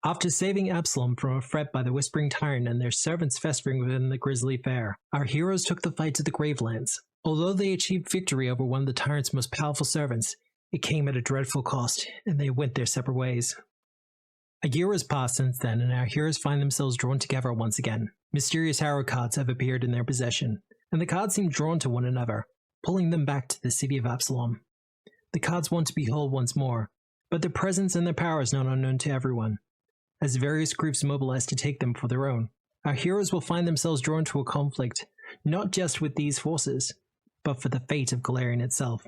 After saving Absalom from a threat by the Whispering Tyrant and their servants festering within the grisly fair, our heroes took the fight to the Gravelands. Although they achieved victory over one of the tyrant's most powerful servants, it came at a dreadful cost, and they went their separate ways. A year has passed since then, and our heroes find themselves drawn together once again. Mysterious tarot cards have appeared in their possession, and the cards seem drawn to one another, pulling them back to the city of Absalom. The cards want to be whole once more, but their presence and their power is not unknown to everyone. As various groups mobilize to take them for their own, our heroes will find themselves drawn to a conflict, not just with these forces, but for the fate of Galarian itself.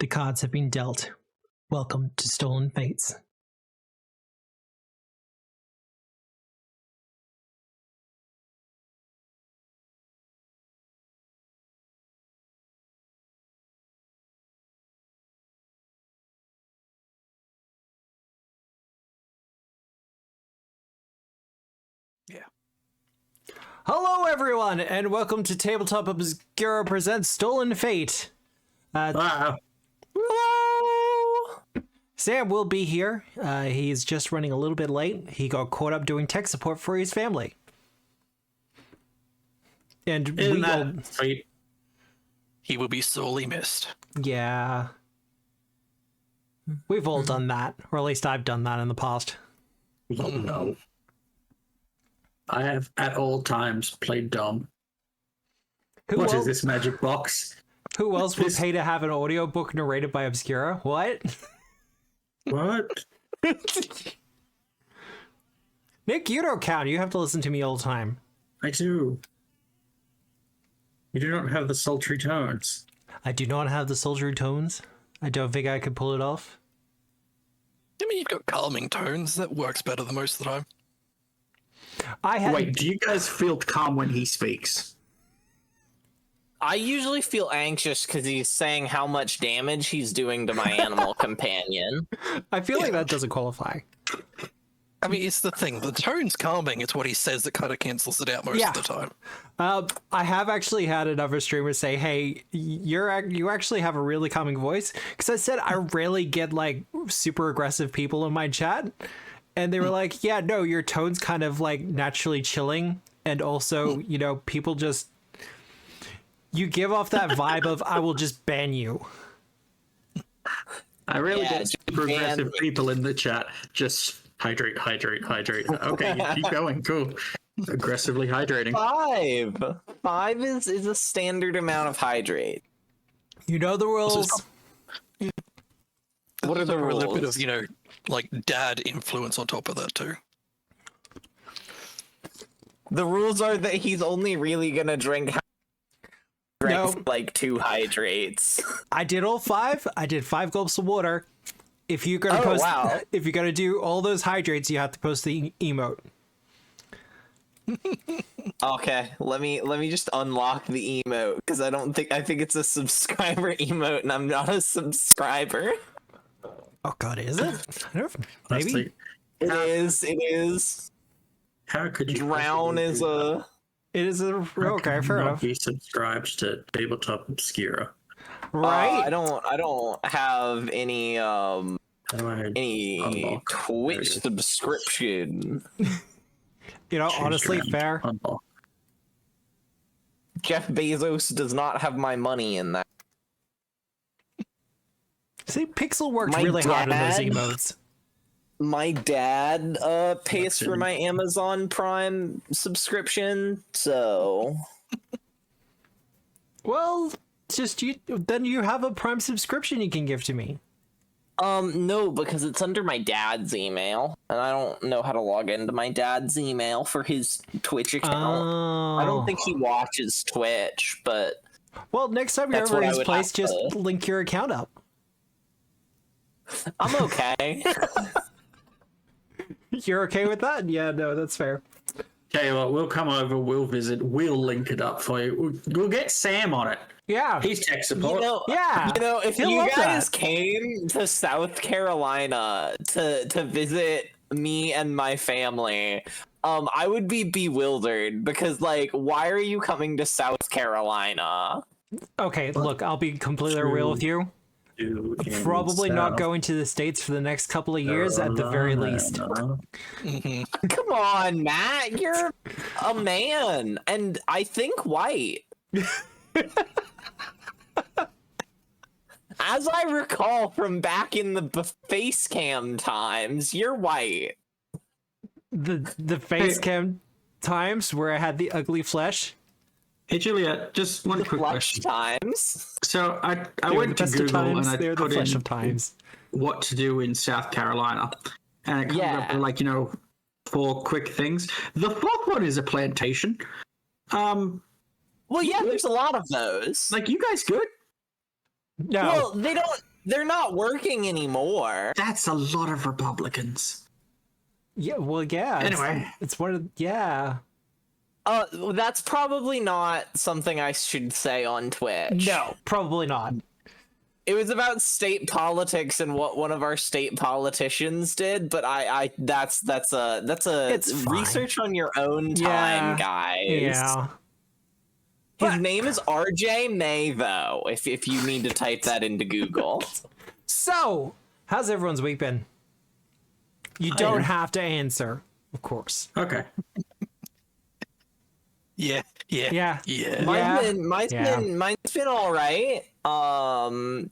The cards have been dealt. Welcome to Stolen Fates. Yeah. Hello everyone, and welcome to Tabletop Obscura presents Stolen Fate. Wow. Hello! Sam will be here. He's just running a little bit late. He got caught up doing tech support for his family. And Isn't that sweet? He will be sorely missed. Yeah. We've all done that, or at least I've done that in the past. Oh no. I have at all times played dumb. What is this magic box? Who else would pay to have an audiobook narrated by Obscura? What? What? Nick, you don't count. You have to listen to me all the time. I do. You do not have the sultry tones. I do not have the sultry tones. I don't think I could pull it off. I mean, you've got calming tones. That works better than most of the time. Wait, do you guys feel calm when he speaks? I usually feel anxious because he's saying how much damage he's doing to my animal companion. I feel like that doesn't qualify. I mean, it's the thing. The tone's calming. It's what he says that kind of cancels it out most of the time. I have actually had another streamer say, hey, you actually have a really calming voice. Because I said I rarely get, like, super aggressive people in my chat. And they were like, yeah, no, your tone's kind of, like, naturally chilling. And also, you know, people just... You give off that vibe of, I will just ban you. I really get super aggressive people in the chat. Just hydrate, hydrate, hydrate. Okay, you keep going. Cool. Aggressively hydrating. 5. 5 is a standard amount of hydrate. You know the rules. What are the rules? A little bit of, you know, like dad influence on top of that too. The rules are that he's only really gonna drink like 2 hydrates. I did all 5. I did 5 gulps of water. If you're gonna if you're gonna do all those hydrates, you have to post the emote. Okay, let me just unlock the emote because I think it's a subscriber emote and I'm not a subscriber. Oh god, is it? I don't know, maybe it is. How could you drown is a? It is a okay. Fair enough. Be subscribed to Tabletop Obscura. Right. I don't have any Twitch subscription. You know, honestly, fair. Jeff Bezos does not have my money in that. See, Pixel worked really hard on those emotes. My dad pays for my Amazon Prime subscription, so... Well, then you have a Prime subscription you can give to me. No, because it's under my dad's email, and I don't know how to log into my dad's email for his Twitch account. I don't think he watches Twitch, but... Well, next time you're over at his place, just link your account up. I'm okay. You're okay with that? Yeah, no, that's fair. Okay, well, we'll come over, we'll visit, we'll link it up for you. We'll get Sam on it. Yeah. He's tech support. If you guys came to South Carolina to visit me and my family, I would be bewildered because, like, why are you coming to South Carolina? Okay, look, I'll be completely real with you. Probably not going to the States for the next couple of years at the very least. Come on, Matt. You're a man. And I think white. As I recall from back in the face cam times, you're white. The face cam times where I had the ugly flesh. Hey Juliet, just one quick question. Times. So I went to Google and I put in of times. what to do in South Carolina, and it comes up with, like, 4 quick things. The 4th one is a plantation. Well, yeah, there's a lot of those. Like, you guys good? No. Well, they're not working anymore. That's a lot of Republicans. Yeah, well, yeah. Anyway. It's one of, yeah. That's probably not something I should say on Twitch. No, probably not. It was about state politics and what one of our state politicians did, but that's a research on your own time, guys. Yeah. His name is RJ May, though, if you need to type that into Google. So, how's everyone's week been? You don't have to answer, of course. Okay. Yeah. Mine's been all right.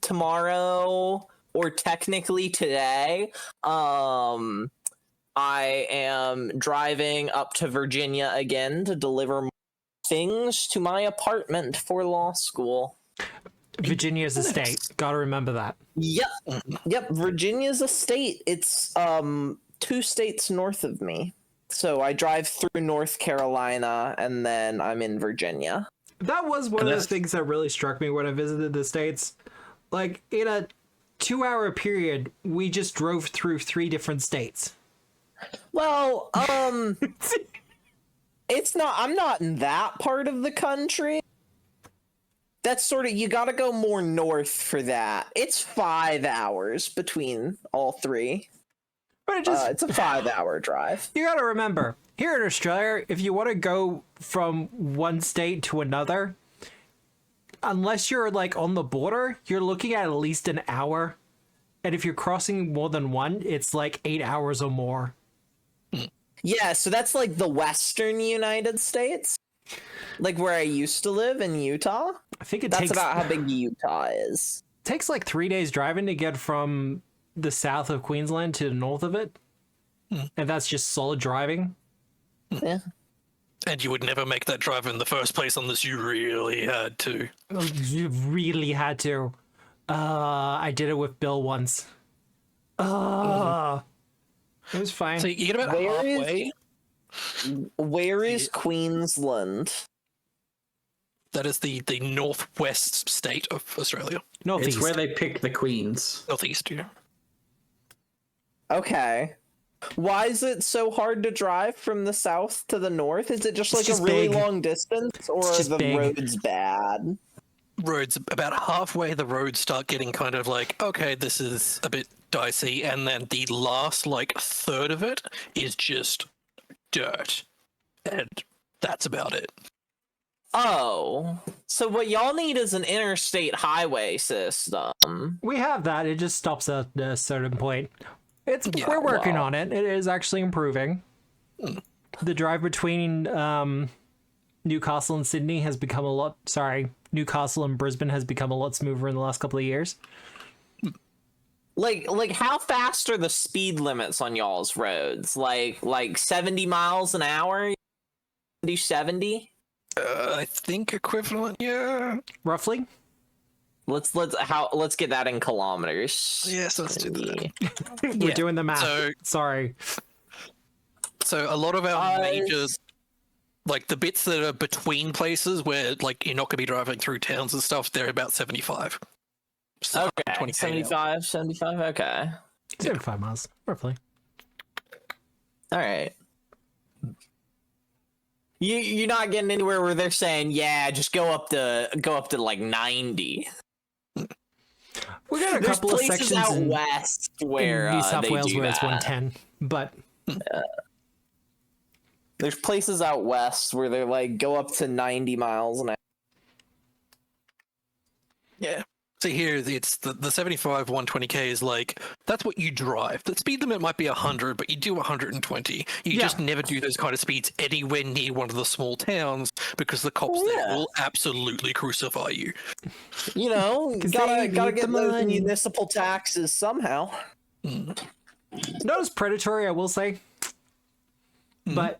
Tomorrow, or technically today, I am driving up to Virginia again to deliver more things to my apartment for law school. Virginia's a state. Gotta remember that. Yep. Virginia's a state. It's 2 states north of me. So I drive through North Carolina and then I'm in Virginia. That was one of the things that really struck me when I visited the States. Like, in a 2-hour period, we just drove through 3 different states. Well, I'm not in that part of the country. That's sort of, you gotta go more north for that. It's 5 hours between all 3. But it's a 5-hour drive. You gotta remember, here in Australia, if you want to go from one state to another, unless you're like on the border, you're looking at least an hour. And if you're crossing more than one, it's like 8 hours or more. Yeah, so that's like the western United States. Like where I used to live in Utah. I think that's about how big Utah is. It takes like 3 days driving to get from the south of Queensland to the north of it. And that's just solid driving. Yeah. And you would never make that drive in the first place unless you really had to. You really had to. I did it with Bill once. It was fine. So you get about halfway. Where is Queensland? That is the northwest state of Australia. Northeast. It's where they pick the queens. Northeast, yeah. Okay. Why is it so hard to drive from the south to the north? Is it just like a really long distance, or are the roads bad? Roads, about halfway the roads start getting kind of like, okay, this is a bit dicey, and then the last like third of it is just dirt. And that's about it. Oh, so what y'all need is an interstate highway system. We have that. It just stops at a certain point. We're working on it. It is actually improving. The drive between Newcastle and Sydney has become a lot... Sorry, Newcastle and Brisbane has become a lot smoother in the last couple of years. Like how fast are the speed limits on y'all's roads? Like 70 miles an hour? Do 70? I think equivalent, yeah. Roughly. Let's get that in kilometers. Yes, let's do that. We're doing the math. Sorry. So a lot of our majors, like the bits that are between places where like you're not going to be driving through towns and stuff, they're about 75. So okay, 75, okay. 75 miles, roughly. All right. You're not getting anywhere where they're saying, yeah, just go up to like 90. We got a couple of sections out west where New South Wales where it's that. 110, but there's places out west where they're like go up to 90 miles an hour. Yeah. See here, it's the 75 120k is like, that's what you drive. The speed limit might be 100, but you do 120. You just never do those kind of speeds anywhere near one of the small towns because the cops there will absolutely crucify you. You know, gotta get those municipal taxes somehow. Not as predatory, I will say, but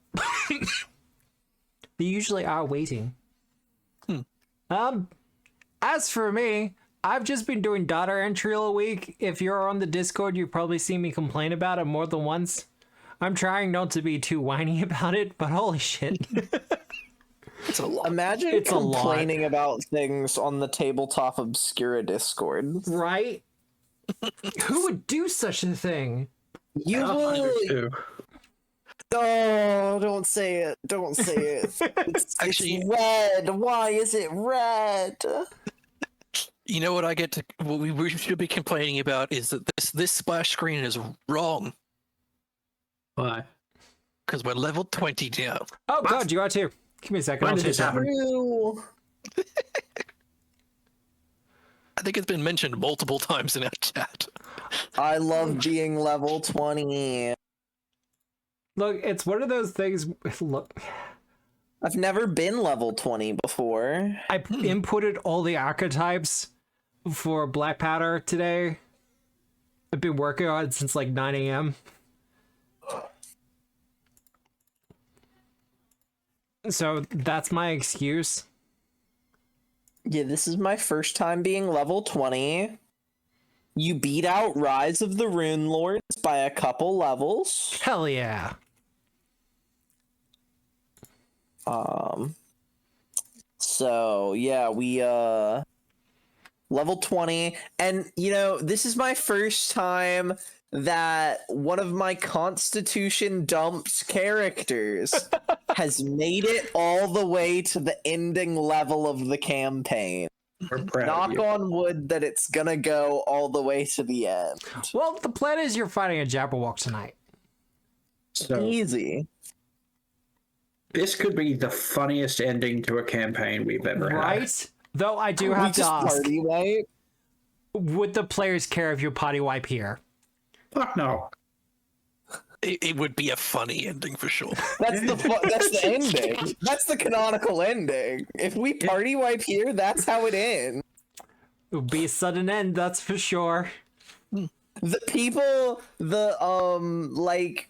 they usually are waiting. As for me, I've just been doing data entry all week. If you're on the Discord, you've probably seen me complain about it more than once. I'm trying not to be too whiny about it, but holy shit. It's a lot. Imagine complaining about things on the Tabletop Obscura Discord. Right? Who would do such a thing? You will... Oh, don't say it. Don't say it. It's red. Why is it red? You know what I get to... What we should be complaining about is that this splash screen is wrong. Why? Because we're level 20 now. Oh, what? God, you are too. Give me a second. When did this happen? I think it's been mentioned multiple times in our chat. I love being level 20. Look, it's one of those things. Look, I've never been level 20 before. I inputted all the archetypes for Black Powder today. I've been working on it since like 9 a.m. So that's my excuse. Yeah, this is my first time being level 20. You beat out Rise of the Rune Lords by a couple levels. Hell yeah. So yeah, we level 20, and you know, this is my first time that one of my Constitution dumps characters has made it all the way to the ending level of the campaign. Knock on wood that it's gonna go all the way to the end. Well, the plan is you're fighting a Jabberwock tonight. So Easy. This could be the funniest ending to a campaign we've ever had. Right? Though I do have to ask, party wipe? would the players care if you potty wipe here? Fuck no. It would be a funny ending for sure. That's the ending. That's the canonical ending. If we party wipe here, that's how it ends. It would be a sudden end, that's for sure. The people, like,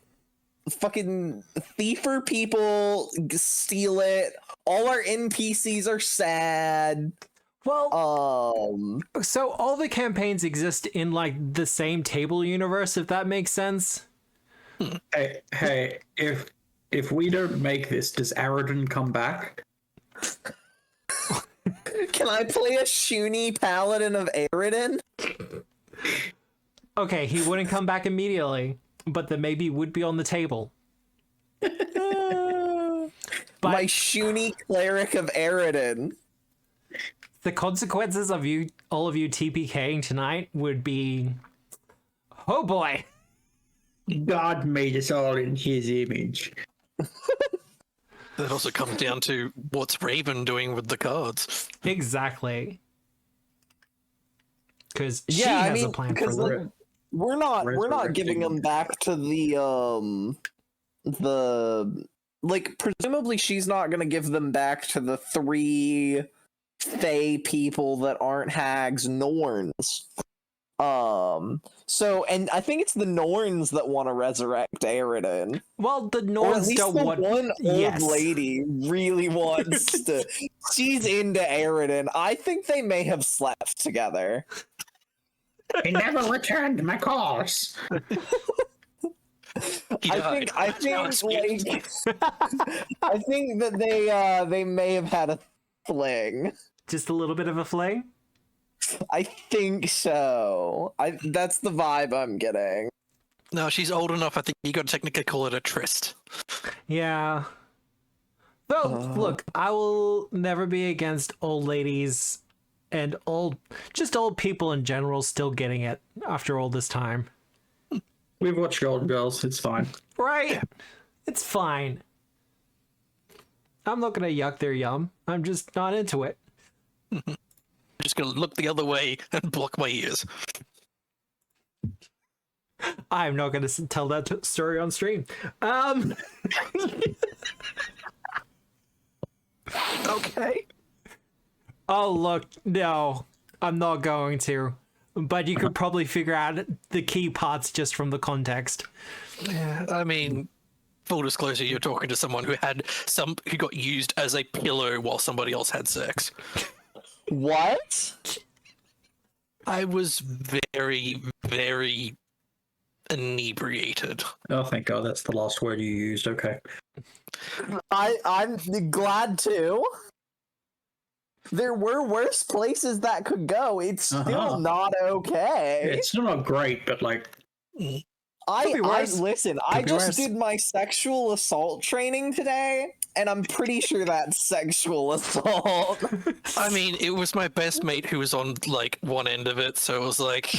fucking thiefer people steal it. All our NPCs are sad. Well, so all the campaigns exist in like the same table universe, if that makes sense. Hey, if we don't make this, does Aridon come back? Can I play a Shuni Paladin of Aridon? Okay, he wouldn't come back immediately, but the maybe would be on the table. My Shuni Cleric of Aridon. The consequences of all of you TPKing tonight would be, oh boy. God made us all in his image. That also comes down to what's Raven doing with the cards. Exactly. Because she has a plan for them. We're not giving them back to the like, presumably she's not gonna give them back to the 3 Fae people that aren't hags, Norns. So, and I think it's the Norns that want to resurrect Aridon. Well, the Norns don't want... one old lady really wants to... She's into Aridon. I think they may have slept together. He never returned my calls. I think that they may have had a fling. Just a little bit of a fling? I think so. That's the vibe I'm getting. No, she's old enough. I think you got to technically call it a tryst. Yeah. Though, look, I will never be against old ladies and old people in general still getting it after all this time. We've watched Golden Girls. It's fine. Right? It's fine. I'm not gonna yuck their yum. I'm just not into it. just going to look the other way and block my ears. I'm not going to tell that story on stream. Okay. Oh, look, no, I'm not going to. But you could probably figure out the key parts just from the context. Yeah, I mean, full disclosure, you're talking to someone who got used as a pillow while somebody else had sex. What? I was very, very inebriated. Oh, thank God, that's the last word you used. Okay. I'm glad to. There were worse places that could go. It's still not okay. It's still not great, but like... Listen, I just did my sexual assault training today, and I'm pretty sure that's sexual assault. I mean, it was my best mate who was on, like, one end of it, so it was like,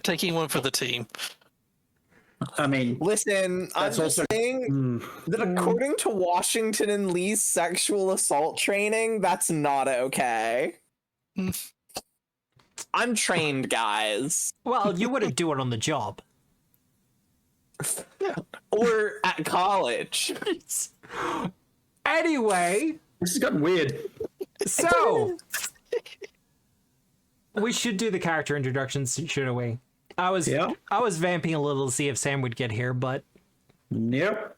taking one for the team. I mean, listen, I'm just saying that according to Washington and Lee's sexual assault training, that's not okay. I'm trained, guys. Well, you wouldn't do it on the job. Yeah. Or at college. Anyway. This has gotten weird. So. We should do the character introductions, shouldn't we? I was vamping a little to see if Sam would get here, but... Yep.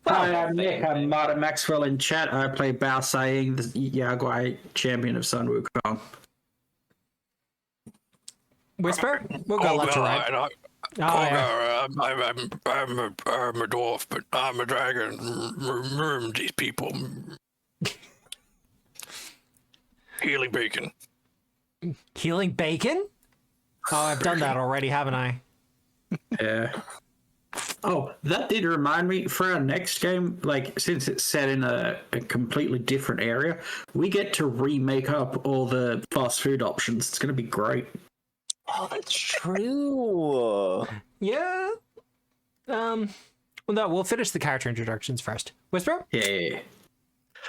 Hi, I'm Nick. I'm Martin Maxwell in chat. I play Bao Saying, the Yaguai champion of Sun Wukong. Whisper? We'll go left to right. I'm a dwarf, but I'm a dragon. These people. Healing bacon. Healing bacon? Oh, I've done that already, haven't I? Yeah. Oh, that did remind me, for our next game, like, since it's set in a completely different area, we get to remake up all the fast food options. It's going to be great. Oh, that's true. Yeah. Well, no, we'll finish the character introductions first. Whisper? Yeah.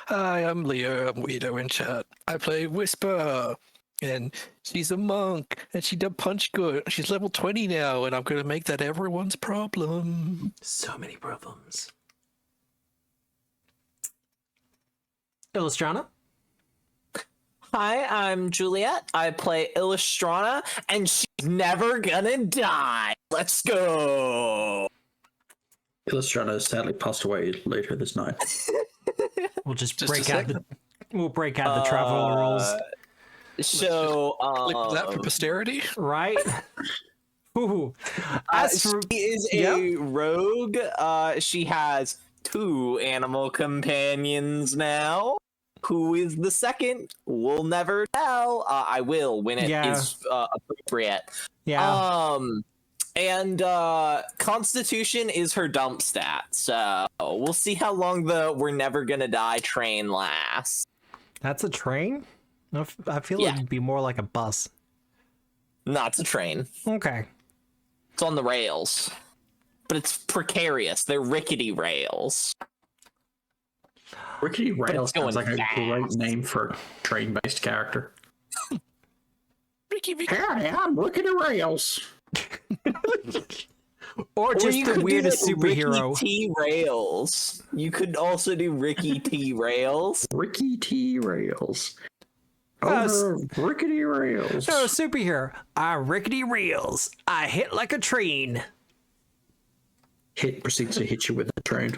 Hi, I'm Leo. I'm Weirdo in chat. I play Whisper. And she's a monk, and she does punch good. She's level 20 now, and I'm going to make that everyone's problem. So many problems. Illustrana? Hi, I'm Juliet. I play Illustrana, and she's never gonna die. Let's go. Illustrana sadly passed away later this night. We'll just break out the travel rules. So, clip that for posterity, right? Ooh. She is a rogue. She has 2 animal companions now. Who is the second? We'll never tell. I will when it is appropriate. Yeah. And Constitution is her dump stat. So we'll see how long the "we're never gonna die" train lasts. That's a train? I feel like it'd be more like a bus. No, it's a train. Okay. It's on the rails. But it's precarious. They're rickety rails. Rickety Rails sounds like fast. a great name for a train-based character. Ricky. Howdy, I'm Rickety Rails. Or just the weirdest superhero. Ricky T. Rails. You could also do Ricky T. Rails. Ricky T. Rails. Rickety Rails. No, superhero. I'm Rickety Rails. I hit like a train. Proceeds to hit you with a train.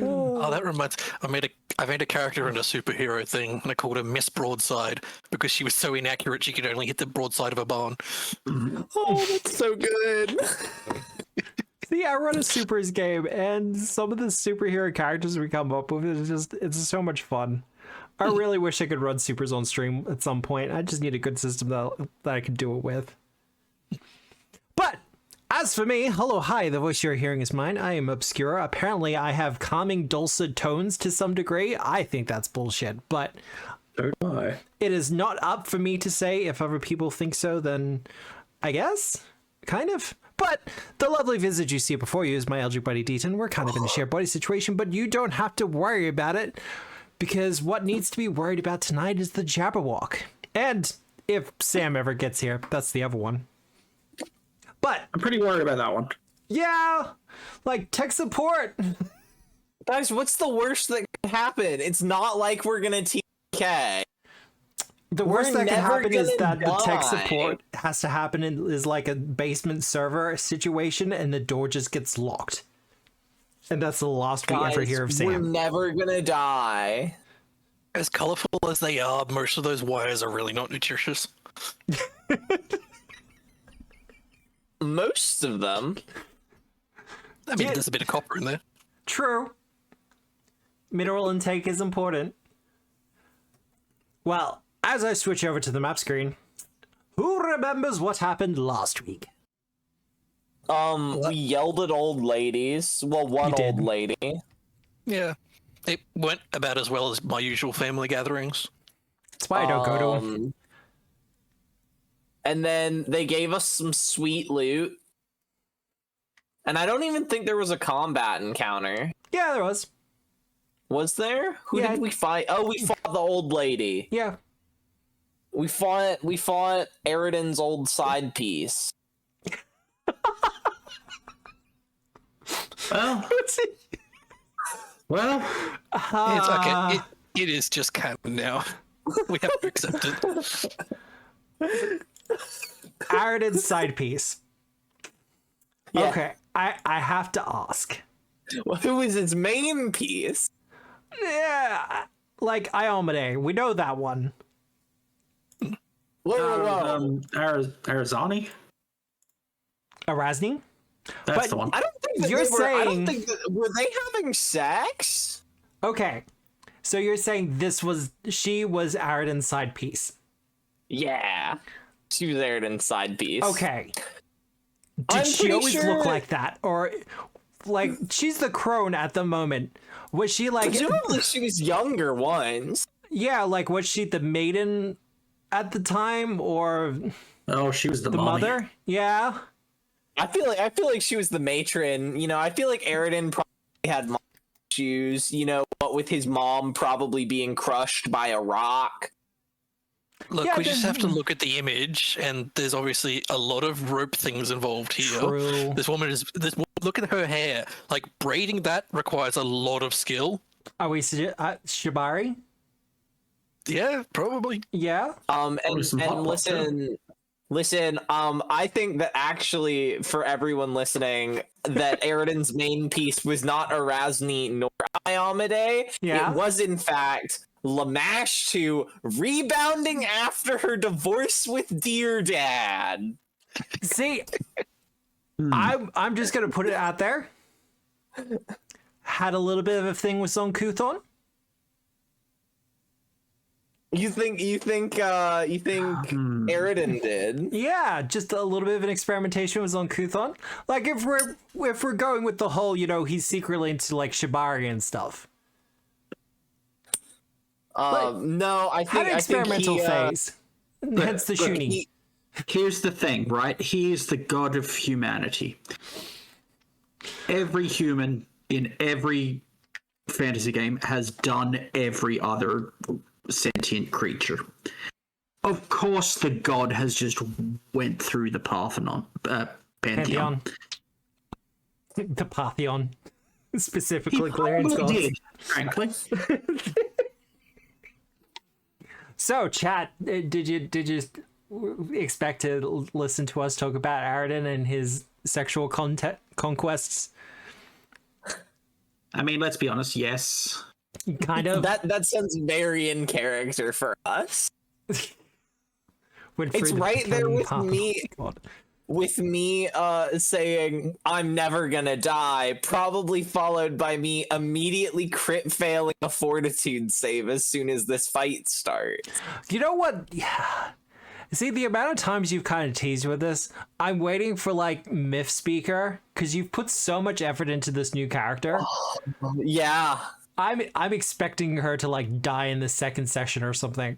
Oh, that reminds. I made a character in a superhero thing, and I called her Miss Broadside because she was so inaccurate she could only hit the broadside of a barn. Oh, that's so good. See, I run a supers game, and some of the superhero characters we come up with it's so much fun. I really wish I could run supers on stream at some point. I just need a good system that I could do it with. But as for me, hello, hi, the voice you're hearing is mine. I am Obscura. Apparently, I have calming, dulcet tones to some degree. I think that's bullshit, but So do I. it is not up for me to say. If other people think so, then I guess, kind of. But the lovely visage you see before you is my LG buddy Deaton. We're kind of in a shared body situation, but you don't have to worry about it because what needs to be worried about tonight is the Jabberwock. And if Sam ever gets here, that's the other one. But I'm pretty worried about that one. yeah, like tech support. Guys, what's the worst that can happen? It's not like we're gonna TK. The worst that can happen is that the tech die. support has to happen is like a basement server situation and the door just gets locked. And that's the last we ever hear of Sam. We're never gonna die. As colorful as they are, most of those wires are really not nutritious. Most of them. I mean, there's a bit of copper in there. True. Mineral intake is important. Well, as I switch over to the map screen, who remembers what happened last week? We yelled at old ladies. Well, one You did. old lady. Yeah. It went about as well as my usual family gatherings. That's why I don't go to them. And then they gave us some sweet loot. And I don't even think there was a combat encounter. Yeah, there was. Was there? Who Yeah. did we fight? Oh, we fought the old lady. Yeah. We fought Eridan's old side piece. Well, well, It's okay. It is just canon now. We have to accept it. Aridan's side piece. Yeah. Okay, I have to ask. Well, who is its main piece? Yeah, like Iomade, we know that one. Whoa. Arizani? Erasni? That's But the one. I don't think that You're they were, I saying- don't think that, were they having sex? Okay, so you're saying she was Aridan's side piece. Yeah. She was Eridan's side piece. Okay. Did I'm she pretty always sure- look like that? Or, like, she's the crone at the moment. Was she like, Presumably she was younger once. yeah, like, was she the maiden at the time? Or Oh, she was the the mommy. mother? Yeah. I feel like she was the matron. You know, I feel like Eridan probably had mom issues, you know, but with his mom probably being crushed by a rock. Look, Yeah, we just have to then- look at the image, and there's obviously a lot of rope things involved here. True. Look at her hair. Like, braiding that requires a lot of skill. Are we Shibari? Yeah, probably. Yeah. Or And some hot pot, too. listen, I think that actually for everyone listening, that Eridan's main piece was not Erasni nor Iomade. Yeah. It was in fact Lamash 2 rebounding after her divorce with Dear Dad. See, I'm just gonna put it out there. Had a little bit of a thing with Son Kuthon. You think Eridan did? Yeah, just a little bit of an experimentation with Son Kuthon. Like if we're going with the whole, you know, he's secretly into like Shibari and stuff. No, I think Had an experimental he, phase. Hence the look, Shuni. Here's the thing, right? He is the god of humanity. Every human in every fantasy game has done every other sentient creature. Of course, the god has just went through the Pantheon. Pantheon. The Pantheon. He Specifically Clarion probably Skulls. did, frankly. So, chat, did you expect to listen to us talk about Aridan and his sexual conquests? I mean, let's be honest, yes. Kind of. that sounds very in character for us. Went It's through the right there Pantheon with path. me. God. With me saying I'm never gonna die, probably followed by me immediately crit failing a fortitude save as soon as this fight starts. You know what? Yeah. See, the amount of times you've kind of teased with this, I'm waiting for like Myth Speaker because you've put so much effort into this new character. Yeah. I'm expecting her to like die in the second session or something.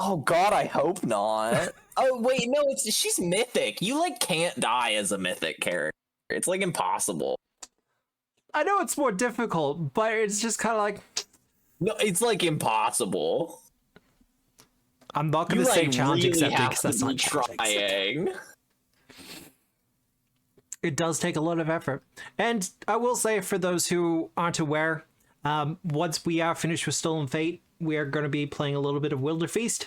Oh god, I hope not. Oh wait, no, she's mythic. You like can't die as a mythic character. It's like impossible. I know it's more difficult, but it's just kind of like, No, it's like impossible. I'm not going You to say like challenge really accepted have because to that's not be challenge accepted. trying. It does take a lot of effort. And I will say, for those who aren't aware, once we are finished with Stolen Fate, we are going to be playing a little bit of Wilderfeast.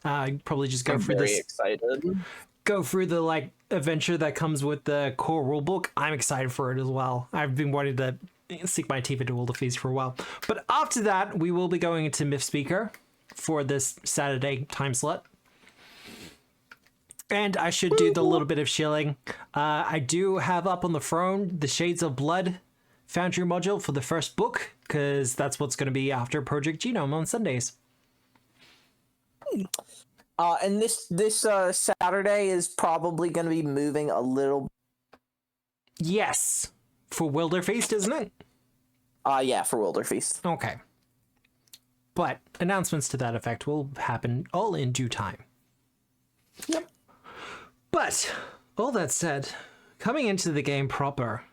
Probably just go I'm through very this. excited. Go through the like adventure that comes with the core rulebook. I'm excited for it as well. I've been wanting to sink my teeth into Wilderfeast for a while. But after that, we will be going into Myth Speaker for this Saturday time slot. And I should do the little bit of shilling. I do have up on the throne the Shades of Blood Foundry module for the first book, because that's what's going to be after Project Genome on Sundays. And this Saturday is probably going to be moving a little. Yes, for Wilderfeast, isn't it? Yeah, for Wilderfeast. Okay. But announcements to that effect will happen all in due time. Yep. But all that said, coming into the game proper,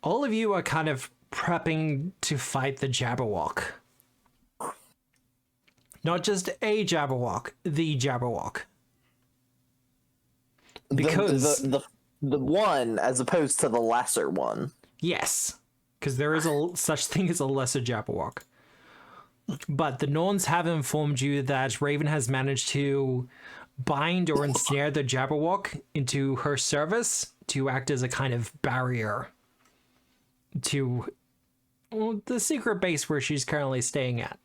all of you are kind of prepping to fight the Jabberwock. Not just a Jabberwock, the Jabberwock. Because the one as opposed to the lesser one. yes, because there is a such thing as a lesser Jabberwock. But the Norns have informed you that Raven has managed to bind or ensnare the Jabberwock into her service to act as a kind of barrier to the secret base where she's currently staying at.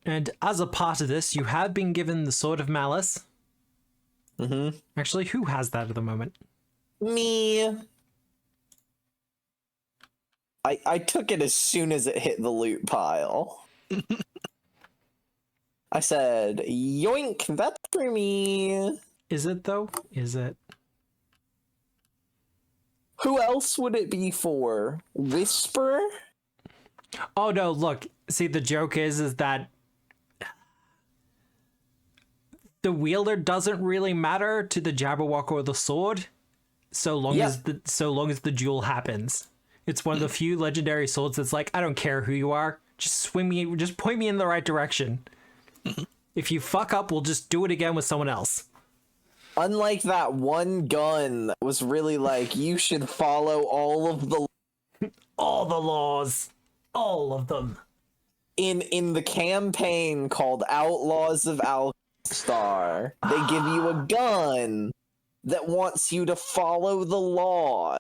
And as a part of this, you have been given the Sword of Malice. Mm-hmm. Actually, who has that at the moment? Me. I took it as soon as it hit the loot pile. I said, yoink, that's for me. Is it, though? Is it? Who else would it be for? Whisper? Oh, no, look. See, the joke is that the wielder doesn't really matter to the Jabberwock or the sword, so long as the duel happens. It's one of the few legendary swords that's like, I don't care who you are, just point me in the right direction. If you fuck up, we'll just do it again with someone else. Unlike that one gun that was really like, you should follow all of the laws, all of them. In the campaign called Outlaws of Alstar, they give you a gun that wants you to follow the laws.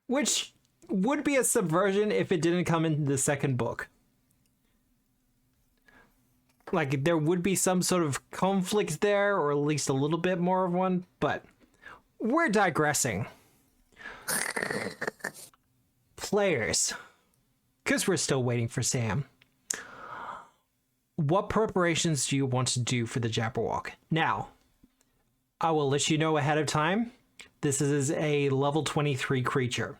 Which would be a subversion if it didn't come in the second book. Like, there would be some sort of conflict there, or at least a little bit more of one, but we're digressing. Players, because we're still waiting for Sam. What preparations do you want to do for the Jabberwock? Now, I will let you know ahead of time. This is a level 23 creature.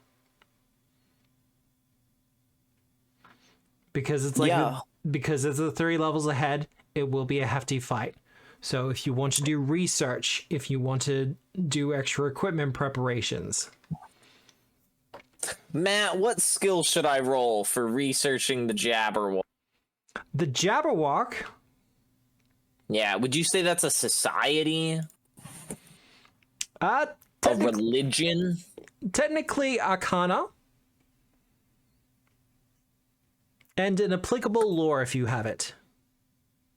Because it's like because it's the 3 levels ahead, it will be a hefty fight. So if you want to do research, if you want to do extra equipment preparations. Matt, what skill should I roll for researching the Jabberwock? The Jabberwock? Yeah, would you say that's a society? A religion? Technically Arcana. And an applicable lore if you have it.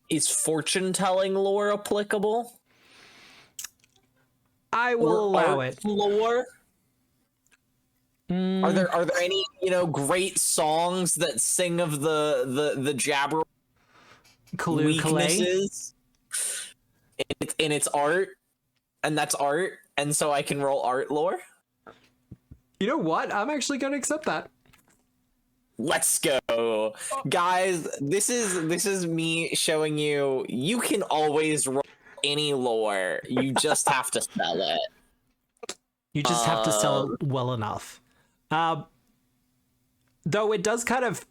Is fortune-telling lore applicable? I will allow it. Lore? Are there any, great songs that sing of the Jabber weaknesses in its art? And that's art, and so I can roll art lore? You know what? I'm actually going to accept that. Let's go. Guys, this is me showing you can always roll any lore. You just have to sell it. You just have to sell it well enough. Though it does kind of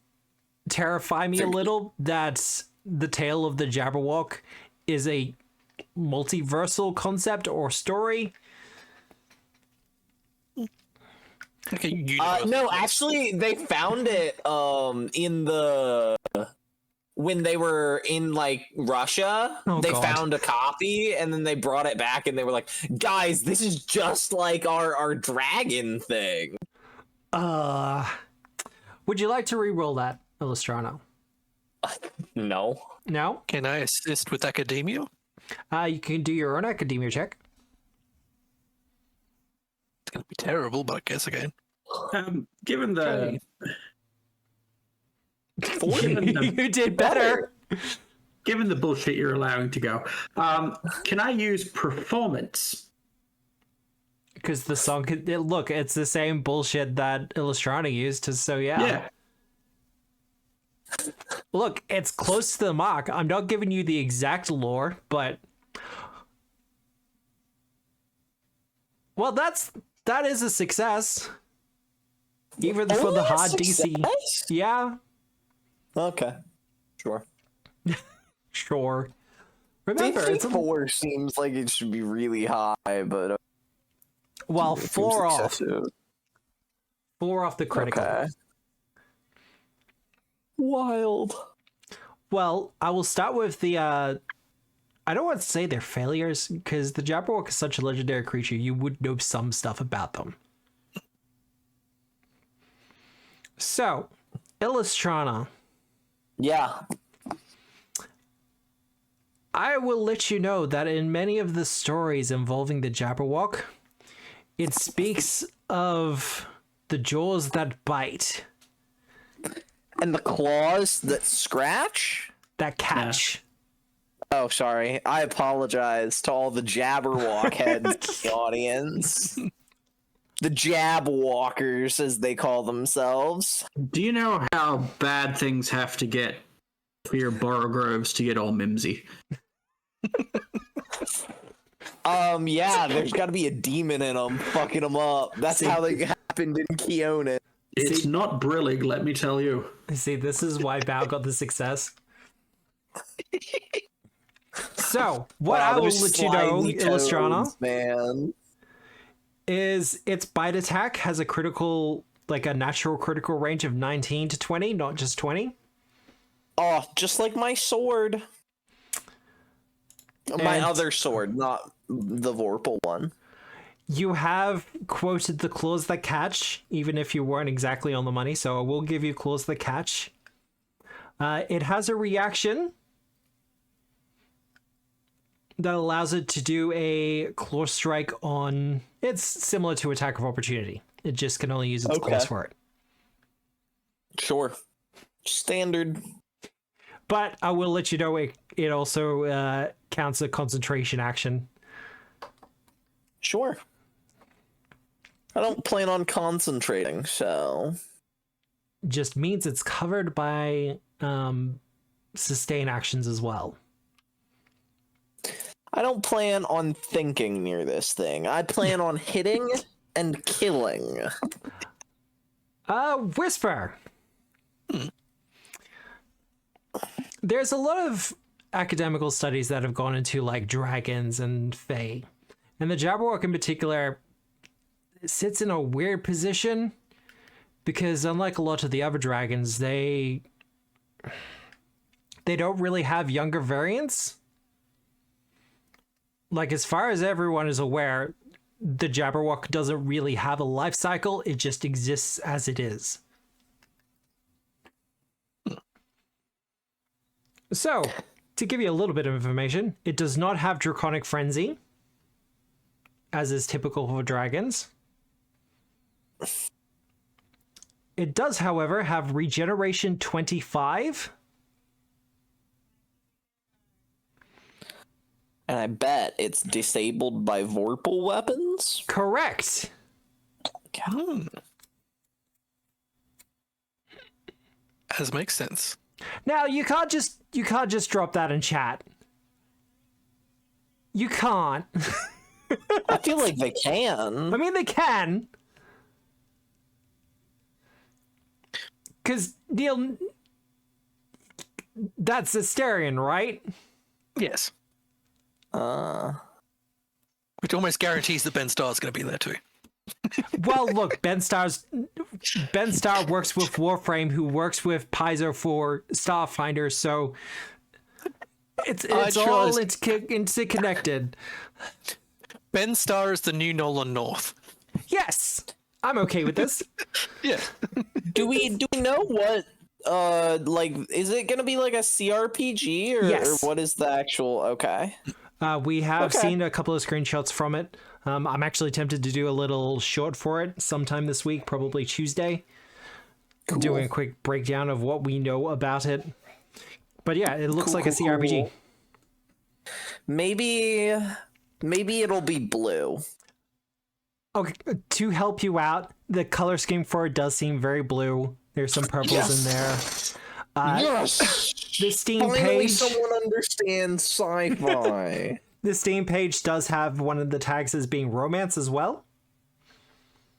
terrify me a little that the tale of the Jabberwock is a multiversal concept or story. Like a universal No, place. actually, they found it in the when they were in like Russia. Oh, they God. found a copy, and then they brought it back, and they were like, "Guys, this is just like our dragon thing." Would you like to re-roll that, Illustrano? No. No? Can I assist with academia? You can do your own academia check. It's gonna be terrible, but I guess again. Given the Okay. You did better. given the bullshit you're allowing to go, can I use performance? Because the song could look, it's the same bullshit that Illustrana used, so yeah. Yeah. Look, it's close to the mark. I'm not giving you the exact lore, but well, that is a success. Even for the hard DC. Yeah, Okay. Sure. sure. Remember, it's 54 seems like it should be really high, but well, it seems 4 off. excessive. 4 off the critical. Okay. Wild. Well, I will start with the I don't want to say they're failures, because the Jabberwock is such a legendary creature, you would know some stuff about them. So, Illustrana, Yeah. I will let you know that in many of the stories involving the Jabberwock, it speaks of the jaws that bite, And the claws that scratch? that catch. Oh, sorry. I apologize to all the Jabberwock heads in the audience. The Jabwalkers, as they call themselves. Do you know how bad things have to get for your Borogroves to get all mimsy? Yeah, there's got to be a demon in them, fucking them up. That's how they happened in Keonan. It's not brillig, let me tell you. See, this is why Bao got the success. So, what I will let you know, Illustrana, man. is its bite attack has a critical, like a natural critical range of 19 to 20, not just 20. Oh, just like my sword. My And- other sword, not the Vorpal one. You have quoted the claws that catch, even if you weren't exactly on the money, so I will give you claws that catch. It has a reaction that allows it to do a claw strike on... It's similar to attack of opportunity. It just can only use its claws for it. Sure. Standard. But I will let you know it also counts a concentration action. Sure. I don't plan on concentrating, so... Just means it's covered by sustain actions as well. I don't plan on thinking near this thing. I plan on hitting and killing. Whisper. There's a lot of academical studies that have gone into like dragons and fae. And the Jabberwock in particular sits in a weird position because unlike a lot of the other dragons, they don't really have younger variants. Like, as far as everyone is aware, the Jabberwock doesn't really have a life cycle. It just exists as it is. So, to give you a little bit of information, it does not have Draconic Frenzy, as is typical for dragons. It does, however, have Regeneration 25. And I bet it's disabled by Vorpal weapons? Correct. As makes sense. Now, you can't just drop that in chat. You can't. I feel like they can. I mean, they can. Because, Neil, that's Asterion, right? Yes. Which almost guarantees that Ben Starr's going to be there too. Well, look, Ben Starr works with Warframe, who works with Paizo for Starfinder, so it's all interconnected. Ben Starr is the new Nolan North. Yes, I'm okay with this. Yeah. Do we know what like is it gonna be like a CRPG or, Yes. or what is the actual We have Okay. seen a couple of screenshots from it. I'm actually tempted to do a little short for it sometime this week, probably Tuesday. Cool. Doing a quick breakdown of what we know about it. But yeah, it looks like a CRPG. Maybe it'll be blue. Okay, to help you out, the color scheme for it does seem very blue. There's some purples in there. Yes. The Steam Finally, page. someone understands sci-fi. The Steam page does have one of the tags as being romance as well.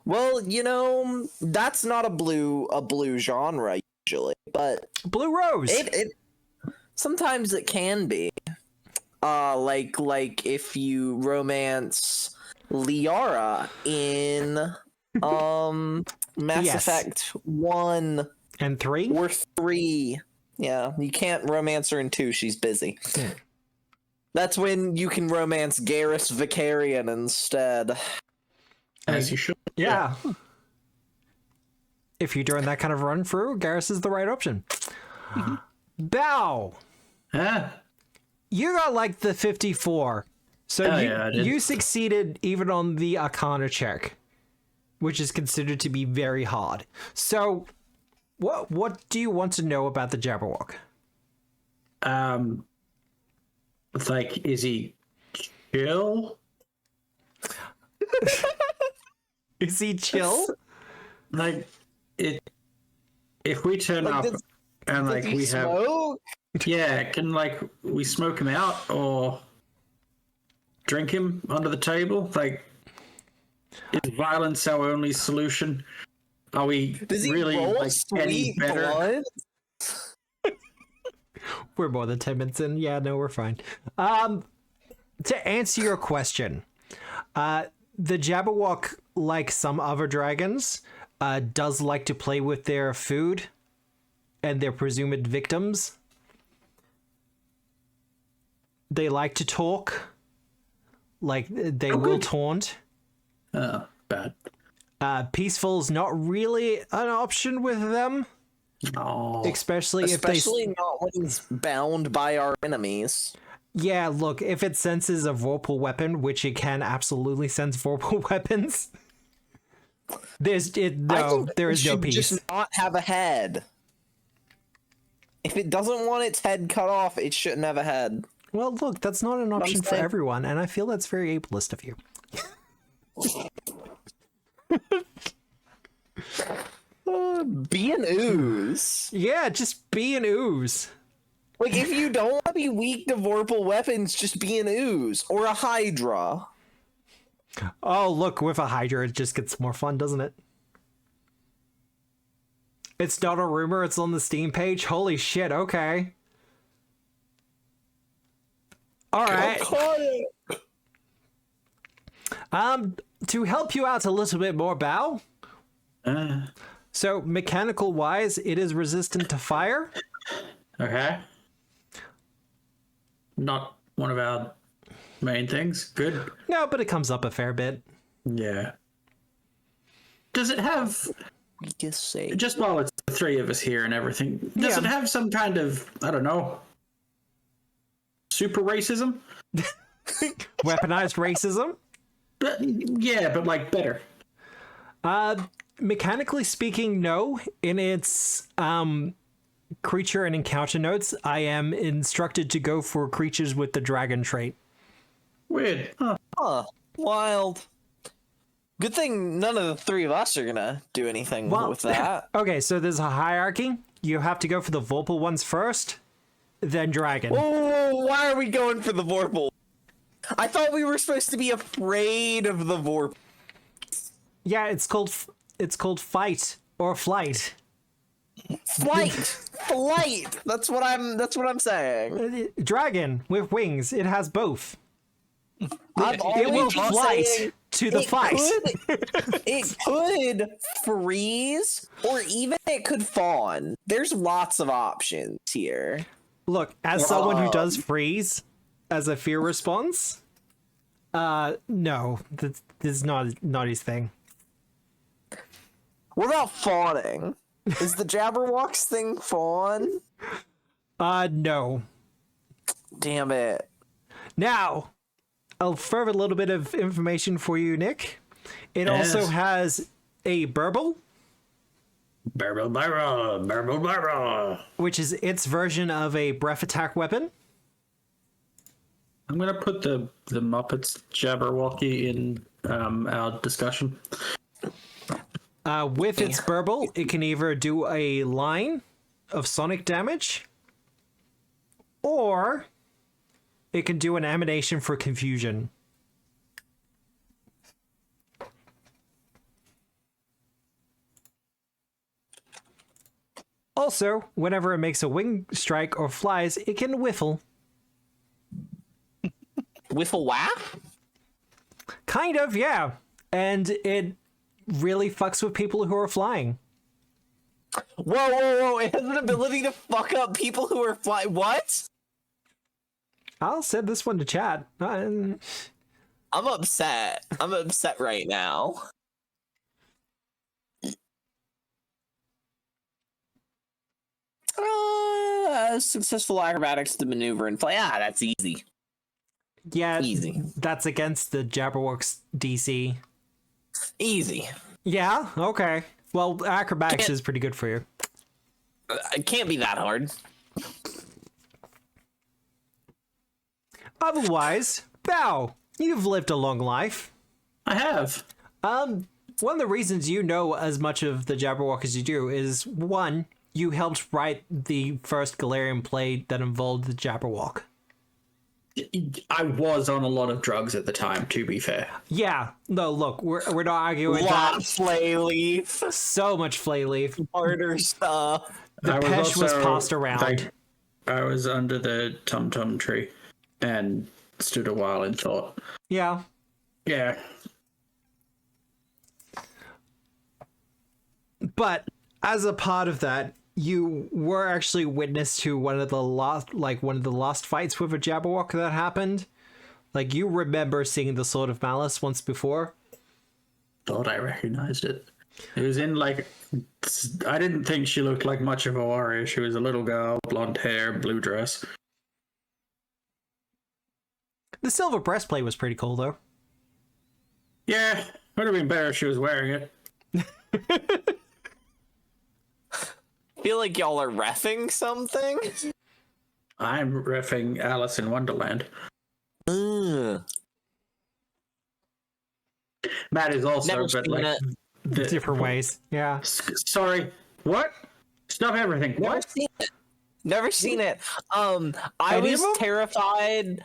Well, that's not a blue genre usually, but Blue Rose. it sometimes it can be. Like if you romance Liara in Mass Yes. Effect 1 And 3. or 3. Yeah, you can't romance her in 2, she's busy. That's when you can romance Garrus Vicarian instead. As you should. Yeah. If you're doing that kind of run through, Garrus is the right option. Bow. Huh? You got like the 54. So Oh, yeah, I did. you succeeded even on the Arcana check, which is considered to be very hard. So what do you want to know about the Jabberwock? It's like, is he chill? Is he chill? Like, if we turn up and like we have, yeah, can like we smoke him out or drink him under the table? Like, is violence our only solution? Are we really like any better? Blood? We're more than 10 minutes in. Yeah, no, we're fine. To answer your question, the Jabberwock, like some other dragons, does like to play with their food and their presumed victims. They like to talk. Like, they will taunt. Oh, bad. Peaceful's not really an option with them. Oh, Especially if not when he's bound by our enemies. Yeah, look, if it senses a vorpal weapon, which it can absolutely sense vorpal weapons, there is no peace. Just not have a head. If it doesn't want its head cut off, it shouldn't have a head. Well, look, that's not an option for everyone, and I feel that's very ableist of you. Be an ooze. Yeah, just be an ooze. Like, if you don't want to be weak to vorpal weapons, just be an ooze. Or a hydra. Oh, look, with a Hydra, it just gets more fun, doesn't it? It's not a rumor, it's on the Steam page. Holy shit, okay. Alright. To help you out a little bit more, Bao. So, mechanical-wise, it is resistant to fire. okay. Not one of our main things. Good. No, but it comes up a fair bit. Yeah. Does it have, just while it's the three of us here and everything, does it have some kind of, I don't know, super racism? Weaponized racism? But, yeah, but like better. Mechanically speaking, no. In its creature and encounter notes, I am instructed to go for creatures with the dragon trait. Weird. Huh. Wild. Good thing none of the three of us are gonna do anything with that. Okay, so there's a hierarchy. You have to go for the Vorpal ones first, then dragon. Oh, why are we going for the vorpal? I thought we were supposed to be afraid of the vorpal. Yeah, it's called fight or flight. Flight. That's what I'm saying. Dragon with wings. It has both. I'm It will always flight. saying to the fight. It could freeze, or even it could fawn. There's lots of options here. Look, as someone who does freeze as a fear response, no, this is not his thing. What about fawning? Is the Jabberwock's thing fawn? No. Damn it. Now, I'll further a little bit of information for you, Nick. It also has a burble. Burble, which is its version of a breath attack weapon. I'm gonna put the Muppets Jabberwocky in our discussion. With its burble, it can either do a line of sonic damage, or it can do an emanation for confusion. Also, whenever it makes a wing strike or flies, it can whiffle. Whiffle whap? Kind of, yeah. And it really fucks with people who are flying. Whoa. It has an ability to fuck up people who are flying. What? I'll send this one to chat. I'm upset. I'm upset right now. Successful acrobatics to maneuver and fly. That's easy. Yeah, easy. That's against the Jabberwock's DC. Easy. Yeah, okay. Well, acrobatics is pretty good for you. It can't be that hard. Otherwise, Bao, you've lived a long life. I have. One of the reasons you know as much of the Jabberwock as you do is, one, you helped write the first Galarian play that involved the Jabberwock. I was on a lot of drugs at the time, to be fair. Yeah. No, look, we're not arguing that. Flayleaf. So much Flayleaf. Harder stuff. The Pesh was passed around. I was under the Tum-Tum tree and stood a while and thought. Yeah. Yeah. But as a part of that, you were actually witness to one of the last fights with a Jabberwock that happened. Like, you remember seeing the Sword of Malice once before. Thought I recognized it. It was in, like, I didn't think she looked like much of a warrior. She was a little girl, blonde hair, blue dress. The silver breastplate was pretty cool, though. Yeah, would have been better if she was wearing it. Feel like y'all are reffing something? I'm reffing Alice in Wonderland. Matt is also, Never but like different ways. Yeah. Sorry. What? Stop everything. What? Never seen it. I was terrified.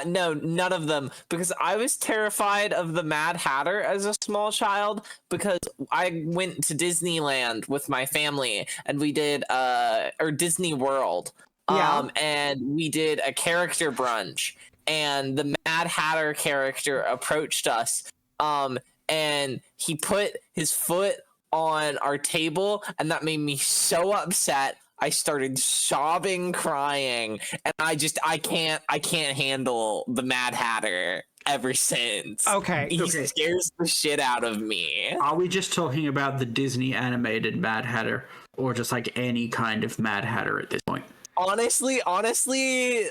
No, none of them, because I was terrified of the Mad Hatter as a small child, because I went to Disneyland with my family and we did or Disney World. And we did a character brunch, and the Mad Hatter character approached us. And he put his foot on our table, and that made me so upset. I started sobbing, crying, and I can't handle the Mad Hatter ever since. Okay. He scares the shit out of me. Are we just talking about the Disney animated Mad Hatter, or just like any kind of Mad Hatter at this point? Honestly,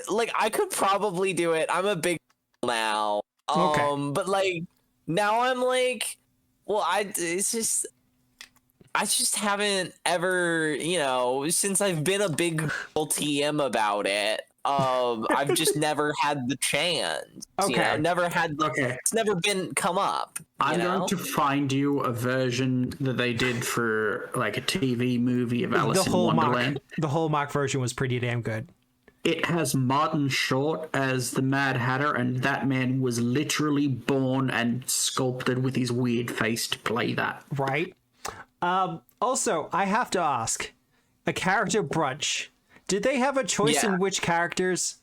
like, I could probably do it. I'm a big now. But like now I'm like, well, I just haven't ever, since I've been a big TM about it. I've just never had the chance. Okay. Never had. Okay. It's never been come up. I'm going to find you a version that they did for like a TV movie of Alice in Wonderland. The Hallmark version was pretty damn good. It has Martin Short as the Mad Hatter, and that man was literally born and sculpted with his weird face to play that. Right. Also, I have to ask, a character brunch. Did they have a choice in which characters?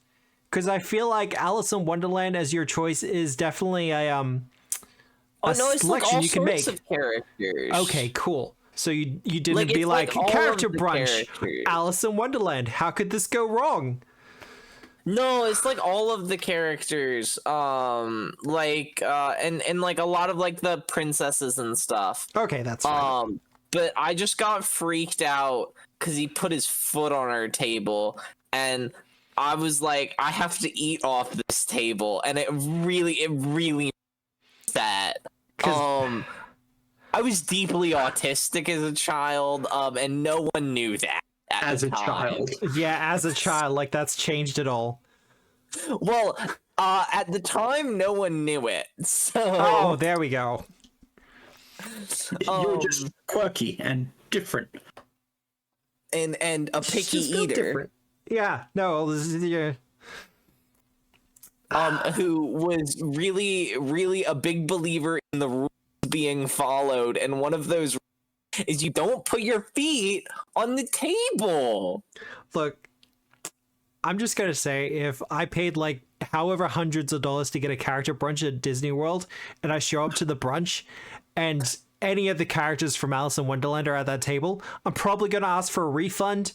Because I feel like Alice in Wonderland as your choice is definitely a Oh no, it's like selection all you can sorts make. of characters. Okay, cool. So you didn't Like, be it's like, like all character of the brunch, characters. Alice in Wonderland. How could this go wrong? No, it's like all of the characters. Like and like a lot of like the princesses and stuff. Okay, that's fine. But I just got freaked out because he put his foot on our table, and I was like, I have to eat off this table, and it really that. I was deeply autistic as a child, and no one knew that As a child. Yeah, as a child, like that's changed it all. Well, at the time, no one knew it. So Oh, there we go. You're just quirky and different. and a picky Just feel eater. different. Yeah, no, this is, yeah. Who was really a big believer in the rules being followed, and one of those is you don't put your feet on the table. Look, I'm just gonna say, if I paid like however hundreds of dollars to get a character brunch at Disney World, and I show up to the brunch, and any of the characters from Alice in Wonderland are at that table, I'm probably gonna ask for a refund,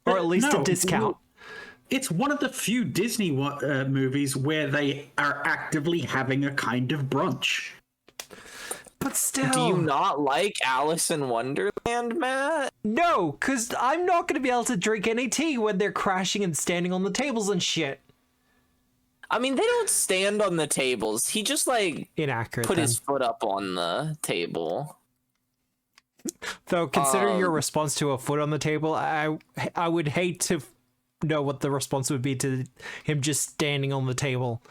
or at least a discount. It's one of the few Disney movies where they are actively having a kind of brunch. But still, Do you not like Alice in Wonderland, Matt? no, because I'm not gonna be able to drink any tea when they're crashing and standing on the tables and shit. I mean, they don't stand on the tables. He just like Inaccurate. put then. his foot up on the table. Though, considering your response to a foot on the table, I would hate to know what the response would be to him just standing on the table.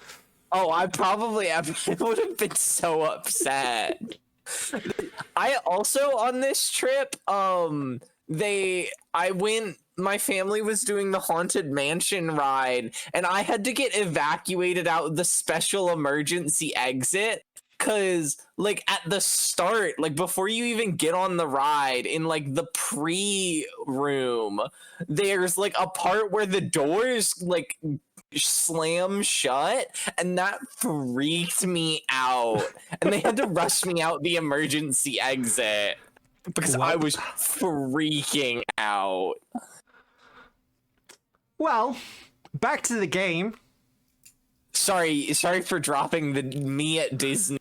Oh, I would have been so upset. I also on this trip, my family was doing the Haunted Mansion ride, and I had to get evacuated out the special emergency exit. Cause like at the start, like before you even get on the ride, in like the pre-room, there's like a part where the doors like slam shut, and that freaked me out. And they had to rush me out the emergency exit because I was freaking out. Well, back to the game. Sorry for dropping the me at Disney.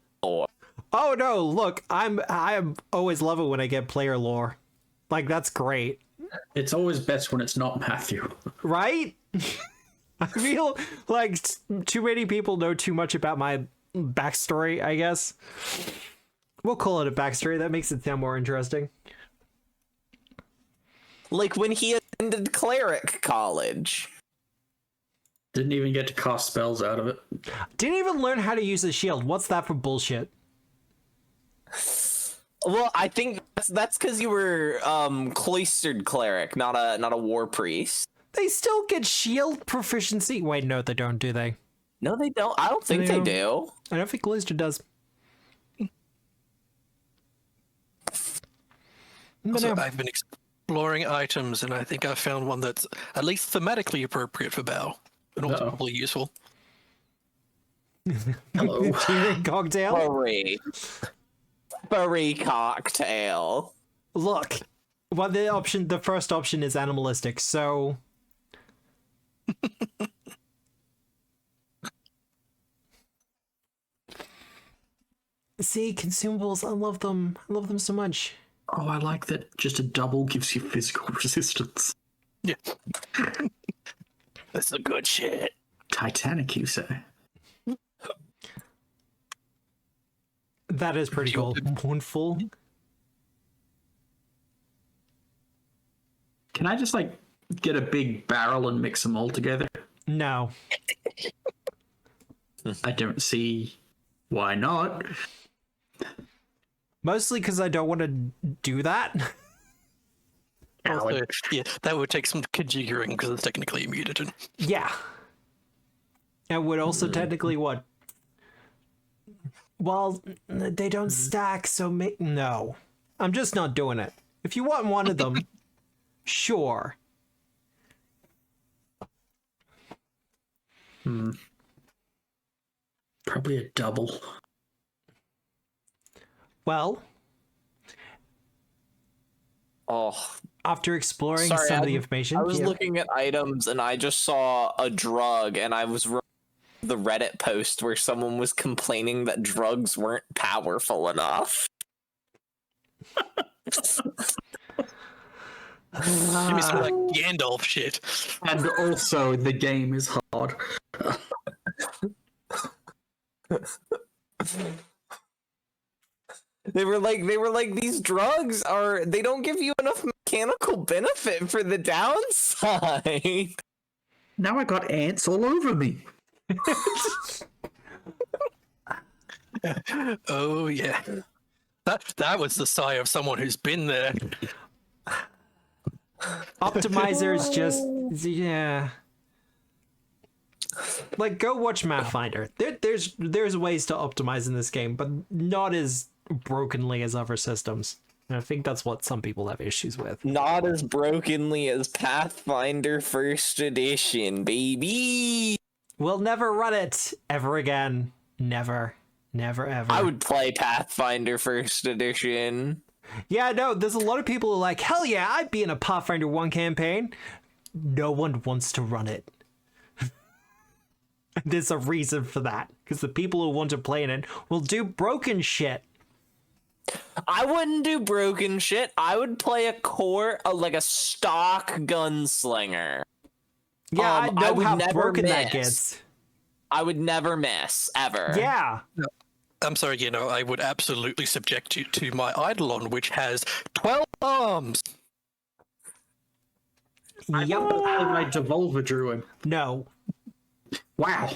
Oh no, look, I always love it when I get player lore. Like, that's great. It's always best when it's not Matthew. Right? I feel like too many people know too much about my backstory, I guess. We'll call it a backstory. That makes it sound more interesting. Like when he attended cleric college. Didn't even get to cast spells out of it. Didn't even learn how to use a shield. What's that for bullshit? Well, I think that's because you were cloistered cleric, not a war priest. They still get shield proficiency. Wait, no, they don't, do they? No, they don't. I don't think they do. I don't think Cloister does. Also, I've been exploring items, and I think I found one that's at least thematically appropriate for Bao, and also probably useful. Hello. Cocktail? Furry cocktail. Look, well, the first option is animalistic, so... See, consumables, I love them. I love them so much. Oh, I like that just a double gives you physical resistance. Yeah. That's the good shit. Titanic, you say? That is pretty cool. Mournful. Can I just, like, get a big barrel and mix them all together? No. I don't see why not. Mostly because I don't want to do that. Also, yeah, that would take some conjuring because it's technically a mutagen. Yeah. And would also technically what? Well, they don't stack, so no. I'm just not doing it. If you want one of them, sure. Probably a double. Well, Oh, after exploring sorry, some of the information, I was looking at items and I just saw a drug, and I was the Reddit post where someone was complaining that drugs weren't powerful enough. Give me some like Gandalf shit. And also, the game is hard. They were like, these drugs they don't give you enough mechanical benefit for the downside. Now I got ants all over me. Oh yeah. That was the sigh of someone who's been there. optimizers just like go watch Pathfinder. There's ways to optimize in this game, but not as brokenly as other systems. And I think that's what some people have issues with. Not as brokenly as Pathfinder First Edition, baby. We'll never run it ever again. Never ever. I would play Pathfinder First Edition. Yeah, no, there's a lot of people who are like, hell yeah, I'd be in a Pathfinder 1 campaign. No one wants to run it. There's a reason for that, because the people who want to play in it will do broken shit. I wouldn't do broken shit. I would play like a stock gunslinger. Yeah, I know would how never broken that miss. gets. I would never miss, ever. Yeah. I'm sorry, I would absolutely subject you to my Eidolon, which has 12 arms. I Yep. play my Devolver Druid. No. Wow.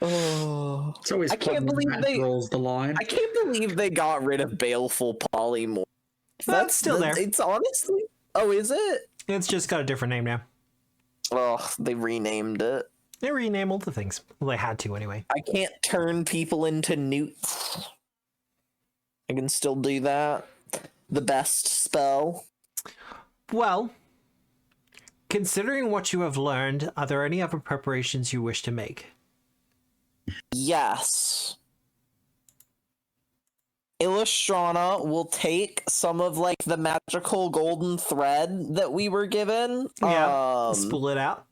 Oh, It's always I can't fun when believe Matt they- draws the line. I can't believe they got rid of Baleful Polymorph. That's still there. It's honestly... Oh, is it? It's just got a different name now. Oh, they renamed it. They rename all the things. Well, they had to anyway. I can't turn people into newts. I can still do that. The best spell. Well, considering what you have learned, are there any other preparations you wish to make? Yes. Illustrana will take some of like the magical golden thread that we were given. Yeah. Spool it out.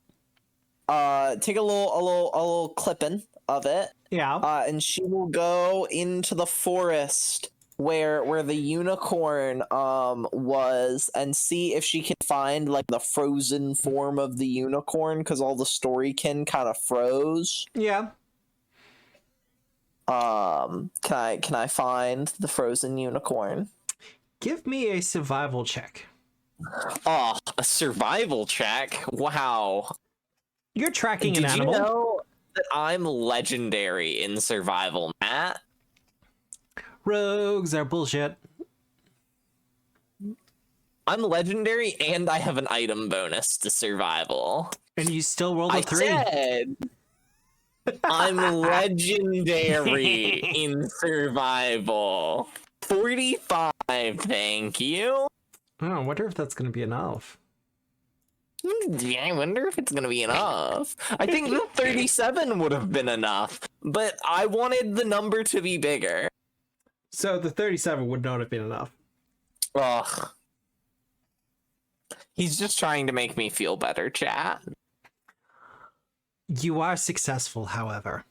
Take a little clipping of it. Yeah. And she will go into the forest where the unicorn was, and see if she can find like the frozen form of the unicorn, because all the storykin kind of froze. Yeah. Can I find the frozen unicorn? Give me a survival check. Oh, a survival check. Wow. You're tracking Did an animal. you know that I'm legendary in survival, Matt? Rogues are bullshit. I'm legendary and I have an item bonus to survival. And you still rolled a I 3. said I'm legendary in survival. 45, thank you. Oh, I wonder if that's going to be enough. I wonder if it's gonna be enough. I think the 37 would have been enough, but I wanted the number to be bigger. So the 37 would not have been enough. Ugh. He's just trying to make me feel better, chat. You are successful, however.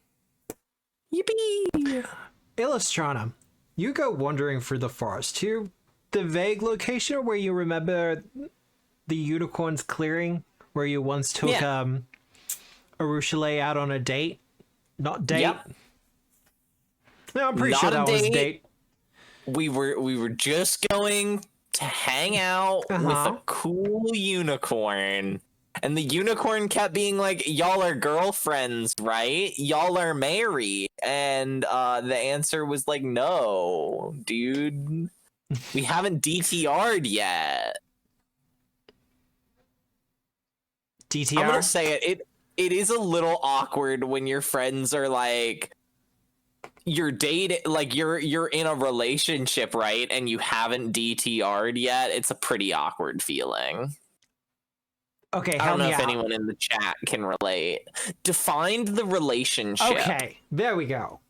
Yippee! Illustrana, you go wandering through the forest to the vague location where you remember the unicorn's clearing, where you once took Arushale out on a date. Not date. Yep. No, I'm pretty Not sure a that was a date. date. We were just going to hang out with a cool unicorn. And the unicorn kept being like, y'all are girlfriends, right? Y'all are married. And the answer was like, no, dude. We haven't DTR'd yet. DTR? I'm gonna say it is a little awkward when your friends are like, you're dating, like you're in a relationship, right? And you haven't DTR'd yet. It's a pretty awkward feeling. Okay, I don't know if out. anyone in the chat can relate. Defined the relationship. Okay, there we go.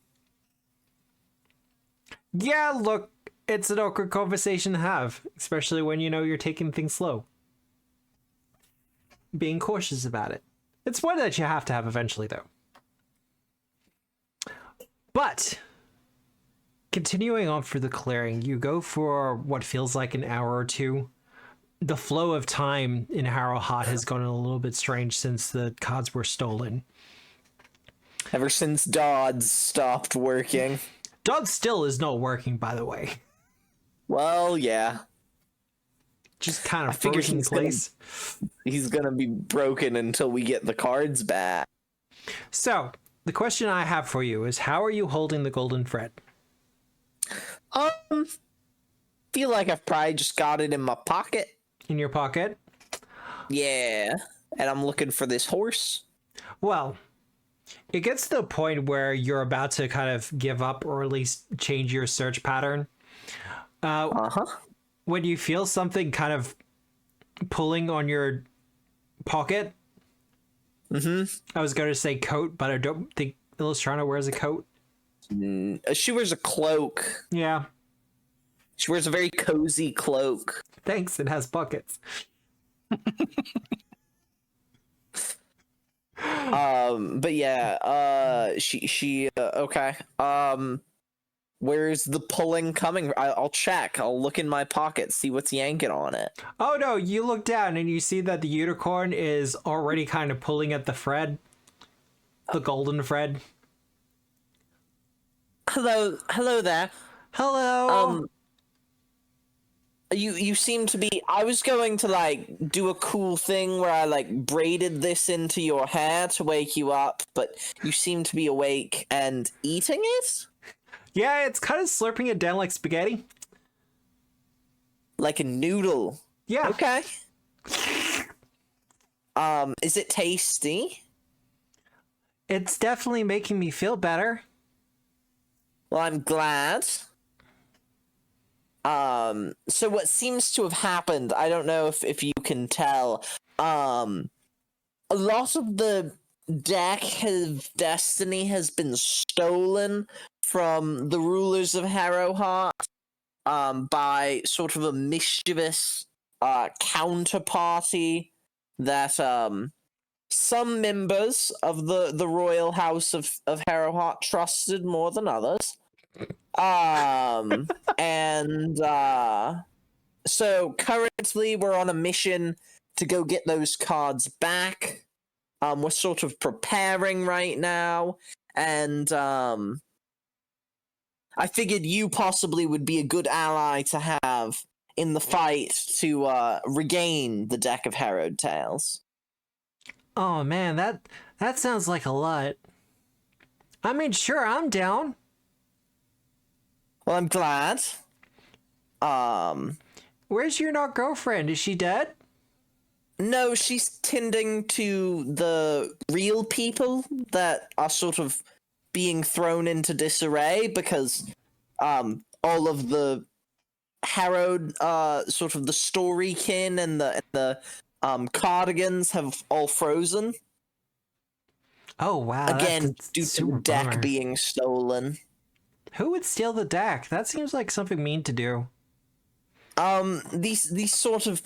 Yeah, look, it's an awkward conversation to have, especially when you know you're taking things slow. Being cautious about it. It's one that you have to have eventually, though. But continuing on through the clearing, you go for what feels like an hour or two. The flow of time in Harrowheart has gotten a little bit strange since the cards were stolen. Ever since Dodds stopped working. Dodd still is not working, by the way. Well, yeah. Just kind of figure frozen in place. He's gonna be broken until we get the cards back. So, the question I have for you is, how are you holding the golden thread? Feel like I've probably just got it in my pocket. In your pocket? Yeah. And I'm looking for this horse. Well, it gets to the point where you're about to kind of give up or at least change your search pattern. When you feel something kind of pulling on your pocket. I was going to say coat, but I don't think Illustrana wears a coat. She wears a cloak. Yeah. She wears a very cozy cloak. Thanks, it has pockets. But yeah, she okay. Where's the pulling coming? I'll check. I'll look in my pocket, see what's yanking on it. Oh no, you look down and you see that the unicorn is already kind of pulling at the thread. The golden thread. Hello there. Hello. You seem to be. I was going to like do a cool thing where I like braided this into your hair to wake you up, but you seem to be awake and eating it? Yeah, it's kind of slurping it down like spaghetti. Like a noodle. Yeah. Okay. Is it tasty? It's definitely making me feel better. Well, I'm glad. So what seems to have happened, I don't know if you can tell, a lot of the deck of Destiny has been stolen from the rulers of Harrowheart, by sort of a mischievous, counterparty that, some members of the royal house of Harrowheart trusted more than others. So currently we're on a mission to go get those cards back. We're sort of preparing right now, and I figured you possibly would be a good ally to have in the fight to regain the deck of Harrowed Tales. Oh man, that sounds like a lot. I mean, sure, I'm down. Well, I'm glad. Where's your not girlfriend? Is she dead? No, she's tending to the real people that are sort of being thrown into disarray because all of the harrowed sort of the story kin and the cardigans have all frozen. Oh wow. Again, due to the deck bummer. being stolen. Who would steal the deck? That seems like something mean to do. These sort of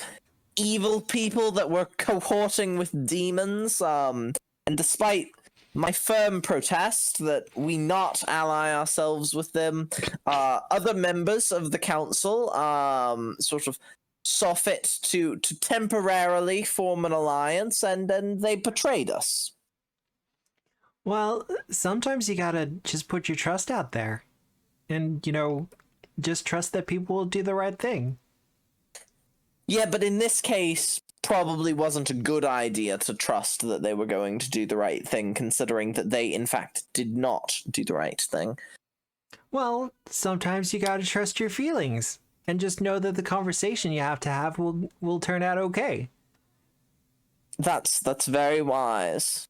evil people that were cohorting with demons, and despite my firm protest that we not ally ourselves with them, other members of the council, sort of saw fit to temporarily form an alliance, and then they betrayed us. Well, sometimes you gotta just put your trust out there. And, you know, just trust that people will do the right thing. Yeah, but in this case, probably wasn't a good idea to trust that they were going to do the right thing, considering that they, in fact, did not do the right thing. Well, sometimes you gotta trust your feelings. And just know that the conversation you have to have will turn out okay. That's very wise.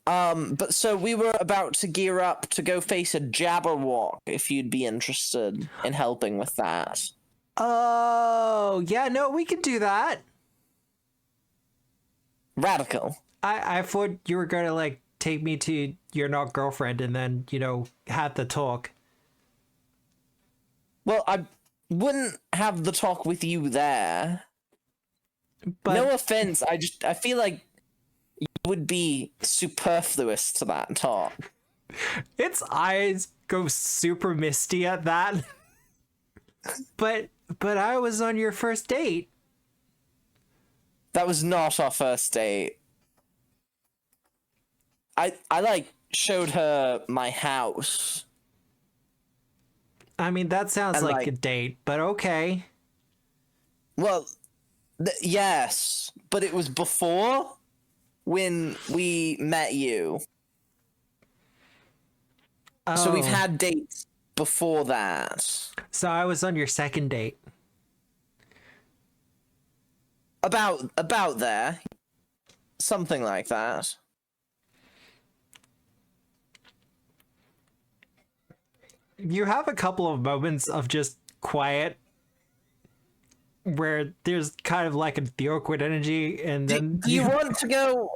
But so we were about to gear up to go face a Jabberwock, if you'd be interested in helping with that. Oh, yeah, no, we can do that. Radical. I thought you were gonna, like, take me to your not girlfriend and then, you know, have the talk. Well, I wouldn't have the talk with you there. But No offense, I feel like you would be superfluous to that talk. its eyes go super misty at that. but I was on your first date. That was not our first date. I like showed her my house. I mean, that sounds And, like like- a date, but okay. Well, yes, but it was before when we met you. So we've Oh. had dates before that. So I was on your second date. About there. Something like that. You have a couple of moments of just quiet where there's kind of like the awkward energy, and then Do you want to go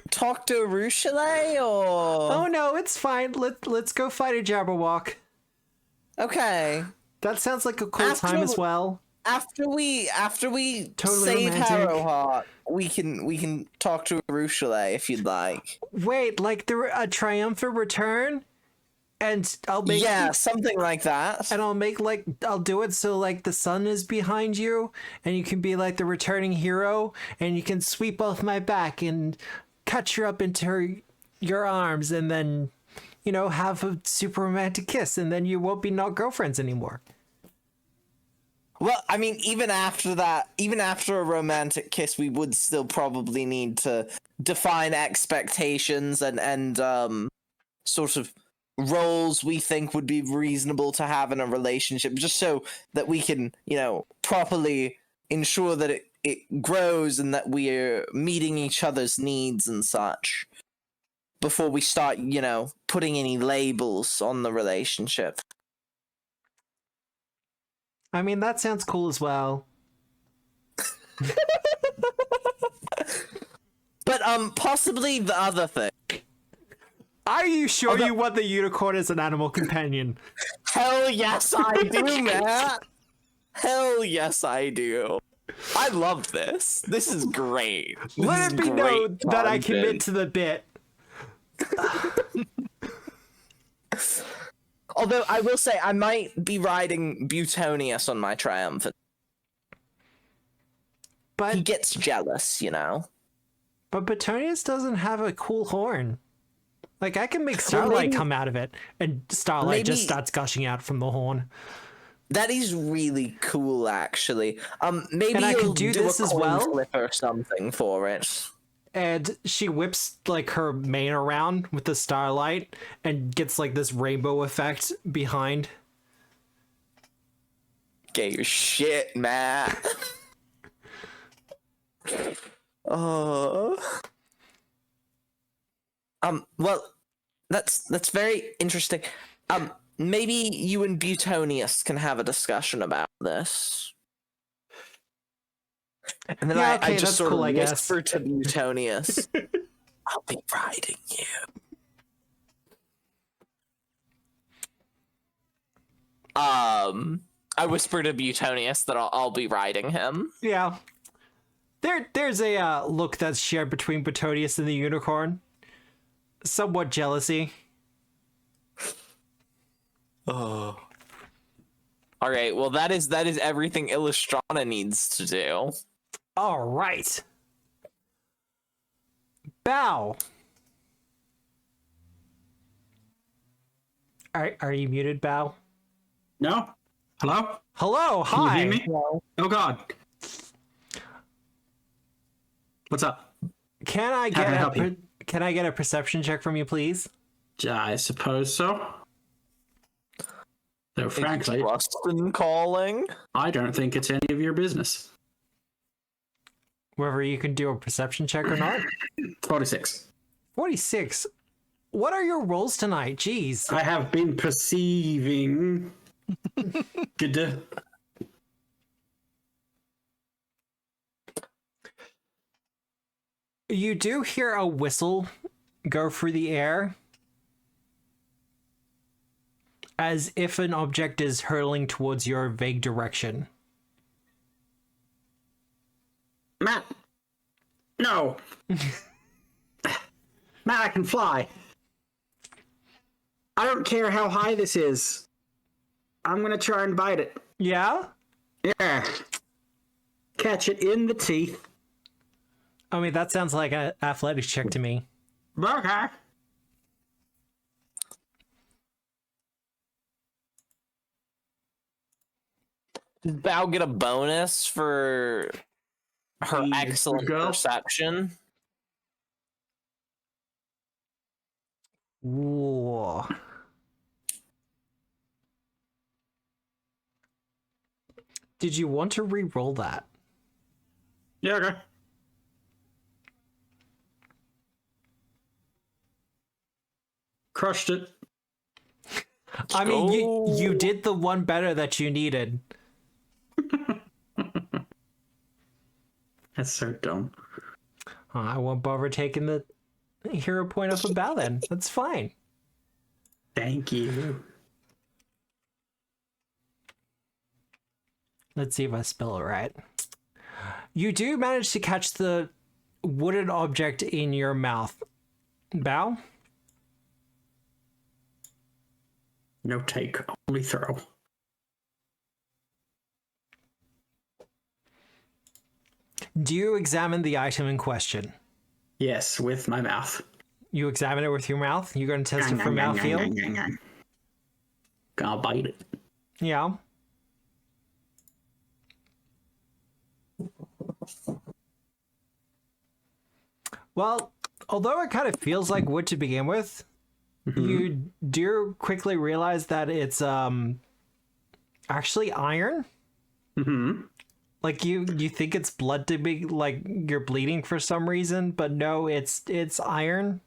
talk to Rushale or Oh no, it's fine. Let's go fight a Jabberwock. Okay. That sounds like a cool time as well. After we Totally save romantic. Harrowheart, we can talk to Rushale if you'd like. Wait, like a triumphant return, and I'll make something like that. and I'll do it so like the sun is behind you, and you can be like the returning hero, and you can sweep off my back and catch her up into your arms, and then have a super romantic kiss, and then you won't be not girlfriends anymore. Well, I mean, even after that, even after a romantic kiss, we would still probably need to define expectations and sort of roles we think would be reasonable to have in a relationship, just so that we can, properly ensure that it grows and that we're meeting each other's needs and such before we start, putting any labels on the relationship. I mean, that sounds cool as well. But possibly the other thing. Are you sure you want the unicorn as an animal companion? Hell yes, I do, Matt. Hell yes, I do. I love this. This is great. Let it be known that I commit to the bit. Although I will say I might be riding Butonius on my triumphant. But He gets jealous, But Petonius doesn't have a cool horn. Like, I can make Starlight come out of it, and Starlight just starts gushing out from the horn. That is really cool, actually. Maybe And I you'll can do this a as coin well? flip or something for it. And she whips, like, her mane around with the Starlight, and gets, like, this rainbow effect behind. Get your shit, Matt. Oh. Well, that's very interesting. Maybe you and Butonius can have a discussion about this. And then I just sort of whisper to Butonius, I'll be riding you. I whisper to Butonius that I'll be riding him. Yeah. There's a look that's shared between Petonius and the unicorn. Somewhat jealousy. Oh. All right. Well, that is everything Illustrana needs to do. All right. Bow. Are you muted, Bow? No? Hello? Hello. Can Hi. you hear me? Oh God. What's up? Can I How can I help get you? can I get a perception check from you, please? I suppose so. Though frankly, Rustin calling. I don't think it's any of your business. Whether you can do a perception check or not. 46. 46. What are your rolls tonight? Jeez. I have been perceiving. Good. You do hear a whistle go through the air. as if an object is hurtling towards your vague direction. Matt! No! Matt, I can fly. I don't care how high this is. I'm gonna try and bite it. Yeah? Yeah. Catch it in the teeth. I mean, that sounds like an athletics check to me. Okay. Does Bao get a bonus for her The excellent girl? perception? Ooh. Did you want to re-roll that? Yeah, okay. Crushed it. I mean, you did the one better that you needed. That's so dumb. I won't bother taking the hero point off of Bao then. That's fine. Thank you. Let's see if I spell it right. You do manage to catch the wooden object in your mouth. Bao? No take, only throw. Do you examine the item in question? Yes, with my mouth. You examine it with your mouth? You're going to test it for mouthfeel? I'll bite it. Yeah. Well, although it kind of feels like wood to begin with, you do quickly realize that it's actually iron. Mm-hmm. Like you think it's blood to be like you're bleeding for some reason, but no, it's iron.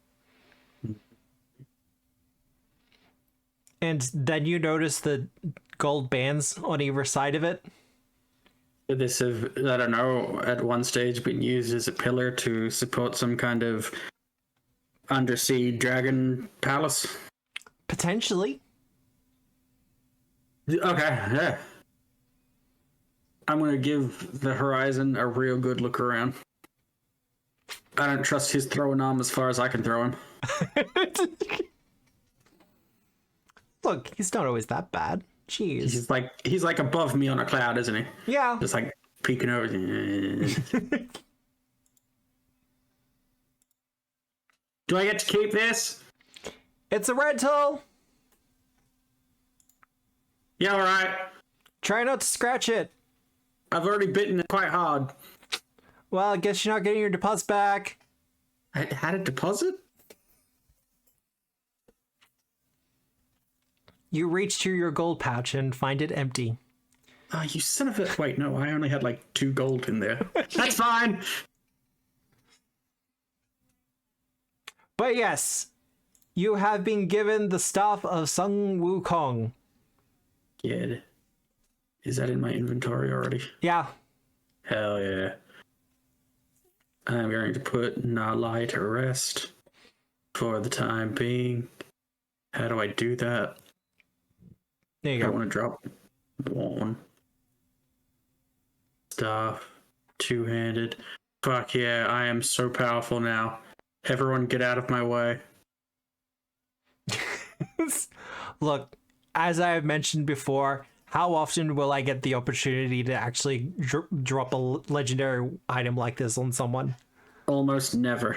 And then you notice the gold bands on either side of it. Could this have, I don't know, at one stage been used as a pillar to support some kind of undersea dragon palace? Potentially. Okay, yeah. I'm gonna give the Horizon a real good look around. I don't trust his throwing arm as far as I can throw him. Look, he's not always that bad. Jeez. He's like above me on a cloud, isn't he? Yeah. Just like peeking over. Do I get to keep this? It's a rental. Yeah, alright. Try not to scratch it. I've already bitten it quite hard. Well, I guess you're not getting your deposit back. I had a deposit? You reach to your gold pouch and find it empty. Oh, you son of a... Wait, no, I only had like 2 gold in there. That's fine! But yes, you have been given the staff of Sung Wukong. Good. Is that in my inventory already? Yeah. Hell yeah. I'm going to put Nalai to rest for the time being. How do I do that? There you I go. want to drop 1. Staff. 2-handed. Fuck yeah, I am so powerful now. Everyone get out of my way. Look, as I have mentioned before, how often will I get the opportunity to actually drop a legendary item like this on someone? Almost never.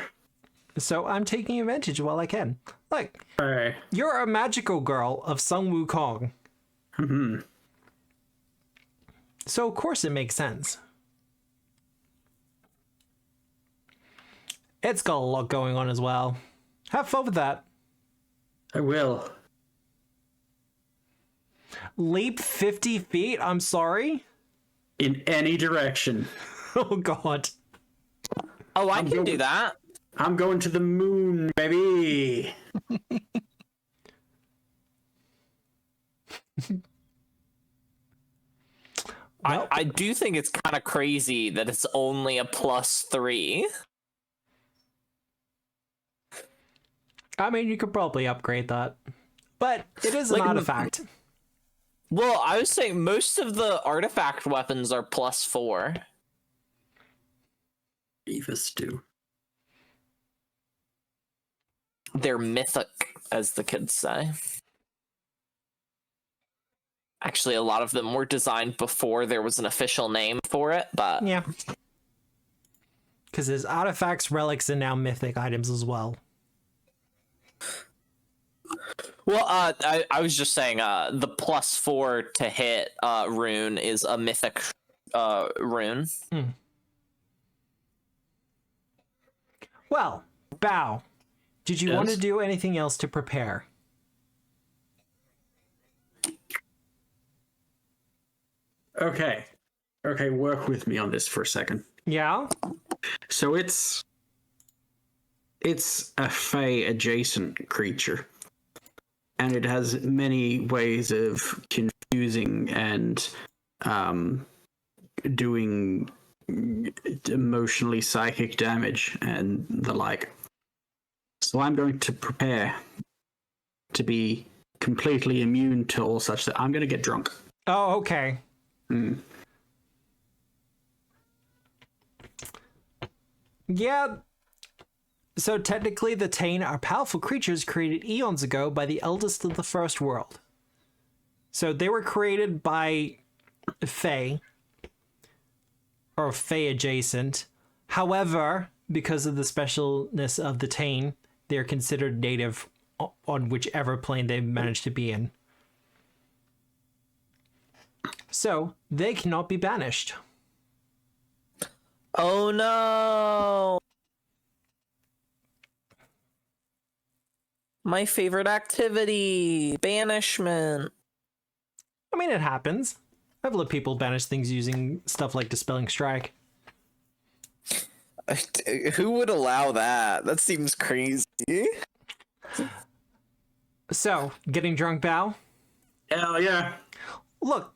So I'm taking advantage while I can. Like, Hey. you're a magical girl of Sung Wukong. Mm-hmm. So of course it makes sense. It's got a lot going on as well. Have fun with that. I will. Leap 50 feet? I'm sorry? In any direction. Oh god. Oh, I can do that. I'm going to the moon, baby. I do think it's kind of crazy that it's only a +3. I mean, you could probably upgrade that. But it is an Like, artifact. Well, I was saying most of the artifact weapons are +4. Beavis do. They're mythic, as the kids say. Actually, a lot of them were designed before there was an official name for it, but... Yeah. Because there's artifacts, relics, and now mythic items as well. Well, I was just saying, the +4 to hit rune is a mythic rune. Well, Bao, did you want to Yes? do anything else to prepare? Okay. Okay, work with me on this for a second. Yeah? So it's a Fey adjacent creature. And it has many ways of confusing and doing emotionally psychic damage and the like. So I'm going to prepare to be completely immune to all such that I'm going to get drunk. Oh, okay. Yeah. So technically, the Tain are powerful creatures created eons ago by the eldest of the first world. So they were created by Fey, or Fey adjacent. However, because of the specialness of the Tain, they're considered native on whichever plane they managed to be in. So they cannot be banished. Oh no! My favorite activity, banishment. I mean, it happens. I've let people banish things using stuff like Dispelling Strike. Who would allow that? That seems crazy. So, getting drunk, Bao? Hell yeah. Look,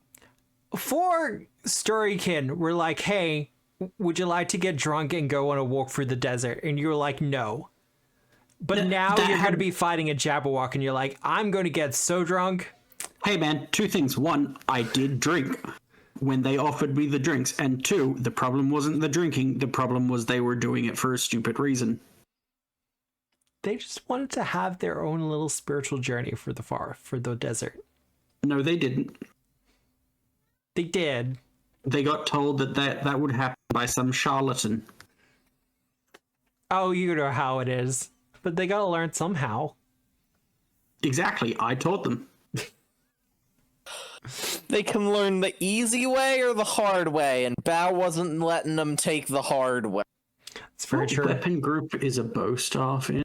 for Storykin, we're like, hey, would you like to get drunk and go on a walk through the desert? And you're like, no. But now you're going to be fighting a Jabberwock, and you're like, I'm going to get so drunk. Hey man, two things. One, I did drink when they offered me the drinks. And two, the problem wasn't the drinking. The problem was they were doing it for a stupid reason. They just wanted to have their own little spiritual journey for the desert. No, they didn't. They did. They got told that would happen by some charlatan. Oh, you know how it is. But they gotta learn somehow. Exactly, I taught them. They can learn the easy way or the hard way, and Bao wasn't letting them take the hard way. It's very What true. weapon group is a bow staff in?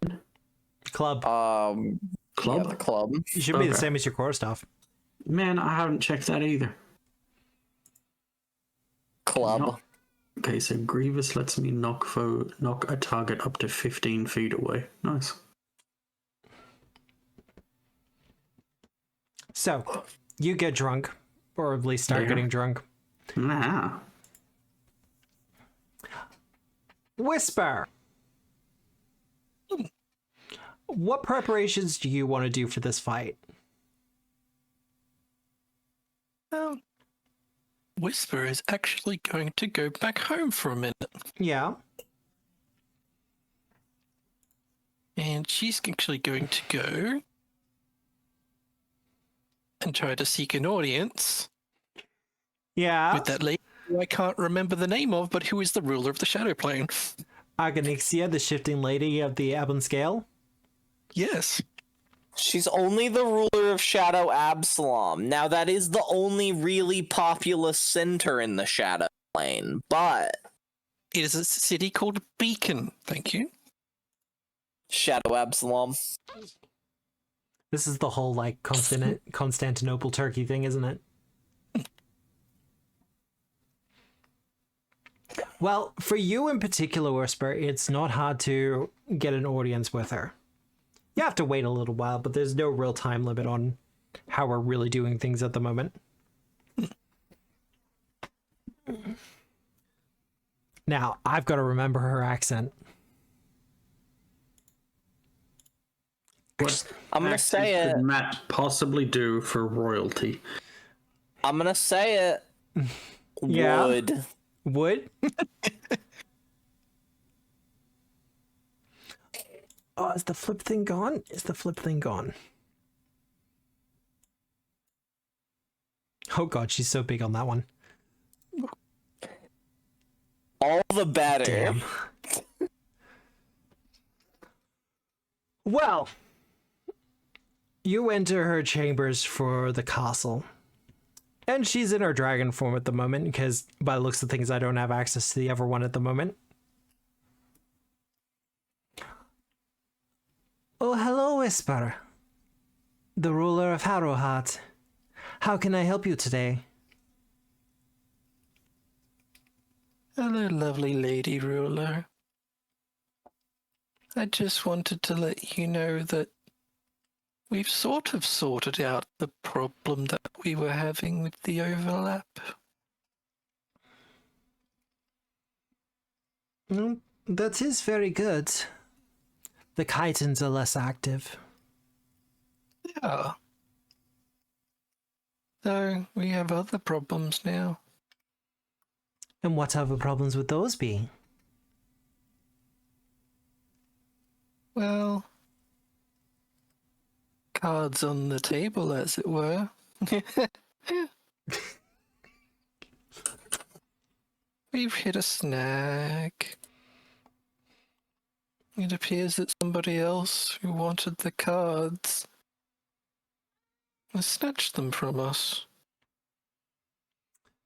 Club. Club? Yeah, the club. You should be the okay. same as your quarterstaff. Man, I haven't checked that either. Club. No. Okay, so Grievous lets me knock a target up to 15 feet away. Nice. So, you get drunk, or at least start Yeah. getting drunk. Nah. Whisper! What preparations do you want to do for this fight? Whisper is actually going to go back home for a minute. Yeah. And she's actually going to go and try to seek an audience Yeah. with that lady who I can't remember the name of, but who is the ruler of the Shadow Plane. Agonixia, the shifting lady of the Ebon Scale. Yes. She's only the ruler of Shadow Absalom. Now, that is the only really populous center in the Shadow Plane, but... It is a city called Beacon. Thank you. Shadow Absalom. This is the whole, like, Constantinople Turkey thing, isn't it? Well, for you in particular, Whisper, it's not hard to get an audience with her. You have to wait a little while, but there's no real time limit on how we're really doing things at the moment. Now, I've got to remember her accent. What I'm gonna taxes say it. could Matt possibly do for royalty? I'm gonna say it. Yeah. Would. Would? Oh, is the flip thing gone? Is the flip thing gone? Oh god, she's so big on that one. All the better. Damn. Well, you enter her chambers for the castle. And she's in her dragon form at the moment, because by the looks of things, I don't have access to the other one at the moment. Oh, hello, Whisper. The ruler of Harrowheart. How can I help you today? Hello, lovely lady ruler. I just wanted to let you know that we've sort of sorted out the problem that we were having with the overlap. That is very good. The chitons are less active. Yeah. So we have other problems now. And what other problems would those be? Well, cards on the table, as it were. We've hit a snag. It appears that somebody else who wanted the cards has snatched them from us.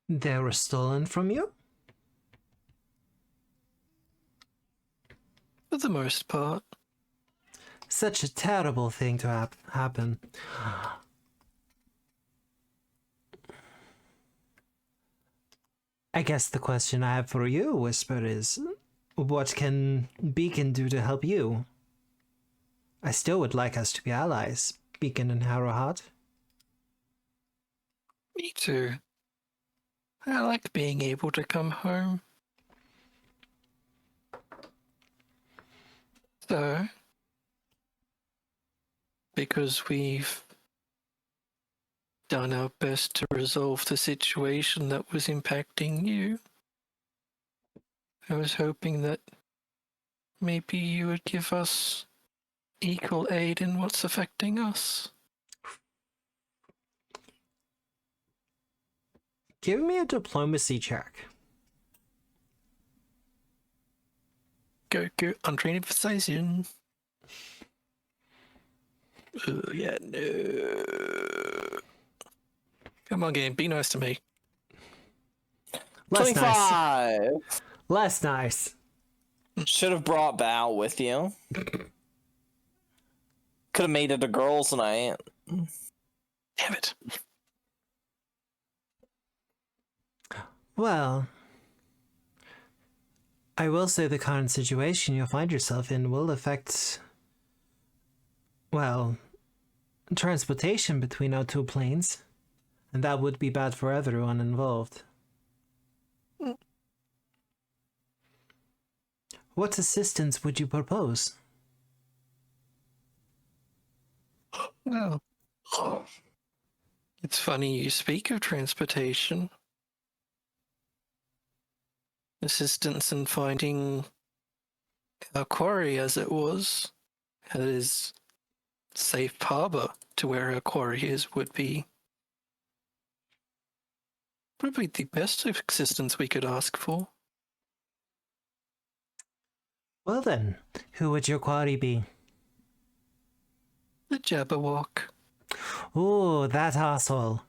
They were stolen from you? For the most part. Such a terrible thing to happen. I guess the question I have for you, Whisper, is what can Beacon do to help you? I still would like us to be allies, Beacon and Harrowheart. Me too. I like being able to come home. So, because we've done our best to resolve the situation that was impacting you, I was hoping that maybe you would give us equal aid in what's affecting us. Give me a diplomacy check. Go, untrained precision. Oh, yeah, no. Come on, game, be nice to me. Less 25. nice. Less nice. Should have brought Bao with you. Could have made it a girls' night. Damn it. Well, I will say the current situation you'll find yourself in will affect, well, transportation between our two planes, and that would be bad for everyone involved. What assistance would you propose? Well, it's funny you speak of transportation. Assistance in finding our quarry, as it was, that is safe harbor to where our quarry is, would be probably the best assistance we could ask for. Well then, who would your quarry be? The Jabberwock. Oh, that asshole.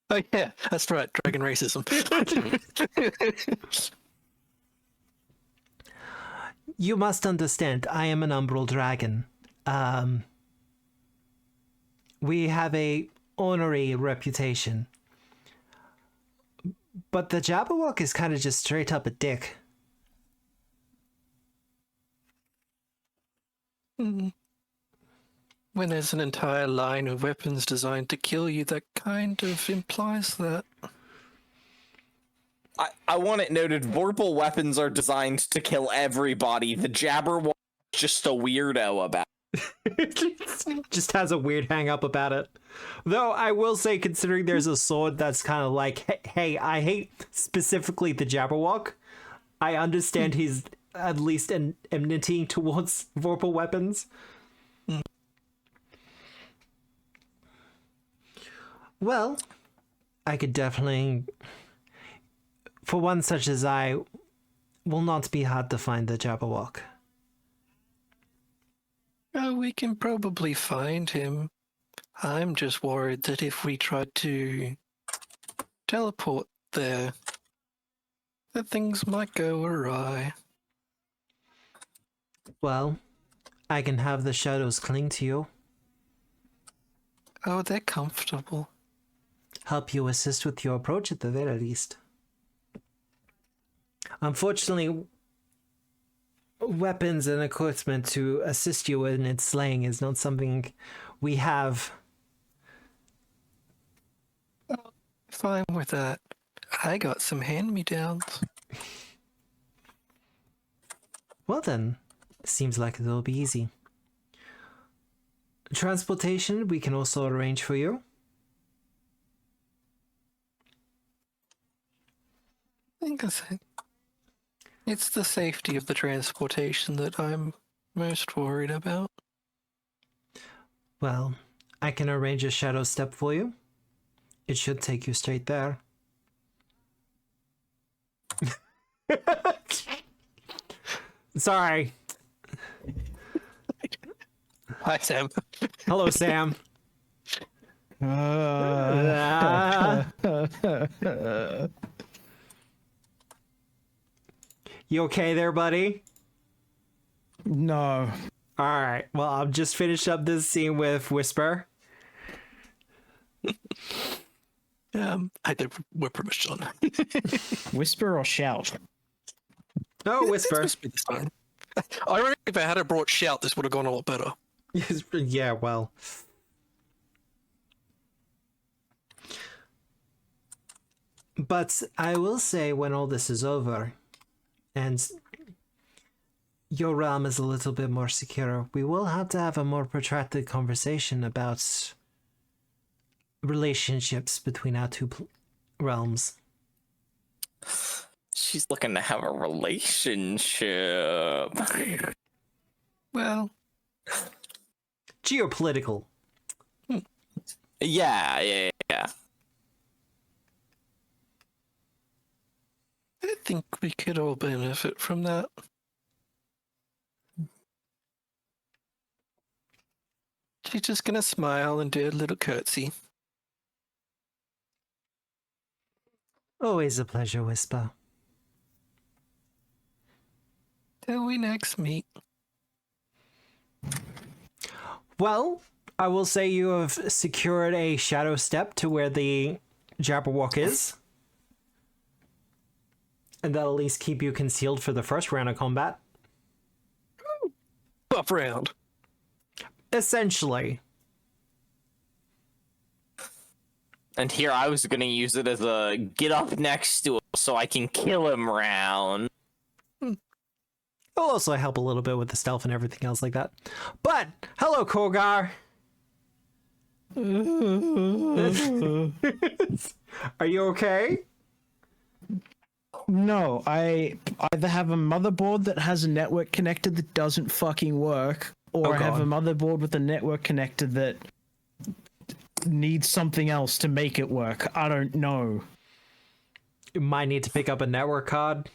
Oh yeah, that's right, dragon racism. You must understand, I am an umbral dragon. We have a honorary reputation. But the Jabberwock is kind of just straight up a dick. When there's an entire line of weapons designed to kill you, that kind of implies that. I want it noted, Vorpal weapons are designed to kill everybody. The Jabberwock just a weirdo about Just has a weird hang up about it. Though I will say, considering there's a sword that's kind of like, hey, I hate specifically the Jabberwock. I understand he's at least an enmity towards vorpal weapons. Well, I could definitely, for one such as I, will not be hard to find the Jabberwock. Oh, we can probably find him. I'm just worried that if we tried to teleport there, that things might go awry. Well, I can have the shadows cling to you. Oh, they're comfortable. Help you assist with your approach at the very least. Unfortunately, weapons and equipment to assist you in its slaying is not something we have. Fine with that. I got some hand-me-downs. Well then, seems like it'll be easy. Transportation we can also arrange for you. I think it's the safety of the transportation that I'm most worried about. Well, I can arrange a shadow step for you. It should take you straight there. Sorry. Hi, Sam. Hello, Sam. You okay there, buddy? No. Alright, well, I'll just finish up this scene with Whisper. I think we're pretty much done. Whisper or shout? Oh, Whisper. Whisper this time. I reckon if I had brought shout, this would have gone a lot better. Yeah, well. But I will say, when all this is over, and your realm is a little bit more secure, we will have to have a more protracted conversation about relationships between our two realms. she's looking to have a relationship. Well, Geopolitical. Yeah. I think we could all benefit from that. She's just gonna smile and do a little curtsy. Always a pleasure, Whisper. Till we next meet. Well, I will say you have secured a shadow step to where the Jabberwock is. And that'll at least keep you concealed for the first round of combat. Buff round. Essentially. And here I was gonna use it as a get up next to him so I can kill him round. It'll also help a little bit with the stealth and everything else like that. But, hello, Kogar! Are you okay? No, I either have a motherboard that has a network connector that doesn't fucking work, or I have a motherboard with a network connector that needs something else to make it work. I don't know. You might need to pick up a network card.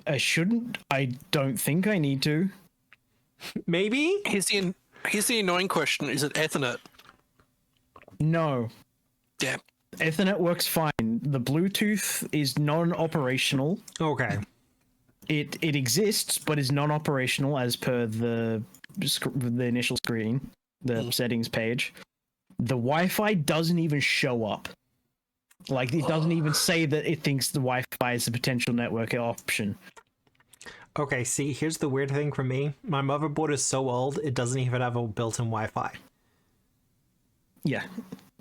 I shouldn't. I don't think I need to. Maybe? Here's the annoying question: is it Ethernet? No. Damn. Ethernet works fine. The Bluetooth is non-operational. Okay. It exists, but is non-operational as per the initial screen, the settings page. The Wi-Fi doesn't even show up. Like, it doesn't even say that it thinks the Wi-Fi is a potential network option. Okay, see, here's the weird thing for me. My motherboard is so old, it doesn't even have a built-in Wi-Fi. Yeah.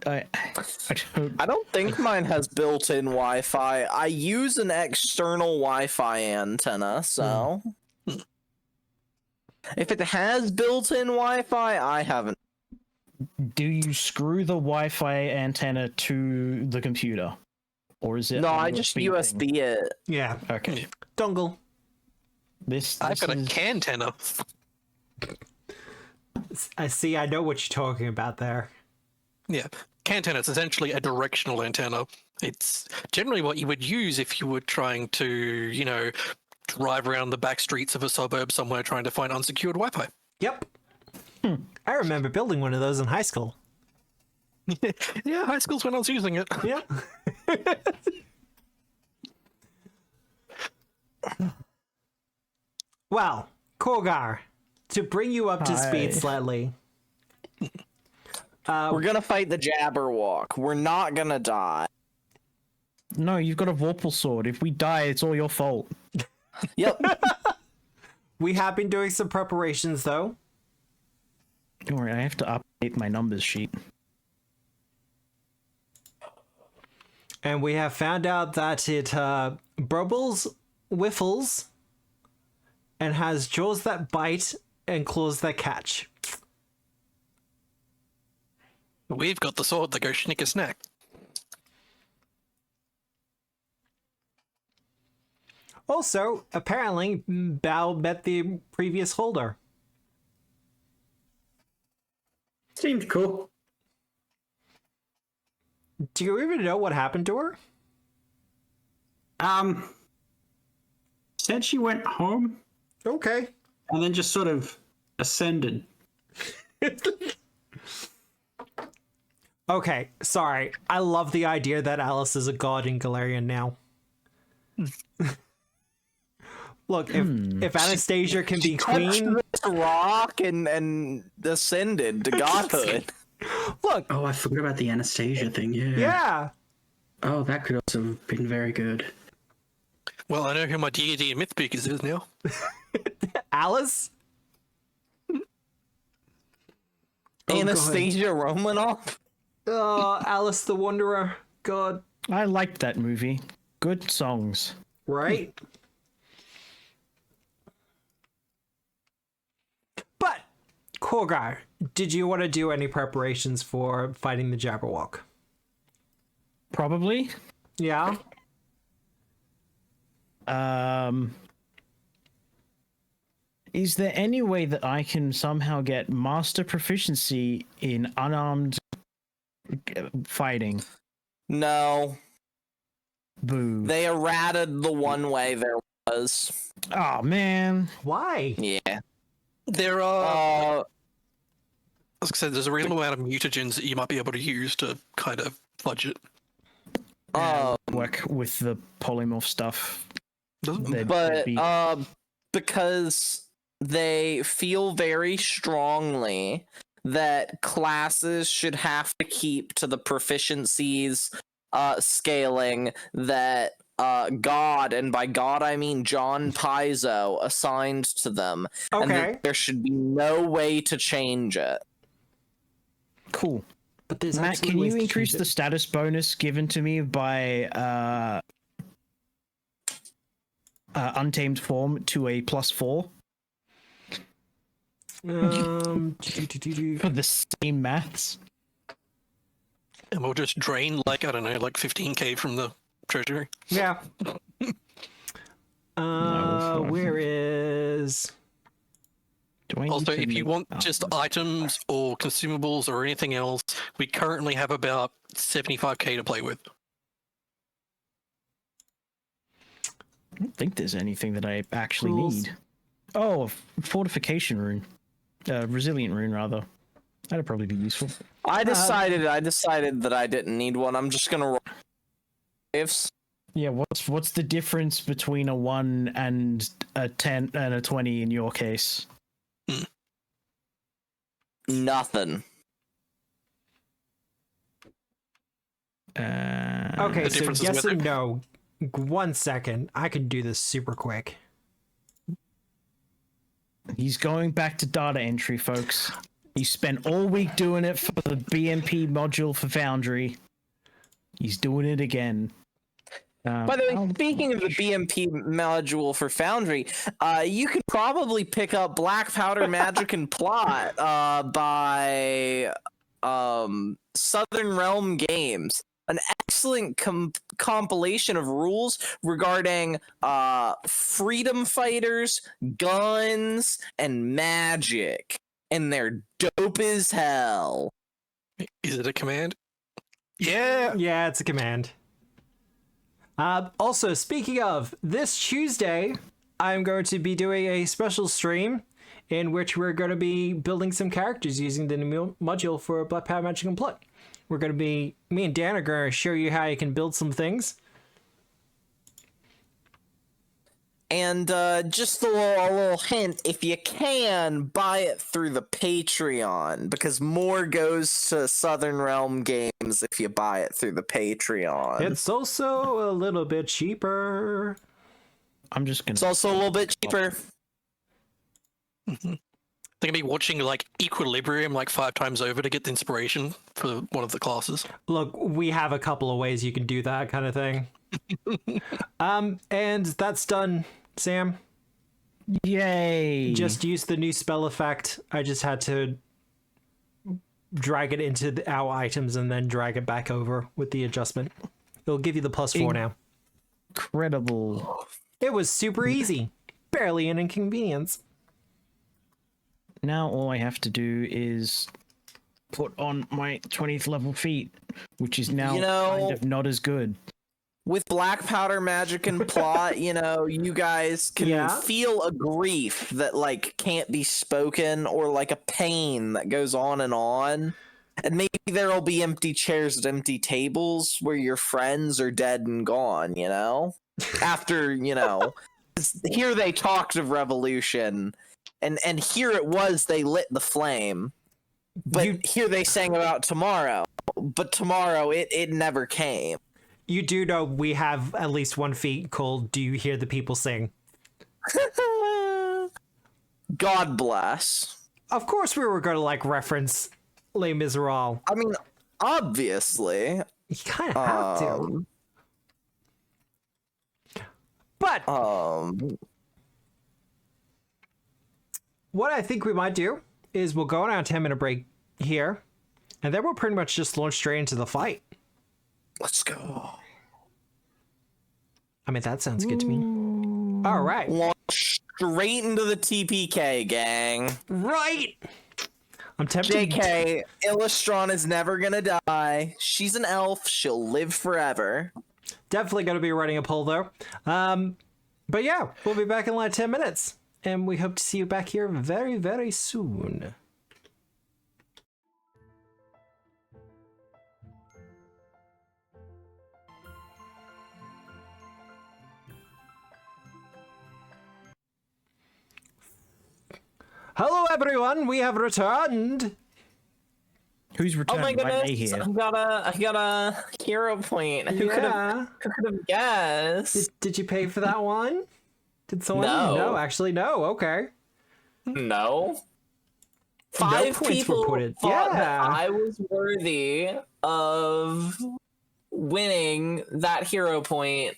I don't think mine has built-in Wi-Fi. I use an external Wi-Fi antenna, so... If it has built-in Wi-Fi, I haven't. Do you screw the Wi-Fi antenna to the computer, or is it? No, a I just thing? USB it. Yeah. Okay. Dongle. I've got a cantenna. I see. I know what you're talking about there. Yeah, cantenna is essentially a directional antenna. It's generally what you would use if you were trying to, drive around the back streets of a suburb somewhere trying to find unsecured Wi-Fi. Yep. I remember building one of those in high school. Yeah, high school's when I was using it. Yeah. Well, Korgar, to bring you up to speed slightly. We're gonna fight the Jabberwock. We're not gonna die. No, you've got a Vorpal sword. If we die, it's all your fault. Yep. We have been doing some preparations, though. Don't worry, I have to update my numbers sheet. And we have found out that it burbles, whiffles, and has jaws that bite and claws that catch. We've got the sword that goes snicker snack. Also, apparently, Bao met the previous holder. Seemed cool. Do you even know what happened to her? Said she went home Okay. and then just sort of ascended. Okay, sorry. I love the idea that Alice is a god in Galarian now. Look, if Anastasia can be queen... Touched this rock and ascended to godhood. Look, Oh, I forgot about the Anastasia thing, yeah. yeah. Oh, that could also have been very good. Well, I know who my D&D and Myth Speakers is now. Alice? Anastasia Romanoff? Oh, Alice the Wanderer. God. I liked that movie. Good songs. Right? But, Korgar, did you want to do any preparations for fighting the Jabberwock? Probably. Yeah? Is there any way that I can somehow get master proficiency in unarmed fighting? No. Boo. They errated the one way there was. Oh, man. Why? Yeah. There are... Uh, As I said, there's a real amount of mutagens that you might be able to use to kind of fudge it. Work with the polymorph stuff. They'd but be- because they feel very strongly that classes should have to keep to the proficiencies scaling that God, and by God I mean John Paizo, assigned to them. And Okay. that there should be no way to change it. Cool. But there's Matt, absolute can ways you to increase change the it. status bonus given to me by Untamed Form to a +4 for the same maths? And we'll just drain, like 15k from the treasury. Yeah. No, Where is... Do I need Also, to if you make- want oh, just items or consumables or anything else, we currently have about 75k to play with. I don't think there's anything that I actually Rules. need. Oh, a fortification rune. Resilient rune, rather. That'd probably be useful. I decided that I didn't need one. I'm just gonna roll waves. Yeah, what's the difference between a 1 and a 10 and a 20 in your case? Nothing. Okay, The so difference is yes whether- and no. 1 second. I can do this super quick. He's going back to data entry, folks. He spent all week doing it for the BMP module for Foundry. He's doing it again. By the way, speaking of the BMP module for Foundry, you could probably pick up Black Powder Magic and Plot by Southern Realm Games. An excellent compilation of rules regarding freedom fighters, guns, and magic. And they're dope as hell. Is it a command? Yeah, it's a command. Also, speaking of, this Tuesday, I'm going to be doing a special stream in which we're going to be building some characters using the new module for Black Powder Magic and Plot. We're going to be, me and Dan are going to show you how you can build some things. And just a little hint, if you can, buy it through the Patreon, because more goes to Southern Realm Games if you buy it through the Patreon. It's also a little bit cheaper. I'm just gonna. It's also a little bit cheaper. They're gonna be watching like Equilibrium like 5 times over to get the inspiration for one of the classes. Look, we have a couple of ways you can do that kind of thing. And that's done, Sam. Yay! Just use the new spell effect. I just had to drag it into our items and then drag it back over with the adjustment. It'll give you the +4 now. Incredible. It was super easy. Barely an inconvenience. Now all I have to do is put on my 20th level feat, which is now kind of not as good. With Black Powder Magic and Plot, you guys can feel a grief that, like, can't be spoken, or, like, a pain that goes on. And maybe there'll be empty chairs at empty tables where your friends are dead and gone, After, here they talked of revolution, and here it was they lit the flame. But here they sang about tomorrow. But tomorrow, it never came. You do know we have at least one feat called Do You Hear the People Sing? God bless. Of course we were going to, like, reference Les Miserables. I mean, obviously. You kind of have to. But what I think we might do is we'll go on a 10-minute break here, and then we'll pretty much just launch straight into the fight. Let's go. I mean, that sounds good to me. All right. Launch straight into the TPK, gang. Right. I'm tempted. JK, Illustron is never gonna die. She's an elf. She'll live forever. Definitely going to be running a poll, though. But yeah, we'll be back in like 10 minutes. And we hope to see you back here very, very soon. Hello, everyone. We have returned. Who's returned? Oh my goodness! Here? I got a hero point. Who could have guessed? Did you pay for that one? Did someone? No, actually, no. Okay. No. No 5 points people were put in. thought that Yeah. I was worthy of winning that hero point.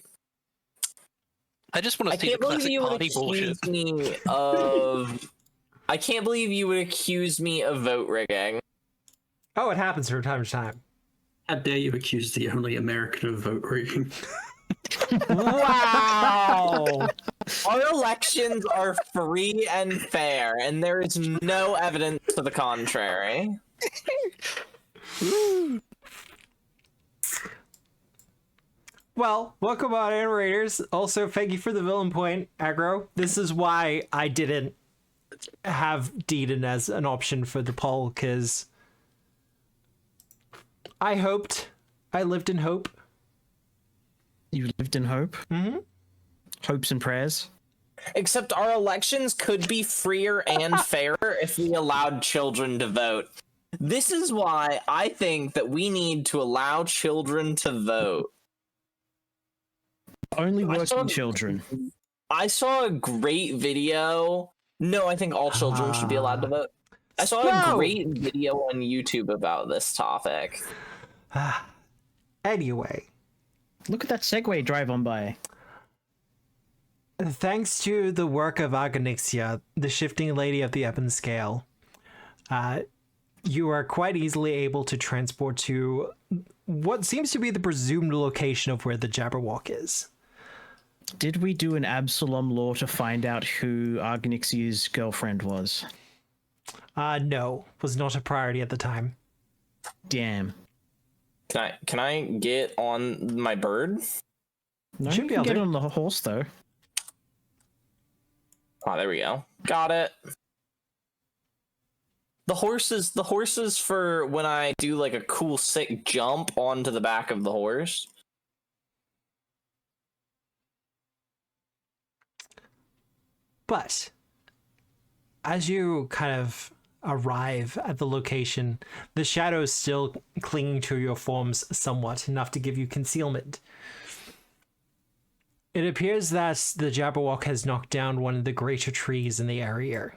I just want I to see the can't believe classic you would party bullshit. accuse me of. I can't believe you would accuse me of vote rigging. Oh, it happens from time to time. How dare you accuse the only American of vote rigging? Wow! Our elections are free and fair, and there is no evidence to the contrary. Well, welcome on in, Raiders. Also, thank you for the villain point, Aggro. This is why I didn't have Deedon as an option for the poll, because I lived in hope. You lived in hope? Mm-hmm. Hopes and prayers? Except our elections could be freer and fairer if we allowed children to vote. This is why I think that we need to allow children to vote. Only working children. I saw a great video. No, I think all children should be allowed to vote. I saw a great video on YouTube about this topic. Anyway, Look at that Segway drive on by. Thanks to the work of Agonixia, the shifting lady of the Ebon Scale, you are quite easily able to transport to what seems to be the presumed location of where the Jabberwock is. Did we do an Absalom lore to find out who Agnixia's girlfriend was? No, was not a priority at the time. Damn. Can I get on my bird? No, Should you be can able get to. on the horse though. Oh, there we go. Got it. The horses for when I do like a cool sick jump onto the back of the horse. But as you kind of arrive at the location, the shadows still clinging to your forms somewhat, enough to give you concealment. It appears that the Jabberwock has knocked down one of the greater trees in the area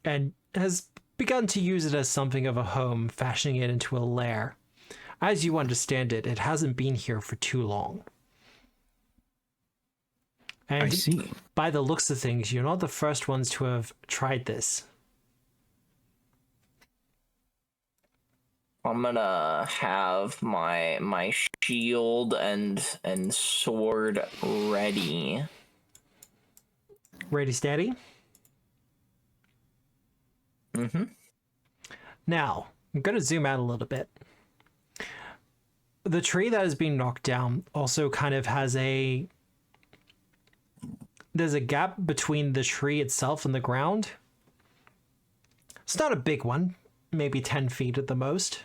and has begun to use it as something of a home, fashioning it into a lair. As you understand it, it hasn't been here for too long. And I see. by the looks of things, you're not the first ones to have tried this. I'm gonna have my shield and sword ready. Ready, steady? Mm-hmm. Now, I'm going to zoom out a little bit. The tree that has been knocked down also kind of has there's a gap between the tree itself and the ground. It's not a big one, maybe 10 feet at the most.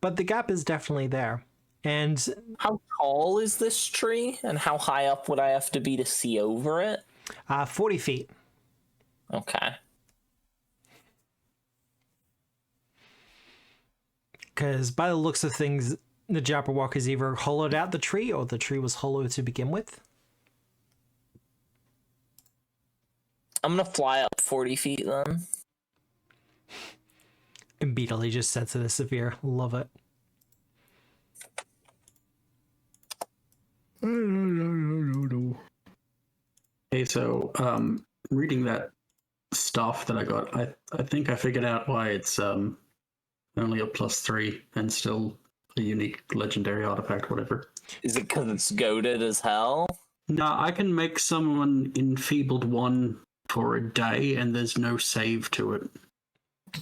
But the gap is definitely there. And How tall is this tree, and how high up would I have to be to see over it? 40 feet. Okay. Because by the looks of things, the Jabberwock has either hollowed out the tree or the tree was hollow to begin with. I'm gonna fly up 40 feet then. Immediately just sets it as severe. Love it. Hey, so reading that stuff that I got, I think I figured out why it's only a +3 and still a unique legendary artifact, whatever. Is it because it's goaded as hell? No, I can make someone enfeebled 1 for a day, and there's no save to it.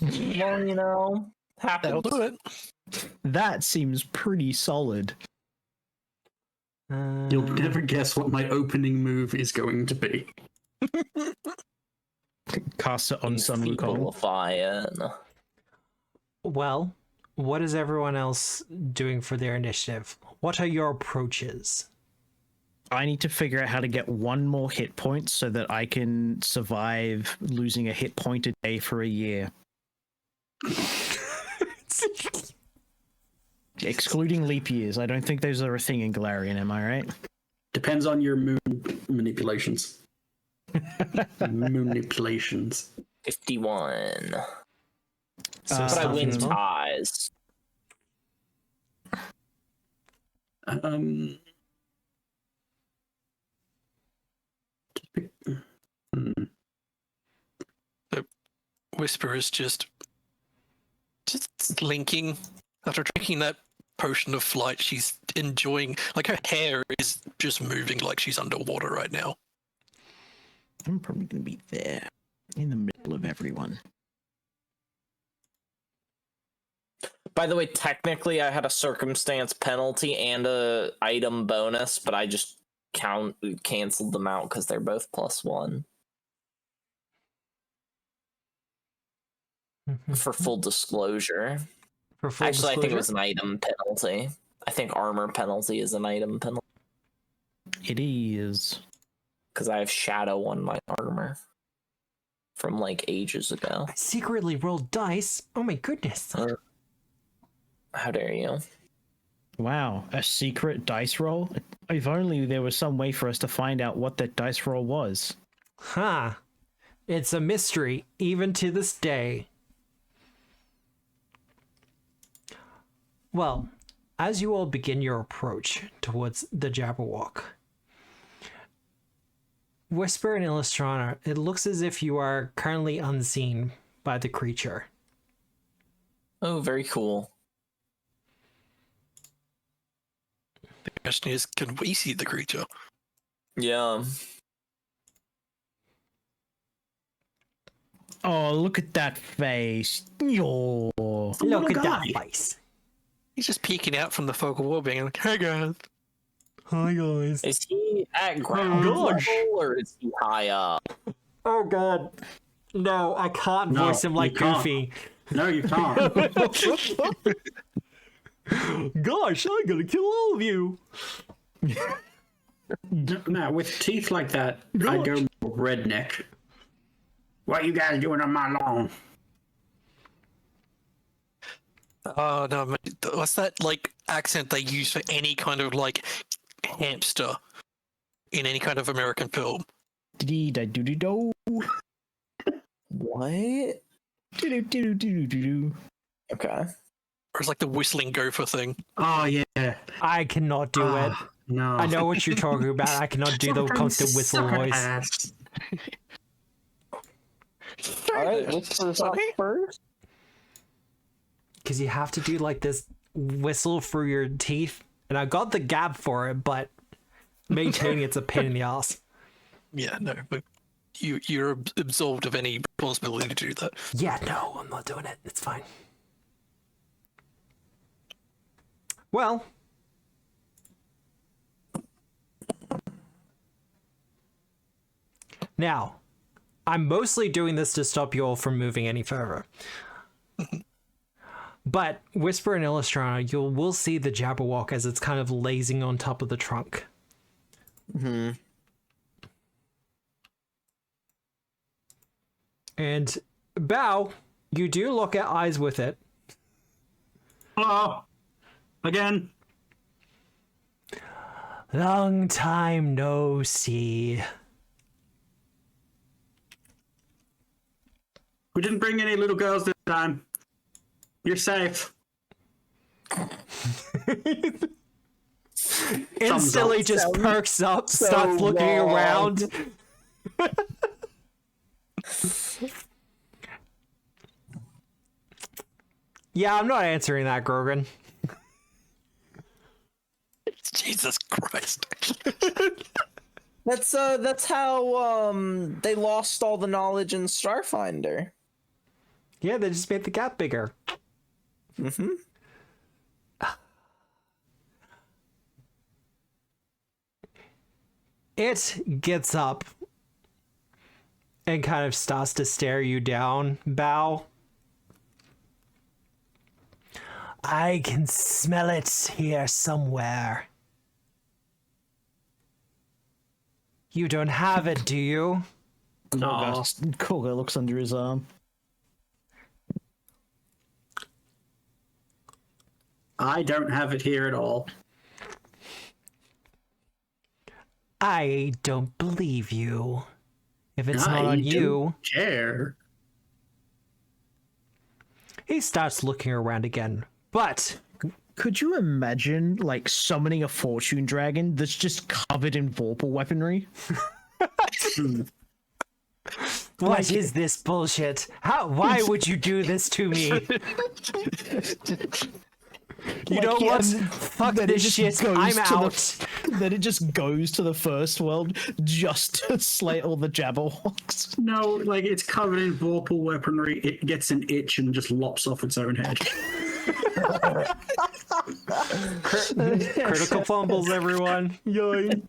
Well, you know, happens. That'll do it. That seems pretty solid. You'll never guess what my opening move is going to be. Cast it on Sun Wukong. Enfeeblify it. Well, what is everyone else doing for their initiative? What are your approaches? I need to figure out how to get 1 more hit point so that I can survive losing a hit point a day for a year. Excluding leap years. I don't think those are a thing in Galarian, am I right? Depends on your moon manipulations. Manipulations. 51. So But I stuff win as well. ties. Whisper is just slinking after drinking that potion of flight. She's enjoying, like, her hair is just moving like she's underwater right now. I'm probably going to be there in the middle of everyone. By the way, technically I had a circumstance penalty and a item bonus, but I just canceled them out because they're both +1. For full disclosure. For full Actually, I think it disclosure? was an item penalty. I think armor penalty is an item penalty It is. because I have shadow on my armor from like ages ago. I secretly rolled dice. Oh my goodness. How dare you? Wow, a secret dice roll? If only there was some way for us to find out what that dice roll was. Huh. It's a mystery, even to this day. Well, as you all begin your approach towards the Jabberwock, Whisper and Illustrana, it looks as if you are currently unseen by the creature. Oh, very cool. The question is, can we see the creature? Yeah. Oh, look at that face. Yo. Look at that face. He's just peeking out from the focal wall, being like, "Hey guys." Hi guys. Is he at ground gosh. level or is he high up? Oh god. No, I can't No, voice him like you can't. Goofy. No, you can't. Gosh, I'm gonna kill all of you. No, with teeth like that, I'd go redneck. What you guys doing on my lawn? Oh no, mate. What's that like accent they use for any kind of like hamster in any kind of American film? Dee-da-doo-doo-do. What? Do-do-do-do-do-do. Okay. Or it's like the whistling gopher thing. Oh yeah. I cannot do it. No. I know what you're talking about. I cannot do the constant whistle voice. Ass. Alright, what's up first? Because you have to do like this whistle through your teeth. And I got the gab for it, but maintaining it's a pain in the ass. Yeah, no, but you're absolved of any responsibility to do that. Yeah, no, I'm not doing it. It's fine. Well. Now, I'm mostly doing this to stop you all from moving any further. But Whisper and Illustrana, you will see the Jabberwock as it's kind of lazing on top of the trunk. Mm-hmm. And Bow, you do look at eyes with it. Hello. Again. Long time no see. We didn't bring any little girls this time. You're safe. Instantly just perks up, starts looking around. Yeah, I'm not answering that, Grogan. Jesus Christ. That's how they lost all the knowledge in Starfinder. Yeah, they just made the gap bigger. Mm-hmm. It gets up and kind of starts to stare you down, Bow. I can smell it here somewhere. You don't have it, do you? No. Koga looks under his arm. I don't have it here at all. I don't believe you. If it's not I on you. don't care. He starts looking around again. But Could you imagine, like, summoning a fortune dragon that's just covered in Vorpal weaponry? what is this bullshit? Why would you do this to me? You know what? Fuck this shit. I'm out. Then it just goes to the first world just to slay all the Jabberwocks. No, like it's covered in Vorpal weaponry. It gets an itch and just lops off its own head. Critical fumbles, everyone. Yay.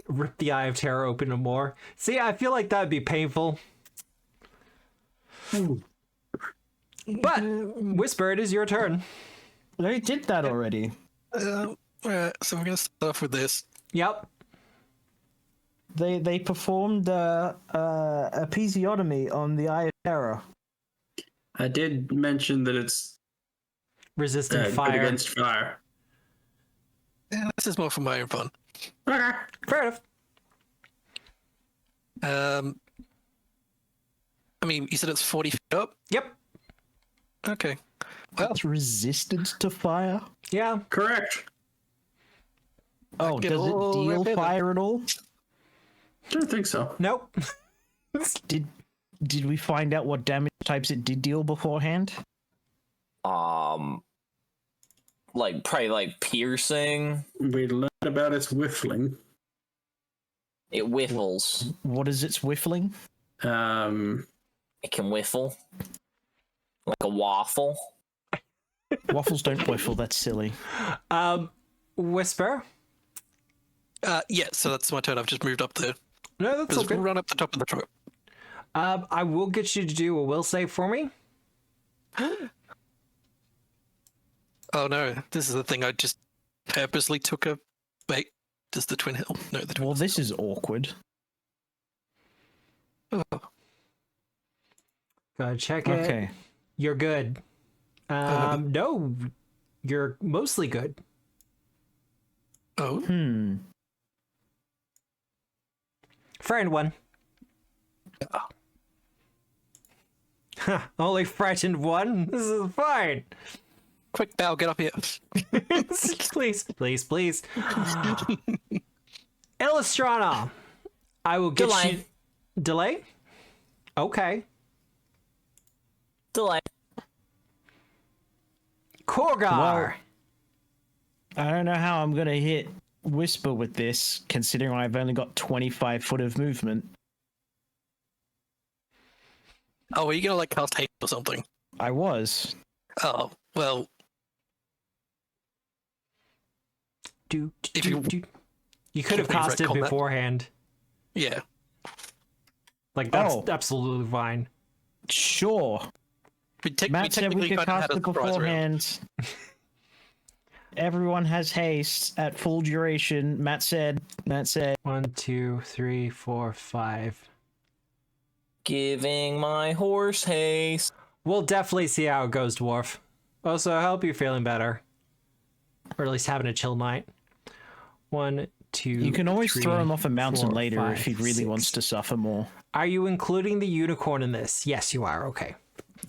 Rip the Eye of Terror open no more. See, I feel like that'd be painful. But, Whisper, it is your turn. They did that already. So we're gonna start off with this. Yep. They performed a episiotomy on the Eye of Terror. I did mention that it's Resistant good fire. against fire. Yeah, this is more for my own fun. Okay. Fair enough. I mean, you said it's 40 feet up. Yep. Okay. Well, It's resistant to fire. Yeah. Correct. Oh, get does it all deal red-headed. fire at all? Don't think so. Nope. Did we find out what damage types it did deal beforehand? Like probably like piercing. We learned about its whiffling. It whiffles. What is its whiffling? It can whiffle. Like a waffle. Waffles don't whiffle, that's silly. Whisper. yeah, so that's my turn. I've just moved up there. No, that's Just okay. run up the top of the truck. I will get you to do a will save for me. Oh no, this is the thing I just purposely took a... Wait, does the twin hill? No, the twin Well, this is awkward. Oh. Gotta check it. Okay. You're good. No, you're mostly good. Oh, Friend one. Only frightened one? This is fine. quick, Bao, get up here. Please, please, please. Illustrana, I will get Delay. you... Delay? Okay. Delay. Korgar. Well- I don't know how I'm gonna hit Whisper with this, considering I've only got 25 foot of movement. Oh, are you gonna like cast haste or something? I was. Oh, well, If you- You could have Can we cast it retcon that? beforehand. yeah. Like, that's Oh. absolutely fine. Sure. We Matt said we technically could kind of cast had a it surprise round. beforehand. Everyone has haste at full duration. Matt said. 1, 2, 3, 4, 5. Giving my horse haste. We'll definitely see how it goes, Dwarf. Also, I hope you're feeling better. Or at least having a chill night. 1, 2, You can always 3, throw him off a mountain 4, later 5, if he really 6. wants to suffer more. Are you including the unicorn in this? Yes, you are. Okay.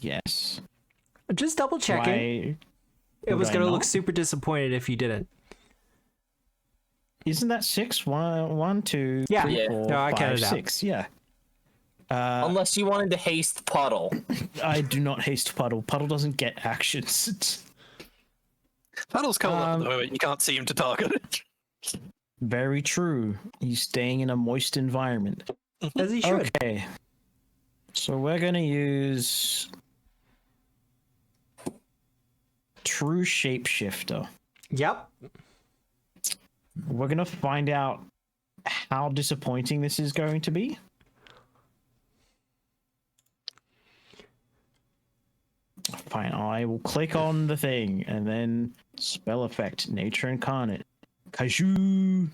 Yes. Just double checking. Why? It was would I going to look not? super disappointed if you didn't. Isn't that 6? 1, 2, Yeah. 3, Yeah. 4, No, I 5, counted out. 6. Yeah. Unless you wanted to haste puddle. I do not haste Puddle. Puddle doesn't get actions. Puddle's cold at the moment. You can't see him to target it. Very true. He's staying in a moist environment. As he should. Okay. So we're going to use True Shapeshifter. Yep. We're going to find out how disappointing this is going to be. Fine, I will click on the thing and then spell effect, Nature Incarnate. Kaiju!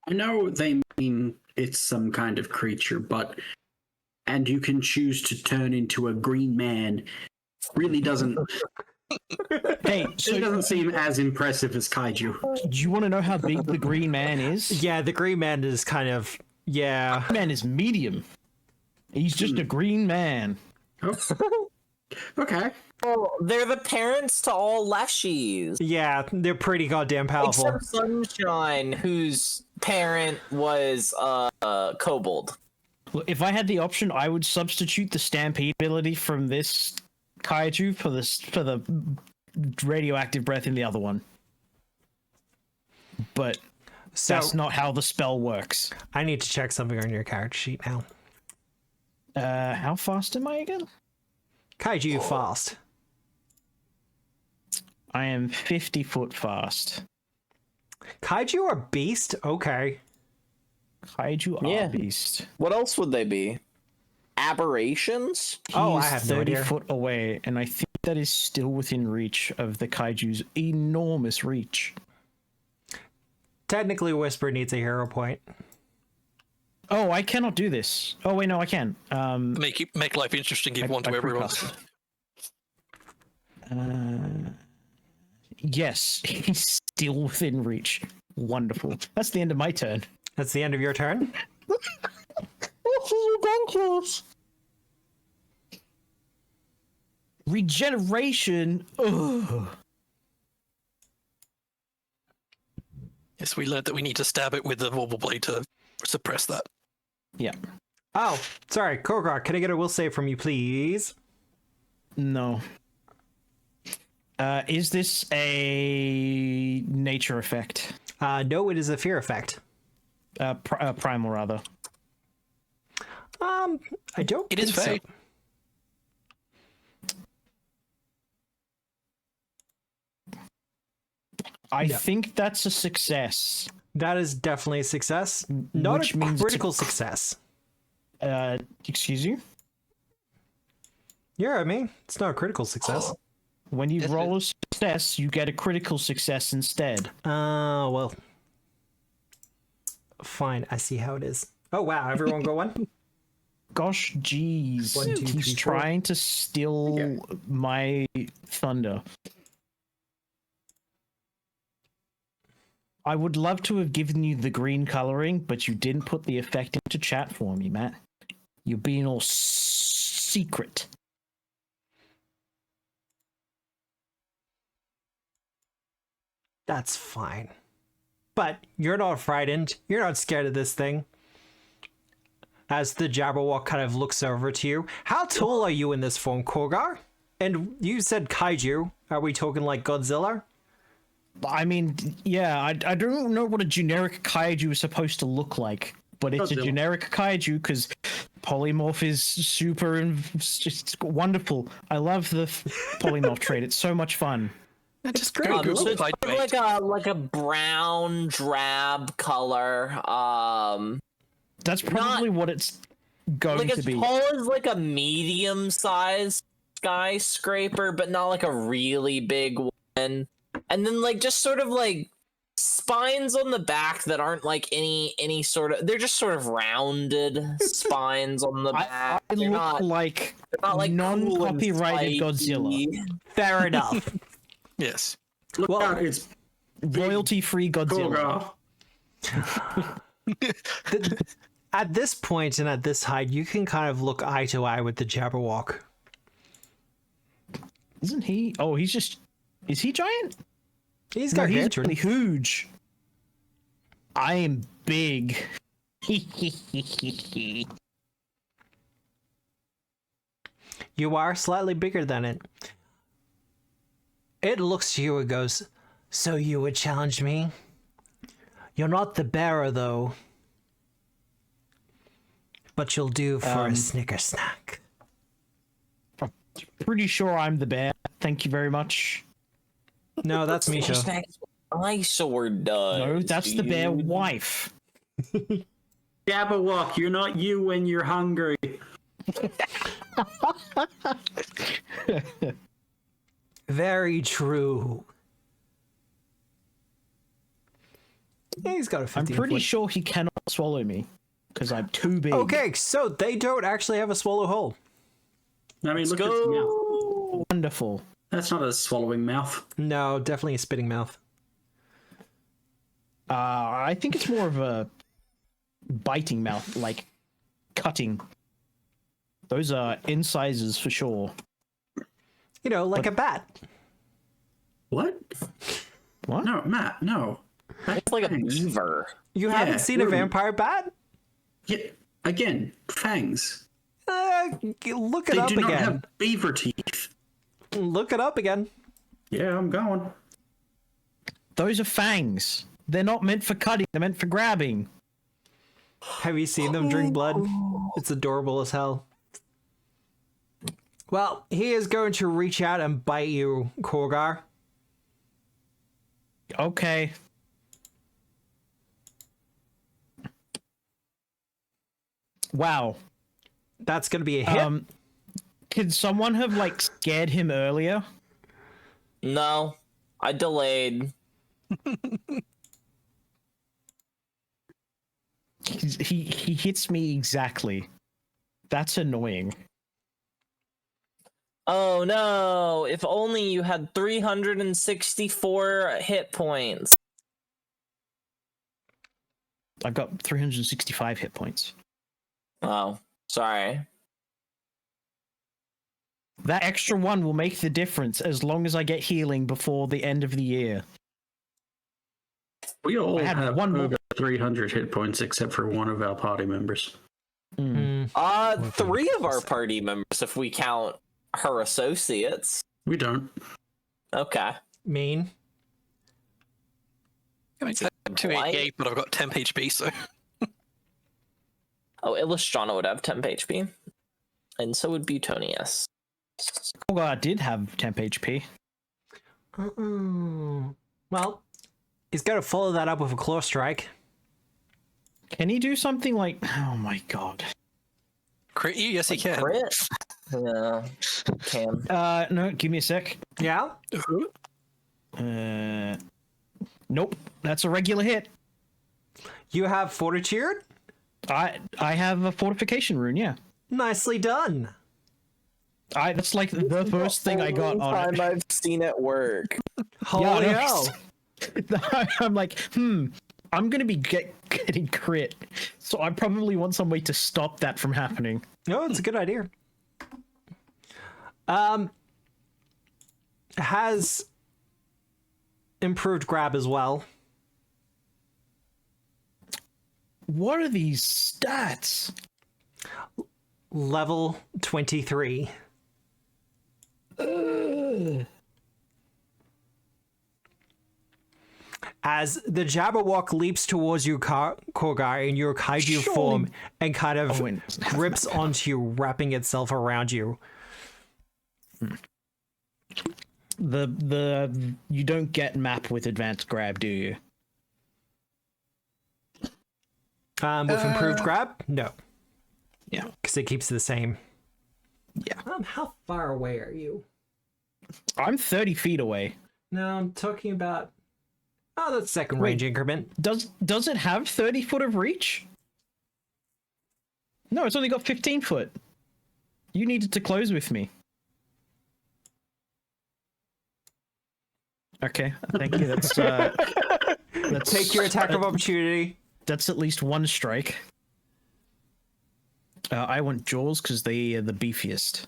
I know they mean it's some kind of creature, but and you can choose to turn into a green man. Really doesn't. Hey, It so doesn't seem as impressive as kaiju. do you want to know how big the Green Man is? Yeah, the green man is kind of... Yeah. Man is medium. He's just a green man. Oh. Okay. Oh, they're the parents to all Leshies. Yeah, they're pretty goddamn powerful. Except Sunshine, whose parent was Kobold. Look, if I had the option, I would substitute the Stampede ability from this kaiju for the radioactive breath in the other one. But So, that's not how the spell works. I need to check something on your character sheet now. How fast am I again? Kaiju fast. I am 50 foot fast. Kaiju are beast? Okay. Kaiju are Yeah. beast. What else would they be? Aberrations? Oh, I He's have no 30 idea. foot away, and I think that is still within reach of the kaiju's enormous reach. Technically, Whisper needs a hero point. Oh, I cannot do this. Oh wait, no, I can. Make life interesting. Give one to I everyone. precasted. Yes, he's still within reach. Wonderful. That's the end of my turn. That's the end of your turn. Regeneration. Ugh. Yes, we learned that we need to stab it with the wobble blade to suppress that. Yeah. Oh, sorry, Korgar, can I get a will save from you, please? No. Is this a nature effect? No, it is a fear effect. Primal, rather. I don't It is think so. fate. I think that's a success. That is definitely a success. Not Which a means critical success. Excuse you? Yeah, I mean, it's not a critical success. When you roll a success, you get a critical success instead. Well. Fine, I see how it is. Oh, wow, everyone go one? Gosh, jeez. 1, 2, 3, He's 4. trying to steal my thunder. I would love to have given you the green coloring, but you didn't put the effect into chat for me, Matt. You're being all secret. That's fine. But you're not frightened. You're not scared of this thing. As the Jabberwock kind of looks over to you. How tall are you in this form, Korgar? And you said kaiju. Are we talking like Godzilla? I mean, yeah, I don't know what a generic kaiju is supposed to look like, but it's a generic kaiju because polymorph is super and it's just wonderful. I love the polymorph trait. It's so much fun. Just great. go So Google it's fight sort mate. of like a brown drab color. That's probably what it's going Like to as be. tall as like a medium sized skyscraper, but not like a really big one. And then like just sort of like spines on the back that aren't like any sort of, they're just sort of rounded spines on the back. I They're look not, like they're not like non-copyrighted cool and Godzilla. spiky. Fair enough. Yes. Look Well, out, it's Royalty-free Godzilla. Korgar. At this point and at this height, you can kind of look eye to eye with the Jabberwock. Isn't he? Oh, he's just... Is he giant? He's No, he's gargantuan. really huge. I am big. You are slightly bigger than it. It looks to you and goes, "So you would challenge me? You're not the bearer, though. But you'll do for a Snicker snack." Pretty sure I'm the bear. Thank you very much. No, that's Misha. That's what my sword does. No, that's the bear dude. wife. Jabberwock, you're not you when you're hungry. Very true. Yeah, he's got a 15 I'm pretty foot. sure he cannot swallow me because I'm too big. Okay, so they don't actually have a swallow hole. I mean, look at his mouth. Wonderful. That's not a swallowing mouth. No, definitely a spitting mouth. I think it's more of a biting mouth, like cutting. Those are incisors for sure. You know, like a bat. What? What? No, Matt, no. It's like a Fangs. beaver. You Yeah, haven't seen a really. vampire bat? Yeah, again, fangs. Look it They up do not again. have beaver teeth. Look it up again. Yeah, I'm going. Those are fangs. They're not meant for cutting. They're meant for grabbing. Have you seen them drink blood? It's adorable as hell. Well, he is going to reach out and bite you, Korgar. Okay. Wow. That's going to be a hit. Could someone have like scared him earlier? No, I delayed. He hits me exactly. That's annoying. Oh no, if only you had 364 hit points. I've got 365 hit points. Oh, sorry. That extra one will make the difference as long as I get healing before the end of the year. We all had have one over 300 hit points except for one of our party members. Mm. 3 of our party members, if we count her associates. We don't. Okay. Mean. I mean, 288, but I've got 10 HP, so. Oh, Illustrana would have temp HP. And so would Butonius. Kolgar did have temp HP. Well, he's got to follow that up with a claw strike. Can he do something like... Oh my god. Crit you? Yes, he can. Crit? Yeah, can. No, give me a sec. Yeah? Nope, that's a regular hit. You have fortitude? I have a fortification rune, yeah. Nicely done. That's like the first thing I got on it. Time I've seen it work. Holy hell. I'm like, I'm gonna be getting crit, so I probably want some way to stop that from happening. No, it's a good idea. Has improved grab as well. What are these stats? Level 23. As the Jabberwock leaps towards you, Korgar, in your kaiju form and kind of grips onto you, wrapping itself around you. You don't get map with advanced grab, do you? With improved grab? No. Yeah. Because it keeps the same. Yeah. How far away are you? I'm 30 feet away. No, I'm talking about... Oh, that's second range increment. Does it have 30 foot of reach? No, it's only got 15 foot. You needed to close with me. Okay, thank you. That's Take your attack of opportunity. That's at least one strike. I want Jaws because they are the beefiest.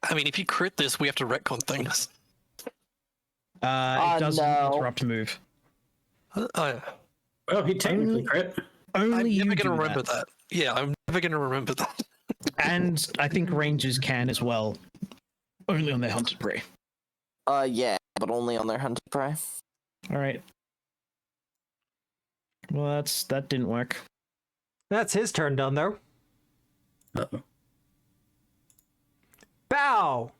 I mean, if you crit this, we have to retcon things. It doesn't interrupt move. Well, he technically crit. Only I'm you never do going to remember that. Yeah, I'm never going to remember that. And I think rangers can as well. Only on their hunted prey. Yeah, but only on their hunted prey. All right. Well, that didn't work. That's his turn done, though. Uh-oh. Bow!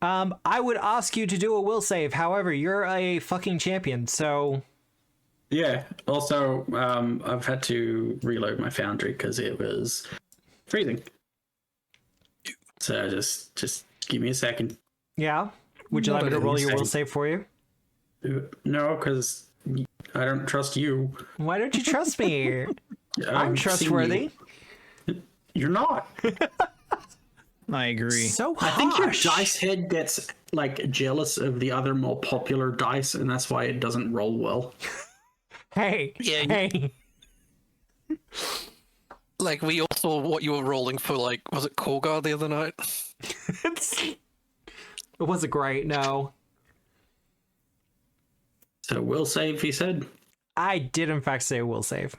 I would ask you to do a will save. However, you're a fucking champion, so... Yeah. Also, I've had to reload my foundry because it was freezing. So just give me a second. Yeah? Would you like me to roll your will save for you? No, because I don't trust you. Why don't you trust me? I'm trustworthy. You're not. I agree. So I think your harsh. dice head gets like jealous of the other more popular dice, and that's why it doesn't roll well. Hey. Yeah, Hey. Like, we all saw what you were rolling for, like, was it Korgar the other night? It wasn't great, no. So will save, he said. I did, in fact, say will save.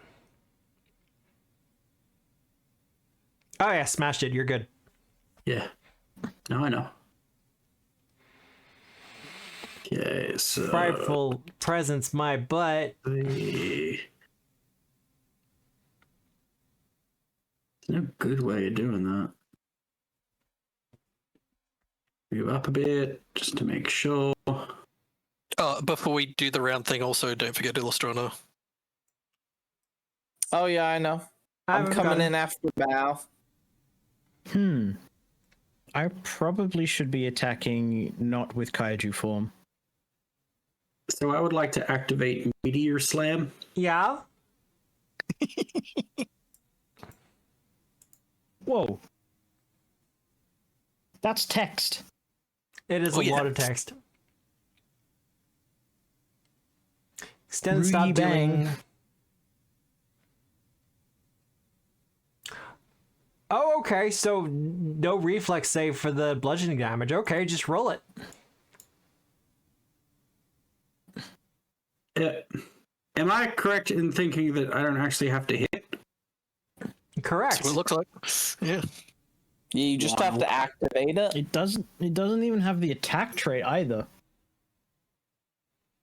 Oh, yeah, smashed it. You're good. Yeah. Now I know. Okay, so... Frightful presence, my butt. There's no good way of doing that. Move up a bit, just to make sure. Before we do the round thing, also, don't forget Illustrana. Oh yeah, I know. I'm coming in after Bow. I probably should be attacking not with kaiju form. So I would like to activate Meteor Slam. Yeah? Whoa. That's text. It is a yeah. lot of text. Extend, stop Rudy-bang. doing... Oh, okay. So no reflex save for the bludgeoning damage. Okay, just roll it. Am I correct in thinking that I don't actually have to hit? Correct. That's what it looks like. Yeah. You just have to activate it. It doesn't even have the attack trait either.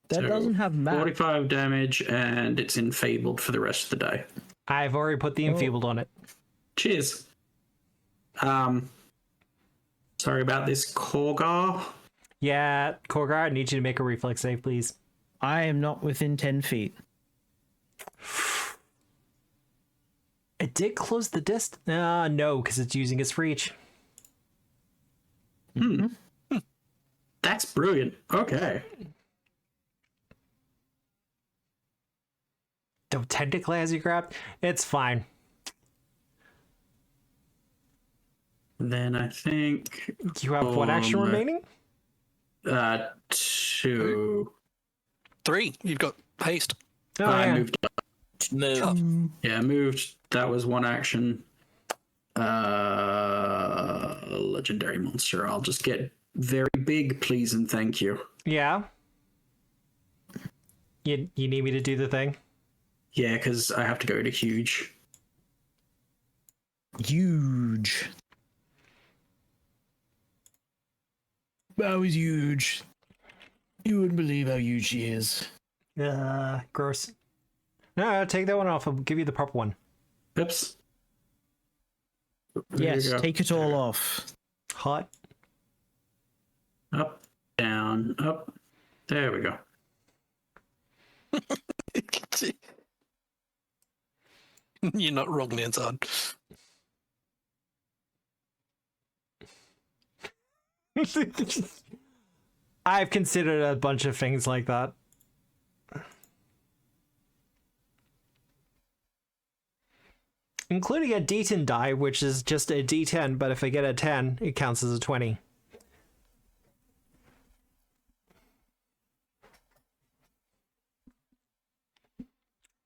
That So, doesn't have math. 45 damage, and it's enfeebled for the rest of the day. I've already put the enfeebled on it. Cheers. Sorry about this, Korgar. Yeah, Korgar, I need you to make a reflex save, please. I am not within 10 feet. It did close the distance. No, because it's using its reach. That's brilliant. Okay. Don't technically has you grabbed. It's fine. Then I think You have one action remaining? 2. 3. You've got haste. Oh, I yeah. moved up. Move. Yeah, moved. That was one action. Legendary monster. I'll just get very big, please and thank you. Yeah. You need me to do the thing? Yeah, because I have to go to huge. Huge. That was huge. You wouldn't believe how huge she is. Gross. No, take that one off. I'll give you the proper one. Oops. There Yes, you go. take it all off. Hot. Up, down, up. There we go. You're not wrong, Nanzan. I've considered a bunch of things like that. Including a D10 die, which is just a D10, but if I get a 10, it counts as a 20.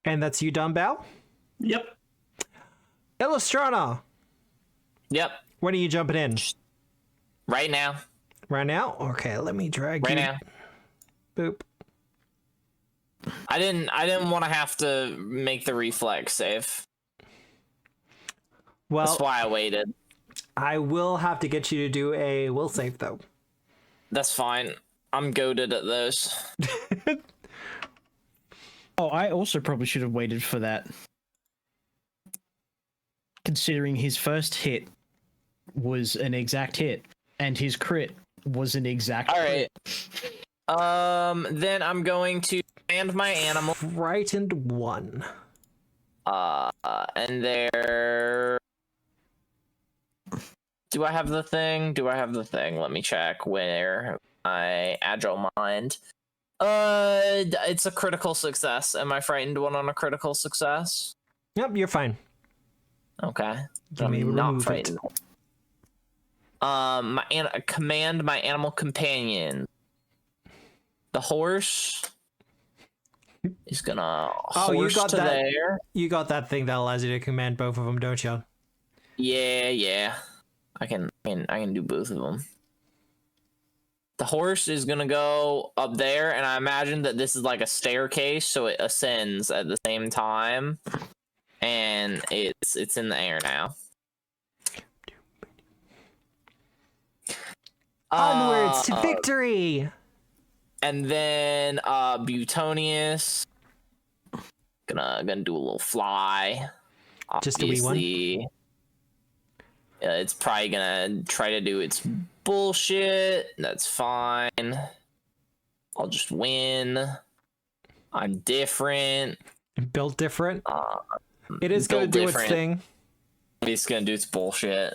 And that's you done, Bal? Yep. Illustrana, Yep. when are you jumping in? Right now. Right now? Okay, let me drag Right you. now. Boop. I didn't want to have to make the reflex save. Well, That's why I waited. I will have to get you to do a will save, though. That's fine. I'm goated at those. Oh, I also probably should have waited for that. Considering his first hit was an exact hit, and his crit was an exact All crit. right. Then I'm going to command my animal. Frightened 1. And there. Do I have the thing? Let me check where my agile mind. It's a critical success. Am I frightened 1 on a critical success? Yep, you're fine. Okay. You may I'm not remove it. frightened. Command my animal companion. The horse is gonna Oh, you horse got to that. there. You got that thing that allows you to command both of them, don't you? Yeah. I can do both of them. The horse is gonna go up there, and I imagine that this is like a staircase, so it ascends at the same time, and it's in the air now. Onwards to victory! And then Butonius gonna do a little fly. Just a wee one? Obviously, it's probably gonna try to do its bullshit. That's fine. I'll just win. I'm different. Built different. It is going to built do different. its thing. It's gonna do its bullshit.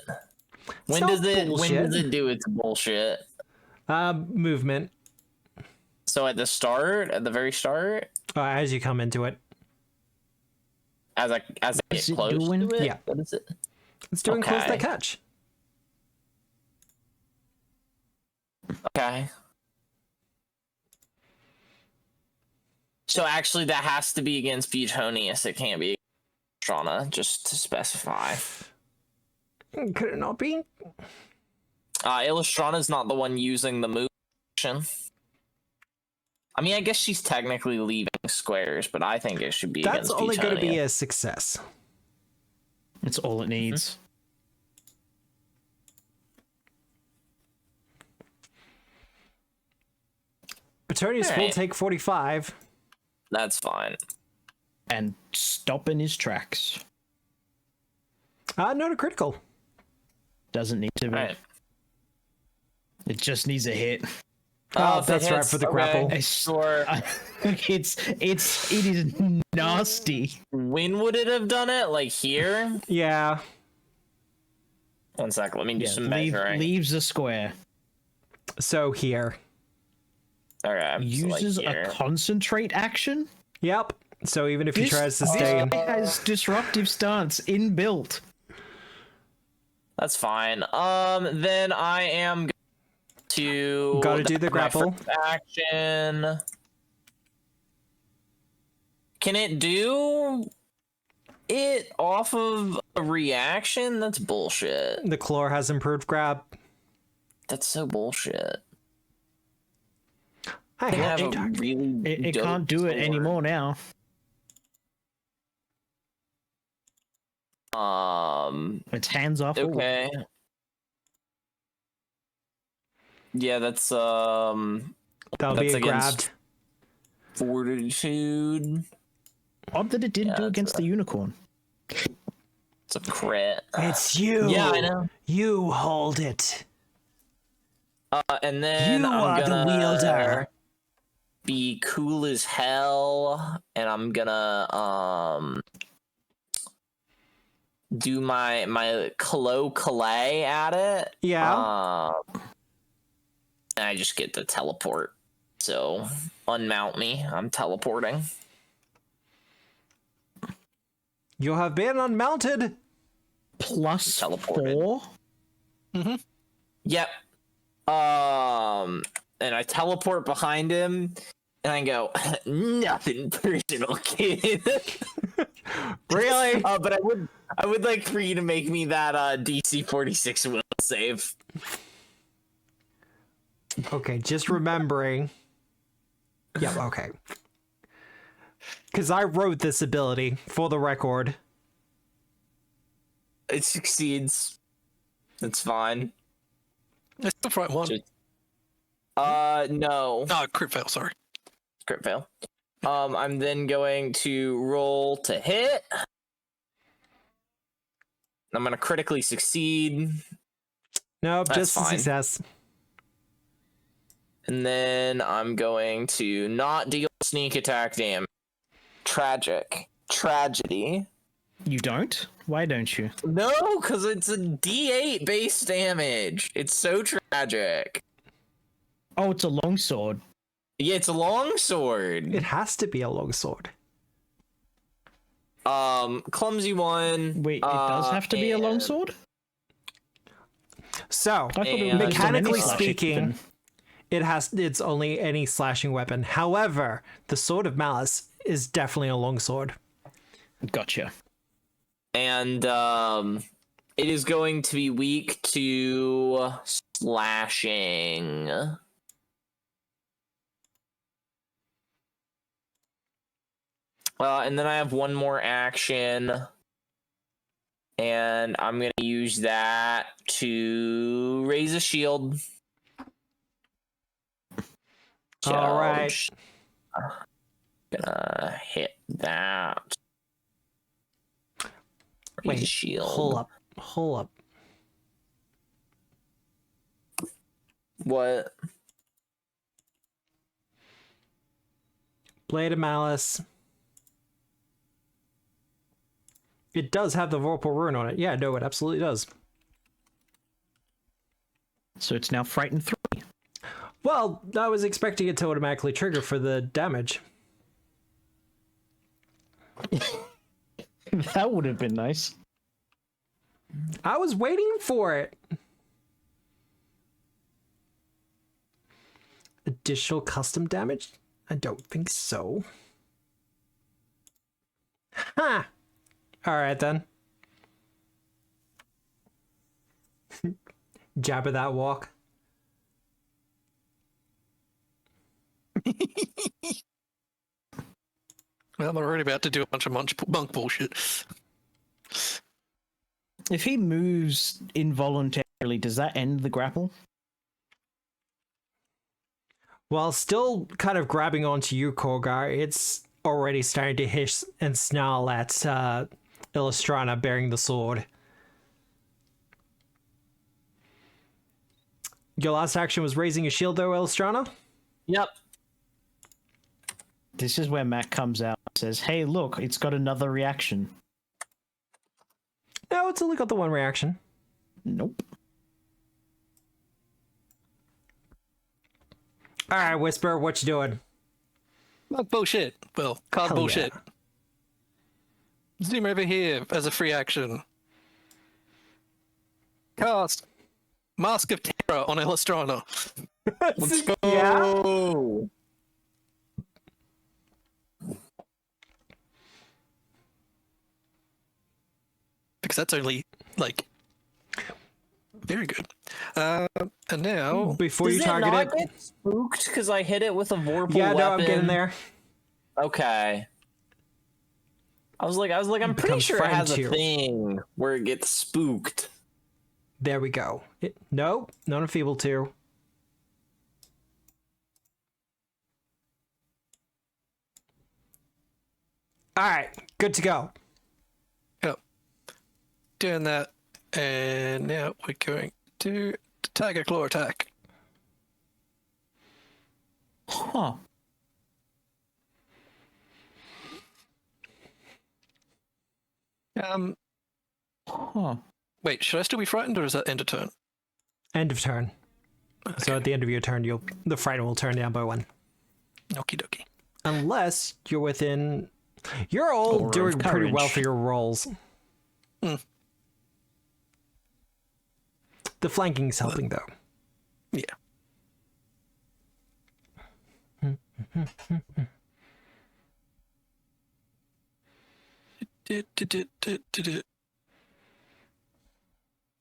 When not does it bullshit. do its bullshit? Movement. So at the very start, As you come into it. as I What's get it close doing? to it. Yeah. What is it? It's doing close the Okay. catch. Okay. So actually, that has to be against Butonius. It can't be Shauna, just to specify. Could it not be? Illustrana's not the one using the move action. I mean, I guess she's technically leaving squares, but I think it should be That's against only going to be Butonia. a success. It's all it needs. Petonius will Alright. take 45. That's fine. And stop in his tracks. Not a critical. Doesn't need to be. Alright. It just needs a hit. Oh, if it that's right, hits, for the okay, grapple. Sure. It is nasty. When would it have done it? Like here? Yeah. One sec, let me do some Leave, measuring. leaves a square. So here. Okay. Uses so like a here. concentrate action. Yep. So even if he tries to This sustain. guy has disruptive stance inbuilt. That's fine. Then I am going to Gotta do the that's my grapple. first action. Can it do it off of a reaction? That's bullshit. The claw has improved grab. That's so bullshit. I I have have a really It dope can't do it sword. anymore now. Its hands off. Okay. Yeah, that's That'll be that's a against- grabbed. fortitude. Odd that it didn't Yeah, do that's against the unicorn. It's a crit. It's you. Yeah, I know. You hold it. And then You I'm are the gonna wielder. be cool as hell, and I'm gonna do my Calais at it. Yeah. And I just get to teleport. So unmount me. I'm teleporting. You have been unmounted. Plus Teleported. 4. Yep. And I teleport behind him, and I go, nothing personal, kid. Really? But I would like for you to make me that DC 46 will save. Okay, just remembering. Yep, okay. Because I wrote this ability, for the record. It succeeds. It's fine. It's the right one. Just- no. Oh, crit fail, sorry. Crit fail. I'm then going to roll to hit. I'm gonna critically succeed. Nope, That's just a fine. success. And then I'm going to not deal sneak attack damage. Tragic. Tragedy. You don't? Why don't you? No, because it's a D8 base damage. It's so tragic. Oh, it's a longsword. Yeah, it's a longsword. It has to be a longsword. Clumsy one. Wait, it does have to be a and- longsword? So, I thought it And- was just on any mechanically slashing speaking, weapon. it's only any slashing weapon. However, the Sword of Malice is definitely a longsword. Gotcha. And it is going to be weak to slashing. And then I have one more action, and I'm gonna use that to raise a shield. All right. Just gonna hit that. Raise a Wait, shield. hold up. What? Blade of Malice. It does have the Vorpal rune on it. Yeah, no, it absolutely does. So it's now frightened 3. Well, I was expecting it to automatically trigger for the damage. That would have been nice. I was waiting for it. Additional custom damage? I don't think so. Ha! Alright then. Jabba that walk. Well, they're already about to do a bunch of monk bullshit. If he moves involuntarily, does that end the grapple? While still kind of grabbing onto you, Korgar, it's already starting to hiss and snarl at Illustrana bearing the sword. Your last action was raising a shield, though, Illustrana? Yep. This is where Matt comes out and says, hey, look, it's got another reaction. No, it's only got the one reaction. Nope. All right, Whisper, what you doing? Monk bullshit. Well, card Hell bullshit. yeah. Zoom over here as a free action. Cast Mask of Terror on Illustrana. Let's go. Yeah. Because that's only, like, very good. And now... Before Does you it target not it... get spooked because I hit it with a vorpal Yeah, weapon? no, I'm getting there. Okay. I was like, I'm pretty becomes sure it has a friend tier. thing where it gets spooked. There we go. Nope, not a feeble 2. All right, good to go. Yep. Doing that. And now we're going to Tiger Claw attack. Huh. Huh. Wait, should I still be frightened, or is that end of turn? End of turn. So at the end of your turn, the frighten will turn down by 1. Okie dokie. Unless you're within... You're all Aura of doing pretty well courage. for your rolls. The flanking's helping, though. Yeah.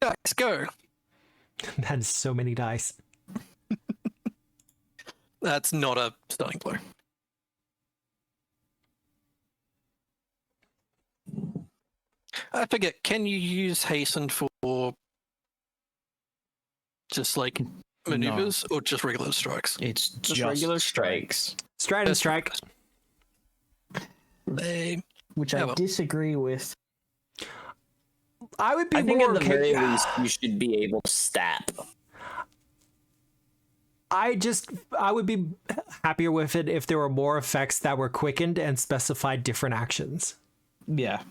Dice, go. That is so many dice. That's not a stunning blow. I forget, can you use hasten for just like maneuvers or just regular strikes? It's Just regular strikes. Stride and strike. They Which Yeah, I well. disagree with. I would be I think more at the okay. very least you should be able to stab. I would be happier with it if there were more effects that were quickened and specified different actions. Yeah.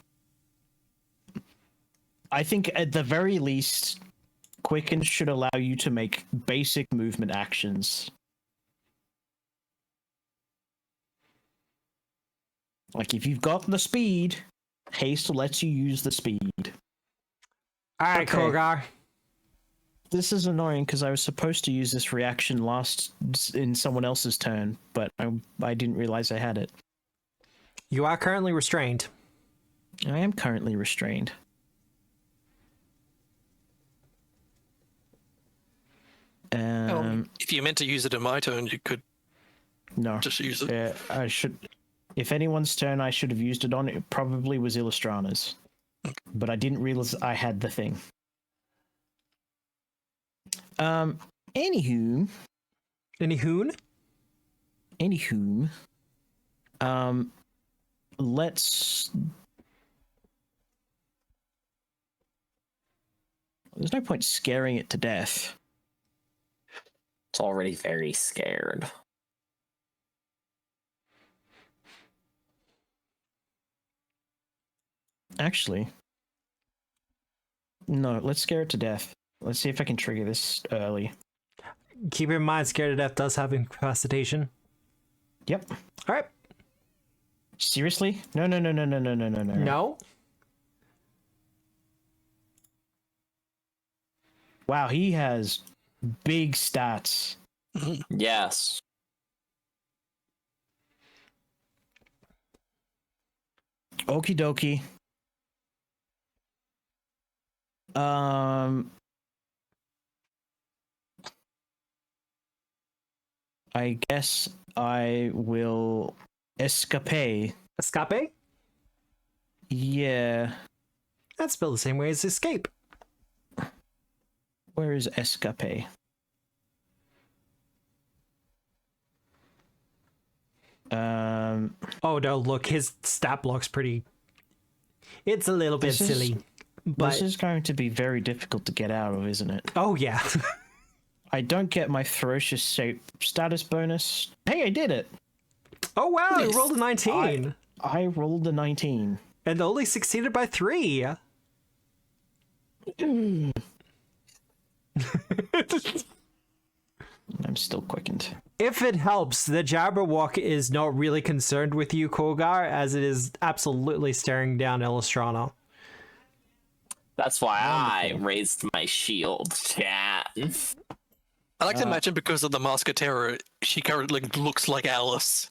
I think at the very least, Quicken should allow you to make basic movement actions. Like if you've got the speed, haste lets you use the speed. All right, Okay. Korgar. This is annoying because I was supposed to use this reaction last in someone else's turn, but I didn't realize I had it. You are currently restrained. I am currently restrained. if you meant to use it in my turn, you could No. just use it. I should. If anyone's turn I should have used it on, it probably was Illustrana's. But I didn't realize I had the thing. Anywho. Let's. There's no point scaring it to death. It's already very scared. Actually, no, let's scare it to death. Let's see if I can trigger this early. Keep in mind, Scared to Death does have incapacitation. Yep. All right. Seriously? No. No. Wow, he has big stats. Yes. Okie dokie. I guess I will escape. Escape? Yeah. That's spelled the same way as escape. Where is escape? Oh no, look, his stat block's pretty... It's a little bit silly. But This is going to be very difficult to get out of, isn't it? oh yeah. I don't get my ferocious shape status bonus. Hey, I did it! Oh wow, you Nice. rolled a 19. I rolled a 19. And only succeeded by 3. I'm still quickened. If it helps, the Jabberwock is not really concerned with you, Kogar, as it is absolutely staring down Illustrana. That's why I raised my shield, chat. I like to imagine because of the Mask of Terror, she currently looks like Alice.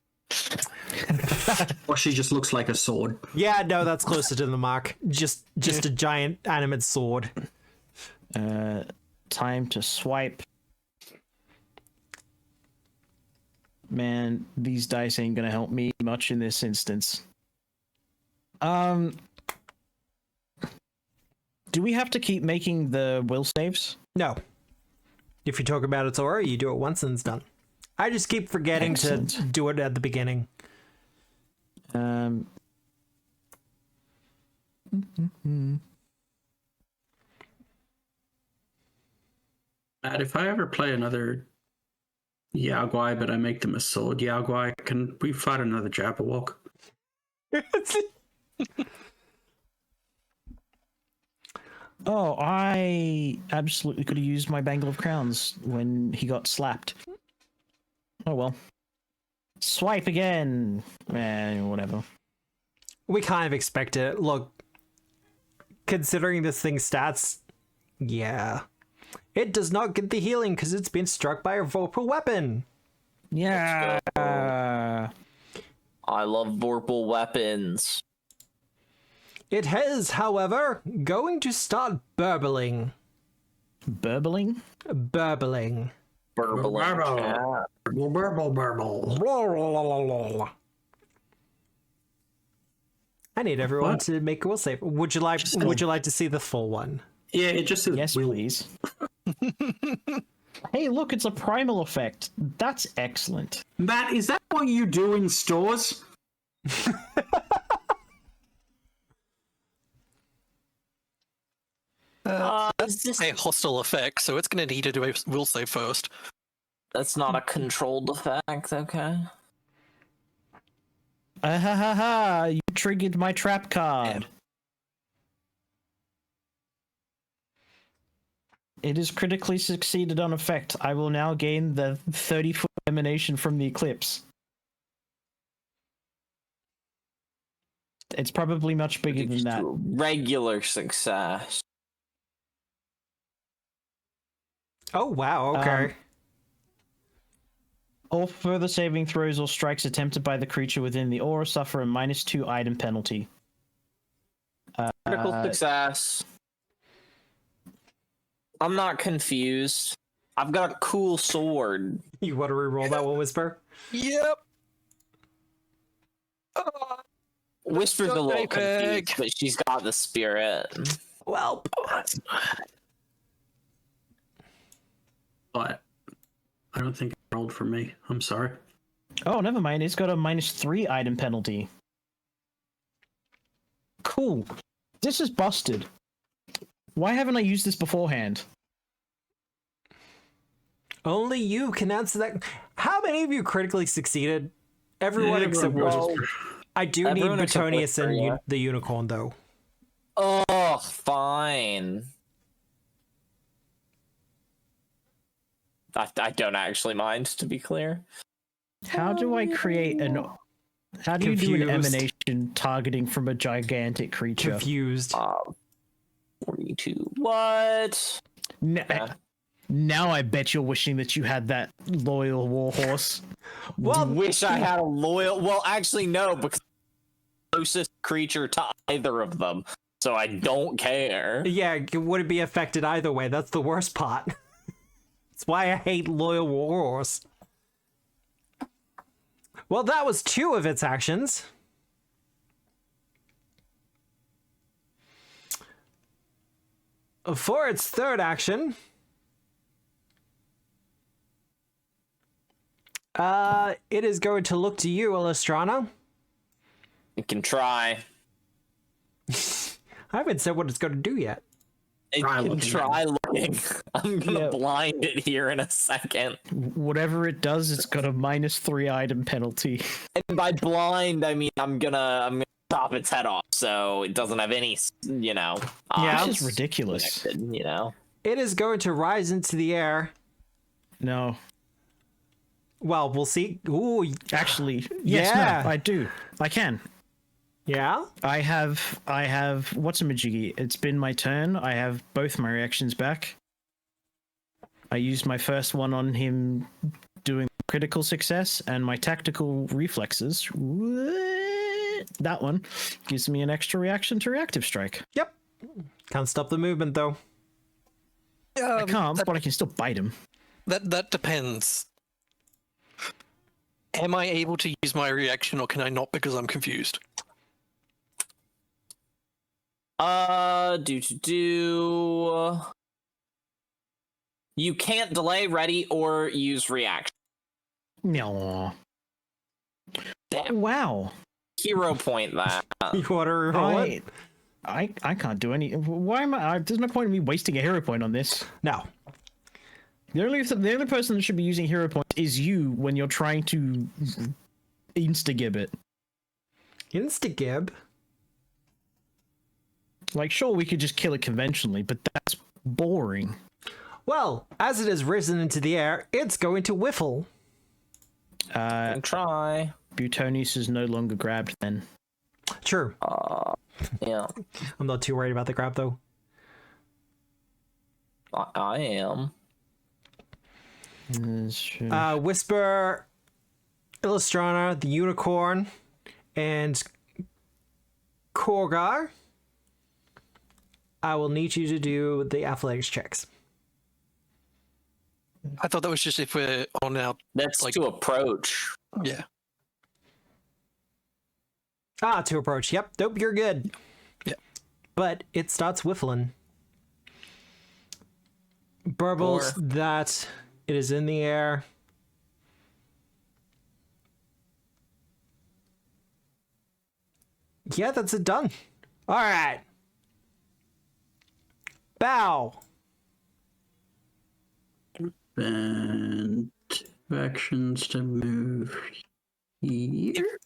Or she just looks like a sword. Yeah, no, that's closer to the mark. Just a giant animate sword. Time to swipe. Man, these dice ain't gonna help me much in this instance. Do we have to keep making the will saves? No. If you talk about its aura, you do it once and it's done. I just keep forgetting to Excellent. do it at the beginning. Matt, if I ever play another Yaguai, but I make them a sword Yaguai, can we fight another Jabberwock? Oh, I absolutely could have used my Bangle of Crowns when he got slapped. Oh well. Swipe again. Whatever. We kind of expected it. Look, considering this thing's stats, yeah. It does not get the healing because it's been struck by a Vorpal weapon. Yeah. I love Vorpal weapons. It has, however, going to start burbling. Burbling? Burbling. Burbling. Burble. I need everyone What? to make a will save. Would you like to see the full one? Yeah, it just says Yes, will. please. Hey, look, it's a primal effect. That's excellent. Matt, is that what you do in stores? Is this- A hostile effect, so it's going to need to do a will save first. That's not a controlled effect, okay? Ha ha ha! You triggered my trap card. It is critically succeeded on effect. I will now gain the 30-foot emanation from the eclipse. It's probably much bigger than that. Regular success. Oh, wow, okay. All further saving throws or strikes attempted by the creature within the aura suffer a -2 item penalty. Critical success. I'm not confused. I've got a cool sword. You want to reroll that one, Whisper? Yep. Whisper's a Got little JPEG. confused, but she's got the spirit. Well, But I don't think it rolled for me. I'm sorry. Oh, never mind. It's got a -3 item penalty. Cool. This is busted. Why haven't I used this beforehand? only you can answer that. How many of you critically succeeded? Everyone except Whisper. I do need Everyone except Betonius Whisper, and yeah. the unicorn, though. Oh, fine. I don't actually mind, to be clear. How do I create an... How do you do an Confused. emanation targeting from a gigantic creature? Confused. 42. What? Now I bet you're wishing that you had that loyal warhorse. Well, Wish I had a loyal. Well, actually, no, because I'm the closest creature to either of them, so I don't care. yeah, it wouldn't be affected either way. That's the worst part. That's why I hate Loyal Warhorse. Well, that was 2 of its actions. For its third action, it is going to look to you, Illustrana. You can try. I haven't said what it's going to do yet. It can try looking. I'm gonna blind it here in a second. Whatever it does, it's got a -3 item penalty. And by blind, I mean I'm gonna chop its head off, so it doesn't have any, Yeah, this is ridiculous. connected. It is going to rise into the air. No. Well, we'll see. Ooh, Actually, yes, Yeah. no, I do. I can. yeah? I have what's a majiggy? It's been my turn. I have both my reactions back. I used my first one on him doing critical success, and my tactical reflexes. That one gives me an extra reaction to reactive strike. Yep. Can't stop the movement, though. I can't, but I can still bite him. That depends. Am I able to use my reaction, or can I not because I'm confused? You can't delay, ready, or use reaction. No. Wow. Hero point that. You want to roll it? I can't do any. Why am I? There's no point in me wasting a hero point on this. No. The only person that should be using hero points is you when you're trying to insta-gib it. Insta-gib? Like, sure, we could just kill it conventionally, but that's boring. Well, as it has risen into the air, it's going to whiffle. Try. Butonius is no longer grabbed then. True. Yeah. I'm not too worried about the grab, though. I am. Whisper, Illustrana, the unicorn, and Korgar. I will need you to do the athletics checks. I thought that was just if we're on our... That's like, to approach. Yeah. To approach. Yep. Nope, you're good. Yeah. But it starts whiffling. Burbles that it is in the air. Yeah, that's it done. All right. Bow. And actions to move here.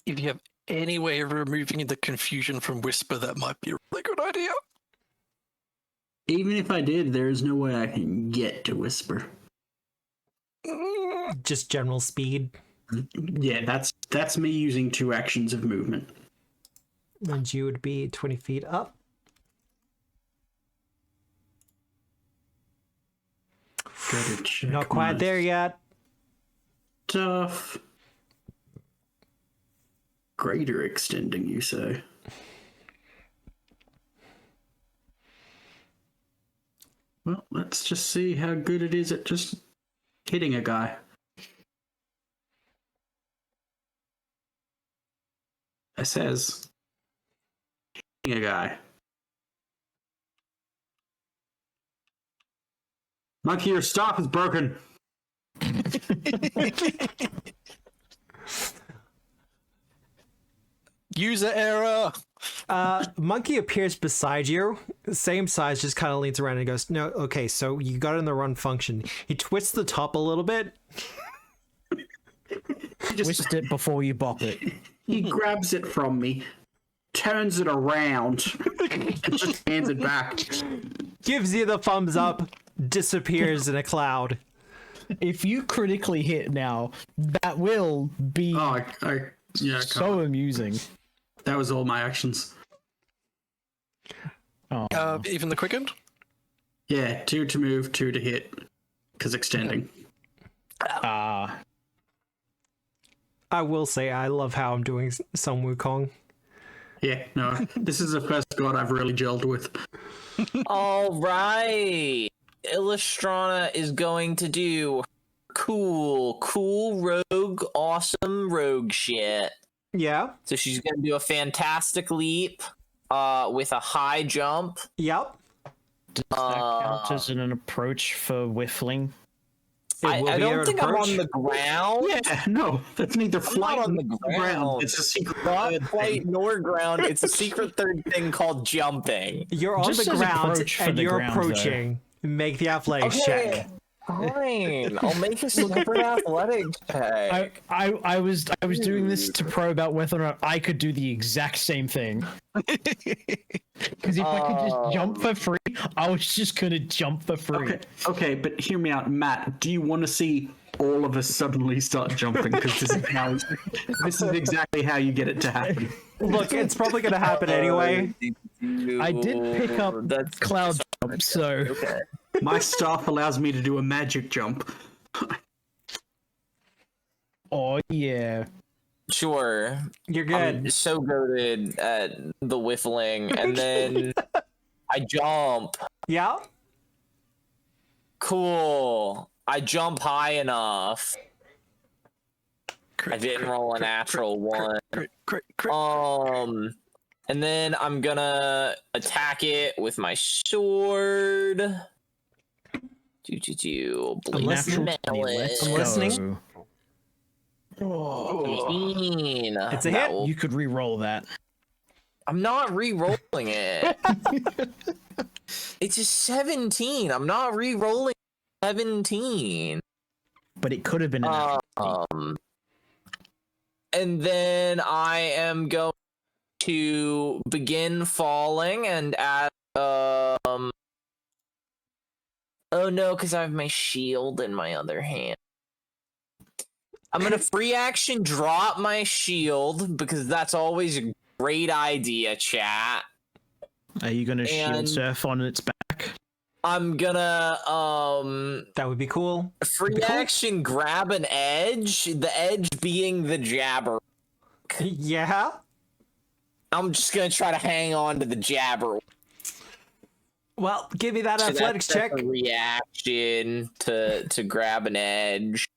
If you have any way of removing the confusion from Whisper, that might be a really good idea. Even if I did, there is no way I can get to Whisper. Just general speed. Yeah, that's me using 2 actions of movement. And you would be 20 feet up. Gotta check Not quite my there yet. stuff. Greater extending, you say? Well, let's just see how good it is at just hitting a guy. It says hitting a guy. Monkey, your stop is broken. User error! Monkey appears beside you, same size, just kind of leans around and goes, no, okay, so you got it in the run function. He twists the top a little bit. Twist it before you bop it. He grabs it from me, turns it around, and just hands it back. Gives you the thumbs up, disappears in a cloud. If you critically hit now, that will be Yeah, so amusing. that was all my actions. Oh. Even the quickened? Yeah, 2 to move, 2 to hit, because extending. I will say I love how I'm doing Sun Wukong. Yeah, no, this is the first god I've really gelled with. All right. Illustrana is going to do cool rogue, awesome rogue shit. Yeah. So she's gonna do a fantastic leap, with a high jump. Yep. Does that count as an approach for whiffling? I don't think I'm on the ground. Yeah, no, that's neither flight on nor the ground. ground. It's a secret Not third flight thing. nor ground. It's a secret third thing called jumping. You're on Just the says ground approach for and the you're ground, though. approaching. Make the athletics check. Fine. I'll make a separate athletics check. I was doing this to probe out whether or not I could do the exact same thing. Because if I could just jump for free, I was just gonna jump for free. Okay, but hear me out, Matt. Do you want to see all of us suddenly start jumping? Because this is exactly how you get it to happen. Look, it's probably going to happen anyway. I did pick up cloud jump, so Okay. My staff allows me to do a magic jump. oh yeah. Sure. You're good. I'm so goated at the whiffling, and then I jump. Yeah. Cool. I jump high enough. I didn't roll a natural one. And then I'm gonna attack it with my sword. I'm listening. Let's I'm go. listening. 18. It's a hit. You could re-roll that. I'm not re-rolling it. It's a 17. I'm not re-rolling 17. But it could have been an actual And then I am going to begin falling and add oh no, because I have my shield in my other hand. I'm gonna free action drop my shield because that's always a great idea, chat. Are you gonna shield And- surf on its back? I'm gonna That would be cool. free action grab an edge, the edge being the jabber. Yeah. I'm just gonna try to hang on to the jabber. Well, give me that So athletics that's check. a reaction to grab an edge.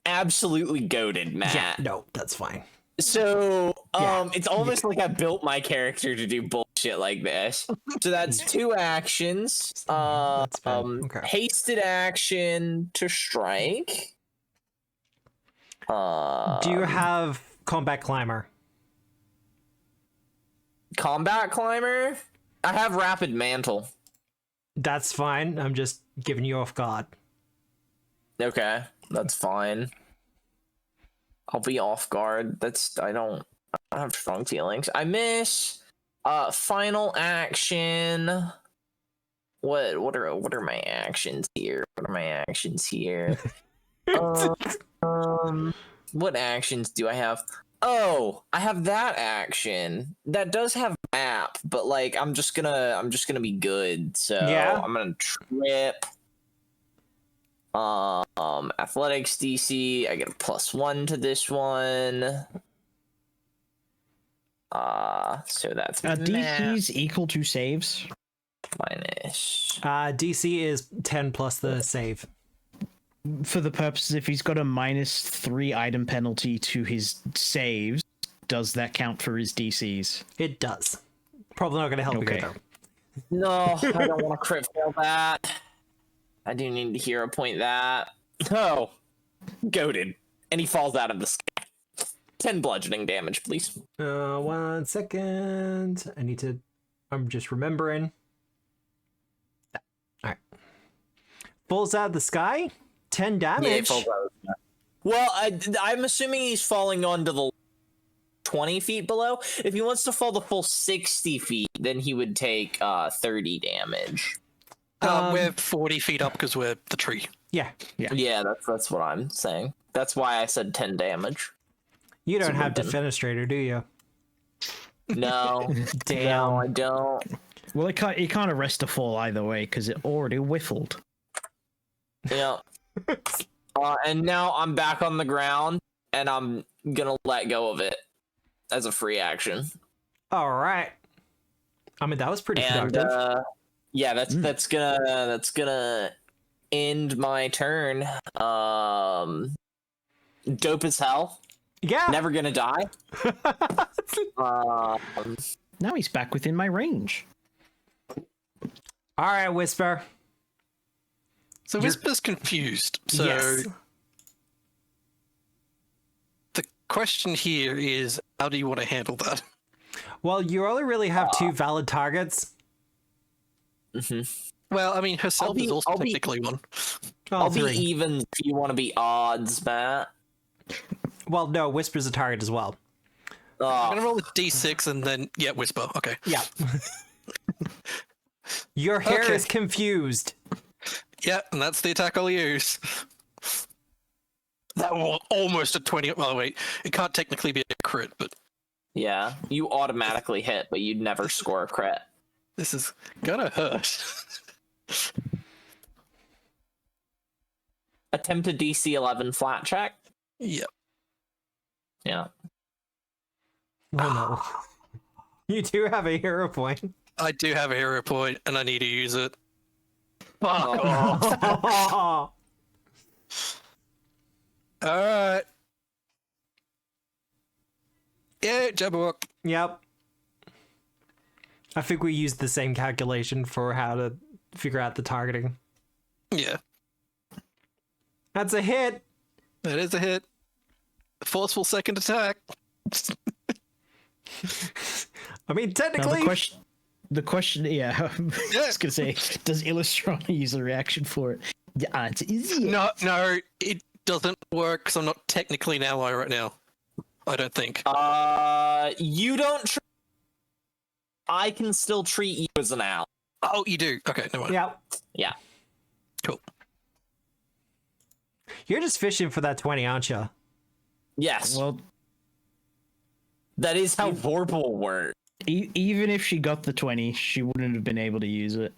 Absolutely goated, Matt. Yeah, no, that's fine. So, Yeah. it's almost like I built my character to do bullshit like this. So that's 2 actions. That's fine. Okay. Hasted action to strike. Do you have combat climber? Combat climber? I have rapid mantle. That's fine. I'm just giving you off guard. Okay, that's fine. I'll be off guard. I don't have strong feelings. I miss. Final action. What are my actions here? What actions do I have? Oh, I have that action. That does have map, but like I'm just gonna be good. So Yeah. I'm gonna trip. Athletics DC. I get a +1 to this one. So that's Are map DCs equal to saves? minus. DC is 10 plus the save. For the purposes, if he's got a -3 item penalty to his saves, does that count for his DCs? It does. Probably not going to help Okay. you though. No, I don't want to crit fail that. I do need to hero point that. Oh, goated. And he falls out of the sky. 10 bludgeoning damage, please. 1 second. I'm just remembering. Alright. Falls out of the sky. 10 Yeah, he damage. falls out of the sky. Well, I'm assuming he's falling onto the 20 feet below. If he wants to fall the full 60 feet, then he would take 30 damage. We're 40 feet up because we're the tree. Yeah. Yeah, that's what I'm saying. That's why I said 10 damage. You don't have Something. Defenestrator, do you? No. Damn. No, I don't. Well, it can't arrest a fall either way because it already whiffled. Yeah. And now I'm back on the ground, and I'm gonna let go of it as a free action. All right. I mean, that was pretty And productive. yeah, that's gonna end my turn. Dope as hell. Yeah. Never gonna die. Now he's back within my range. All right, Whisper. So Whisper's confused. So Yes. the question here is, how do you want to handle that? Well, you only really have 2 valid targets. Well, I mean, herself is also I'll be- technically one. I'll Three. be even if you want to be odds, Matt. Well, no, Whisper's a target as well. I'm gonna roll a d6 and then Whisper. Okay. Yeah. Your hair Okay. is confused. Yeah, and that's the attack I'll use. That was almost a 20. Well, wait, it can't technically be a crit, but Yeah, you automatically hit, but you'd never score a crit. this is gonna hurt. Attempt a DC 11 flat check. Yep. Yeah. Oh no. You do have a hero point. I do have a hero point, and I need to use it. Fuck Oh. Alright. Yeah, Jabberwock. Yep. I think we used the same calculation for how to figure out the targeting. Yeah, That's a hit. that is a hit. Forceful second attack. I mean, Now technically, the question, yeah, I Yeah. was gonna say, does Illustrona use a reaction for it? The answer is yes. No, it doesn't work because I'm not technically an ally right now. I don't think. You don't. I can still treat you as an ally. Oh, you do. Okay, no mind. yeah, Yeah. Cool. you're just fishing for that 20, aren't you? Yes. Well, That is how Vorpal works. even if she got the 20, she wouldn't have been able to use it.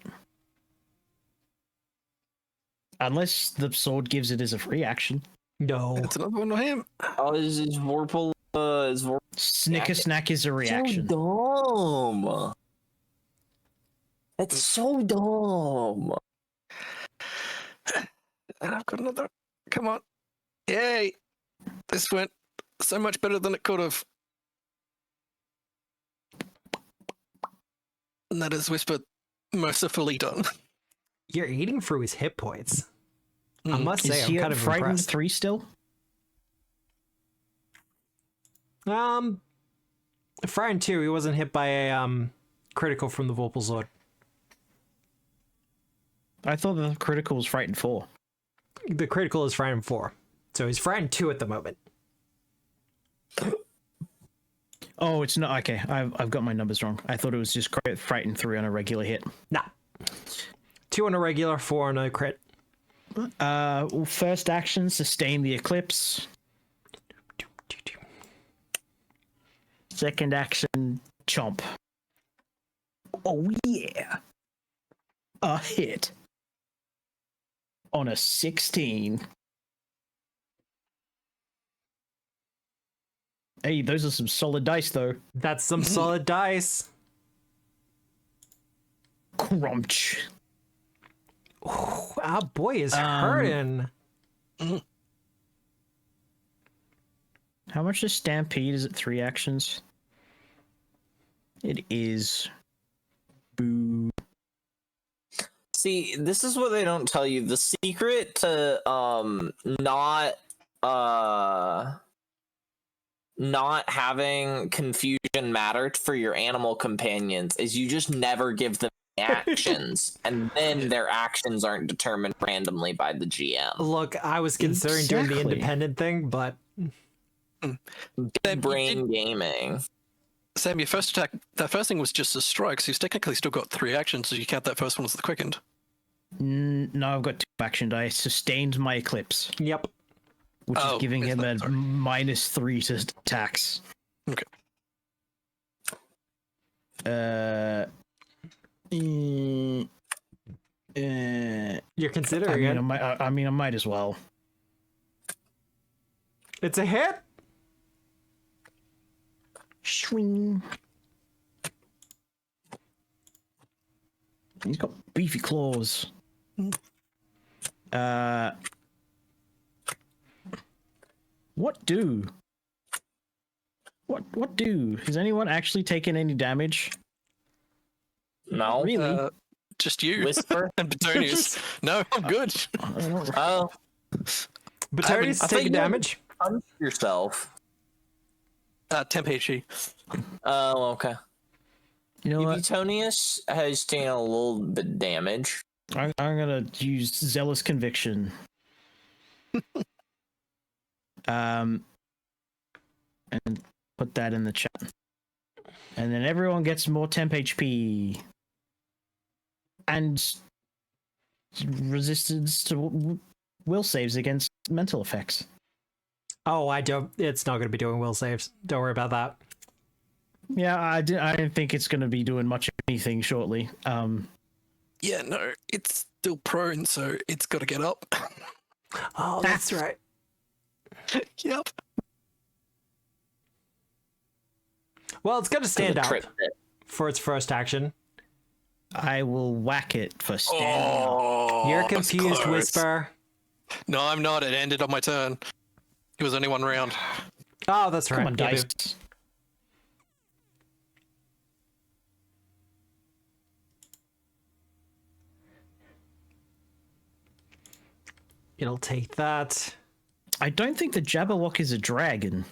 Unless the sword gives it as a free action. No. That's another one on him. Oh, is Vorpal? Is Vorpal Snicker snack is a reaction. so dumb? That's so dumb. And I've got another. Come on. Yay. This went so much better than it could have. And that is Whisper mercifully done. You're eating through his hit points. I must Is say, I'm he kind at of frightened impressed. 3 still? Frightened 2, he wasn't hit by a critical from the Vorpal Sword. I thought the critical was frightened 4. The critical is frightened 4. So he's frightened 2 at the moment. Oh, it's not. Okay, I've got my numbers wrong. I thought it was just frightened 3 on a regular hit. Nah. 2 on a regular, 4 on a crit. First action, sustain the eclipse. Second action, chomp. Oh yeah. A hit. On a 16. Hey, those are some solid dice though. That's some solid dice. Crunch. Our boy is hurting. How much is Stampede? Is it 3 actions? It is. Boo. See, this is what they don't tell you. The secret to not having confusion matter for your animal companions is you just never give them actions, and then their actions aren't determined randomly by the GM. Look, I was considering doing the Exactly. independent thing, but Big brain gaming. Sam, your first attack, that first thing was just a strike, so you've technically still got 3 actions, so you count that first one as the quickened. No, I've got 2 action dice. Sustained my eclipse, yep. which Oh, is giving is him that- a sorry. -3 to attacks. Okay. You're considering it. I mean, I might as well. It's a hit. Swing. He's got beefy claws. What do? What do? Has anyone actually taken any damage? No. Really? Just you. Whisper. And Petonius. No, I'm good. Oh, Batoni's I thought taking you had- damage. punch yourself. 10 HP. Oh, okay. You know what? Ebutonius has taken a little bit damage. I'm gonna use Zealous Conviction. And put that in the chat. And then everyone gets more temp HP. And resistance to will saves against mental effects. Oh, I don't. It's not going to be doing will saves. Don't worry about that. Yeah, I don't think it's going to be doing much of anything shortly. Yeah, no, it's still prone, so it's got to get up. Oh, that's right. Yep. Well, it's going to stand up Crit hit. for its first action. I will whack it for standing up. Oh, You're it's confused, close. Whisper. No, I'm not. It ended on my turn. It was only one round. Oh, that's right. Come on, Yeah, dice. It'll take that. I don't think the Jabberwock is a dragon.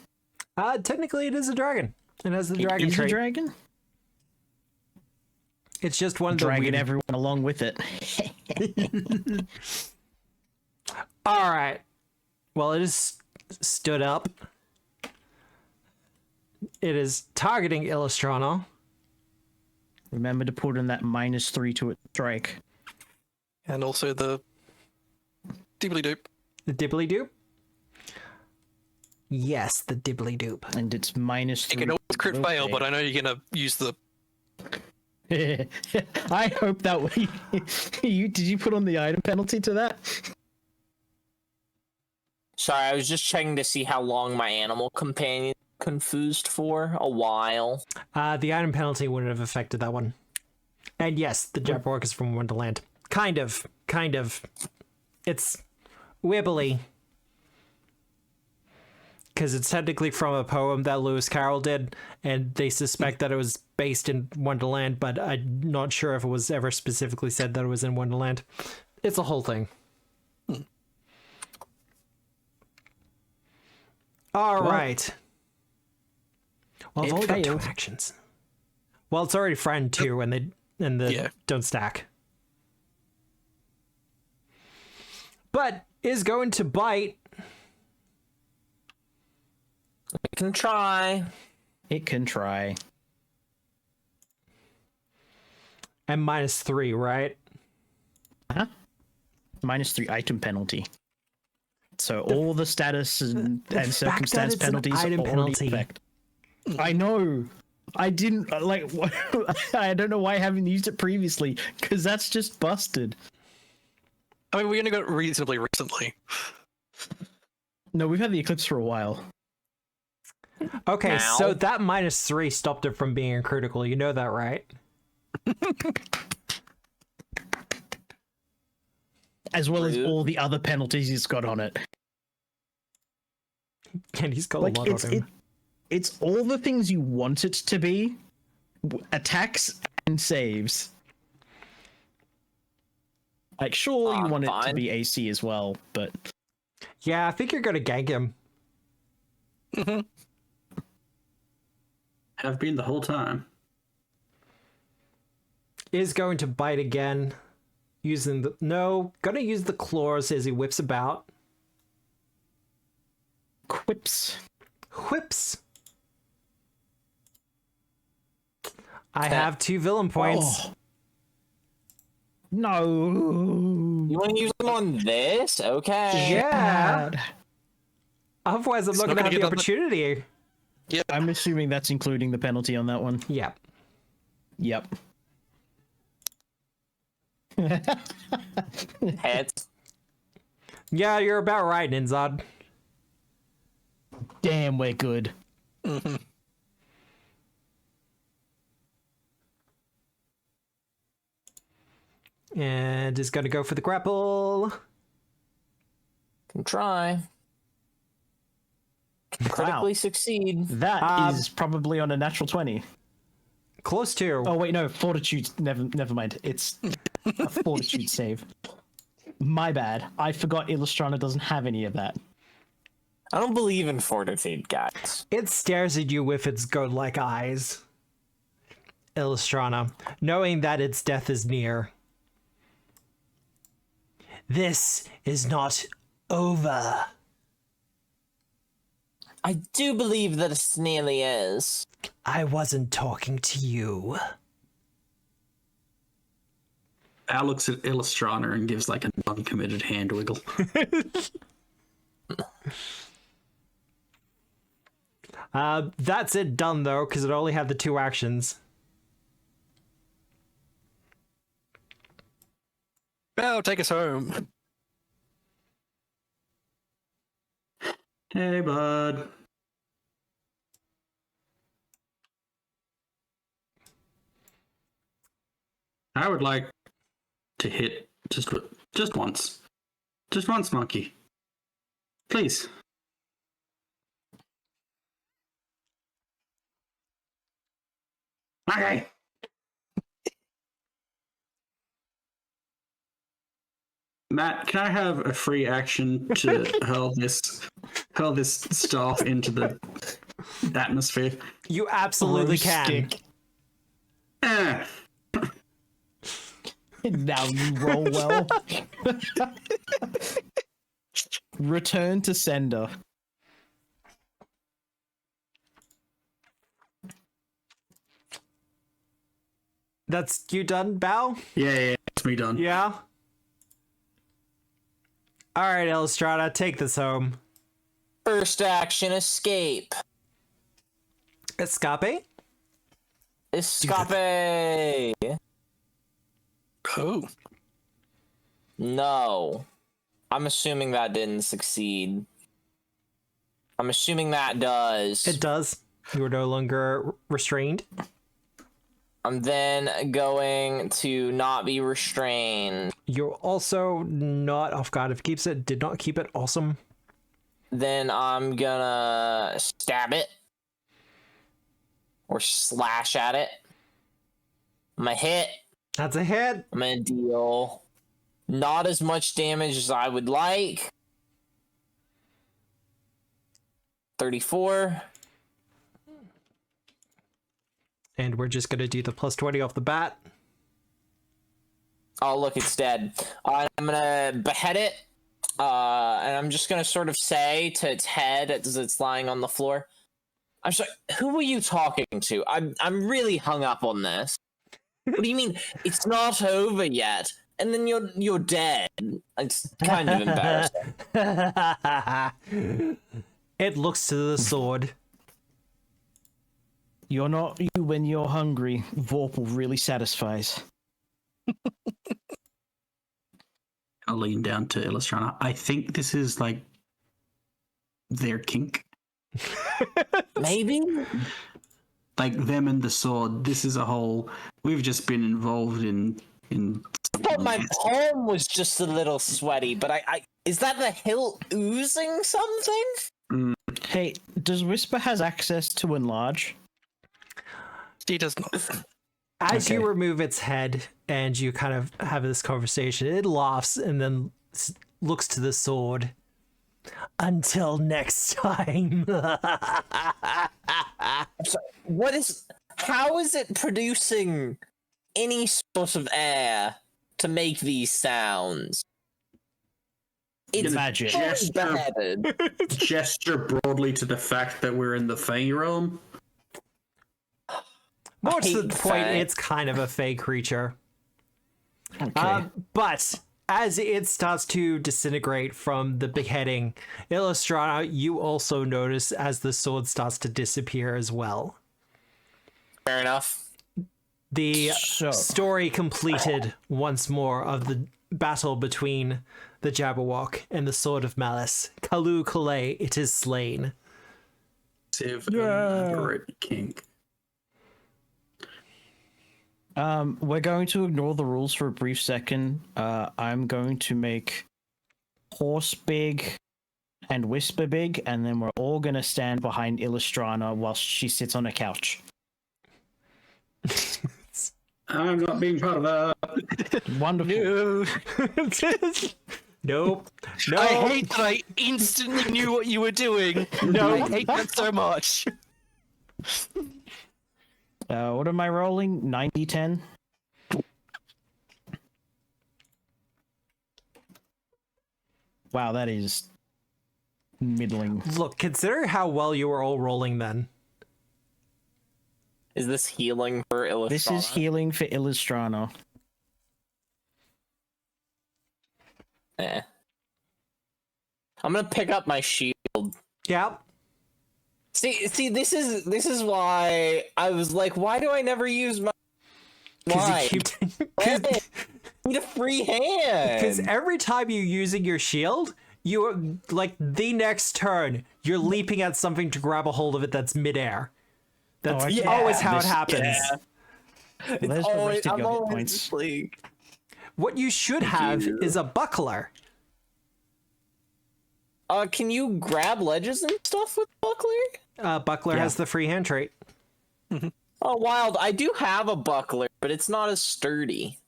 Technically, it is a dragon. It has the It dragon is trait. a dragon? It's just one of the Dragging weird... everyone along with it. All right. Well, it is stood up. It is targeting Illustrana. Remember to put in that -3 to its strike. And also the dibbly doop. The dibbly doop. Yes, the dibbly doop. And it's -3. You can always crit fail, but I know you're going to use the... I hope that way. Did you put on the item penalty to that? Sorry, I was just checking to see how long my animal companion confused for. A while. The item penalty wouldn't have affected that one. And yes, the Jabberwock is from Wonderland. Kind of. It's wibbly. Because it's technically from a poem that Lewis Carroll did, and they suspect that it was based in Wonderland, but I'm not sure if it was ever specifically said that it was in Wonderland. It's a whole thing. All right. Well, it's it only got 2 failed. actions. Well, it's already friend too, and the Yeah. don't stack. But is going to bite. I can try. It can try. And -3, right? Huh? -3 item penalty. So all the status and fact circumstance that it's an penalties are item already penalty. effect. I know. I didn't like. I don't know why I haven't used it previously because that's just busted. I mean, we only got it reasonably recently. No, we've had the eclipse for a while. Okay, Ow. so that -3 stopped it from being critical. You know that, right? As well as Rude. all the other penalties it's got on it. And he's got Like a lot of him. it's all the things you want it to be: attacks and saves. Like, sure, you want it to Fine. be AC as well, but Yeah, I think you're gonna gank him. Have been the whole time. Is going to bite again. Using the... No, gonna use the claws as he whips about. quips. Whips. I have 2 villain points. Oh. No. You want to use them on this? Okay. Yeah. Bad. Otherwise, I'm It's not not gonna gonna have the get on the- opportunity. I'm assuming that's including the penalty on that one. Yeah. Yep. Heads. Yeah, you're about right, Ninzad. Damn, we're good. And is gonna go for the grapple. Can try. Critically succeed. That is probably on a natural 20. Close to. Oh wait, no, fortitude. Never mind. It's a fortitude save. My bad. I forgot Illustrana doesn't have any of that. I don't believe in fortitude, guys. It stares at you with its goat-like eyes. Illustrana, knowing that its death is near. This is not over. I do believe that it nearly is. I wasn't talking to you. Al looks at Illustrana and gives like a non-committed hand wiggle. That's it done though, because it only had the 2 actions. Oh, take us home. Hey, bud. I would like to hit just once. Just once, monkey. Please. Okay. Matt, can I have a free action to hurl this staff into the atmosphere? You absolutely can. Eh. Now you roll well. Return to sender. That's you done, Bao? Yeah, it's me done. Yeah? Alright, Illustrata, take this home. First action, escape. Escape? Escape. Oh. No. I'm assuming that didn't succeed. I'm assuming that does. It does. You are no longer restrained. I'm then going to not be restrained. You're also not off guard. If it keeps it, did not keep it. Awesome. Then I'm gonna stab it. Or slash at it. I'm gonna hit. That's a hit. I'm gonna deal not as much damage as I would like. 34. And we're just going to do the plus 20 off the bat. Oh, look, it's dead. I'm gonna behead it. And I'm just gonna sort of say to its head as it's lying on the floor, I'm sorry, who were you talking to? I'm really hung up on this. What do you mean? It's not over yet. And then you're dead. It's kind of embarrassing. It looks to the sword. You're not you when you're hungry. Vorpal really satisfies. I'll lean down to Illustrana. I think this is like their kink. Maybe? Like them and the sword. This is a whole. We've just been involved in. I thought my palm was just a little sweaty, but I is that the hilt oozing something? Hey, does Whisper has access to enlarge? He does not. As you remove its head and you kind of have this conversation, it laughs and then looks to the sword. Until next time. How is it producing any sort of air to make these sounds? It's magic. Gesture broadly to the fact that we're in the Fey realm. More to the point, it's kind of a Fey creature. Okay. But as it starts to disintegrate from the beheading, Illustrana, you also notice as the sword starts to disappear as well. Fair enough. The story completed once more of the battle between the Jabberwock and the Sword of Malice. Kalu Kale, it is slain. Kink. We're going to ignore the rules for a brief second. I'm going to make Horse Big and whisper big, and then we're all gonna stand behind Illustrana whilst she sits on a couch. I'm not being part of that. Wonderful. Nope. No. I hate that I instantly knew what you were doing. No. I hate that so much. What am I rolling? 90-10? Wow, that is middling. Look, consider how well you were all rolling then. Is this healing for Illustrana? This is healing for Illustrana. Eh. I'm gonna pick up my shield. Yep. See, this is why I was like, why do I never use my? Why? Because Need a free hand. every time you're using your shield, you like the next turn, you're leaping at something to grab a hold of it that's midair. That's Oh, yeah. always how it This- happens. Yeah. Well, there's the rest of I'm your hit always points. like, What you should have you. is a buckler. can you grab ledges and stuff with buckler? Buckler Yeah. has the free hand trait. Oh, wild! I do have a buckler, but it's not as sturdy.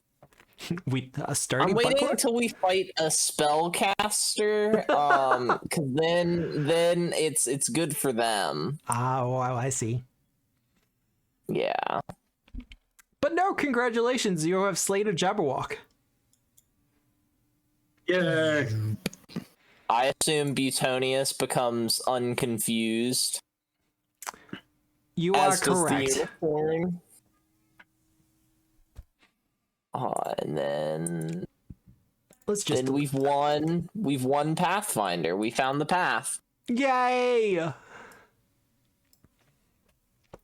A sturdy I'm waiting buckler? until we fight a spellcaster, because then it's good for them. Oh, I see. Yeah. But no, congratulations, you have slayed a Jabberwock. Yeah. I assume Butonius becomes unconfused. You are As does the correct. unicorn. And then Let's just we've won Pathfinder. We found the path. Yay!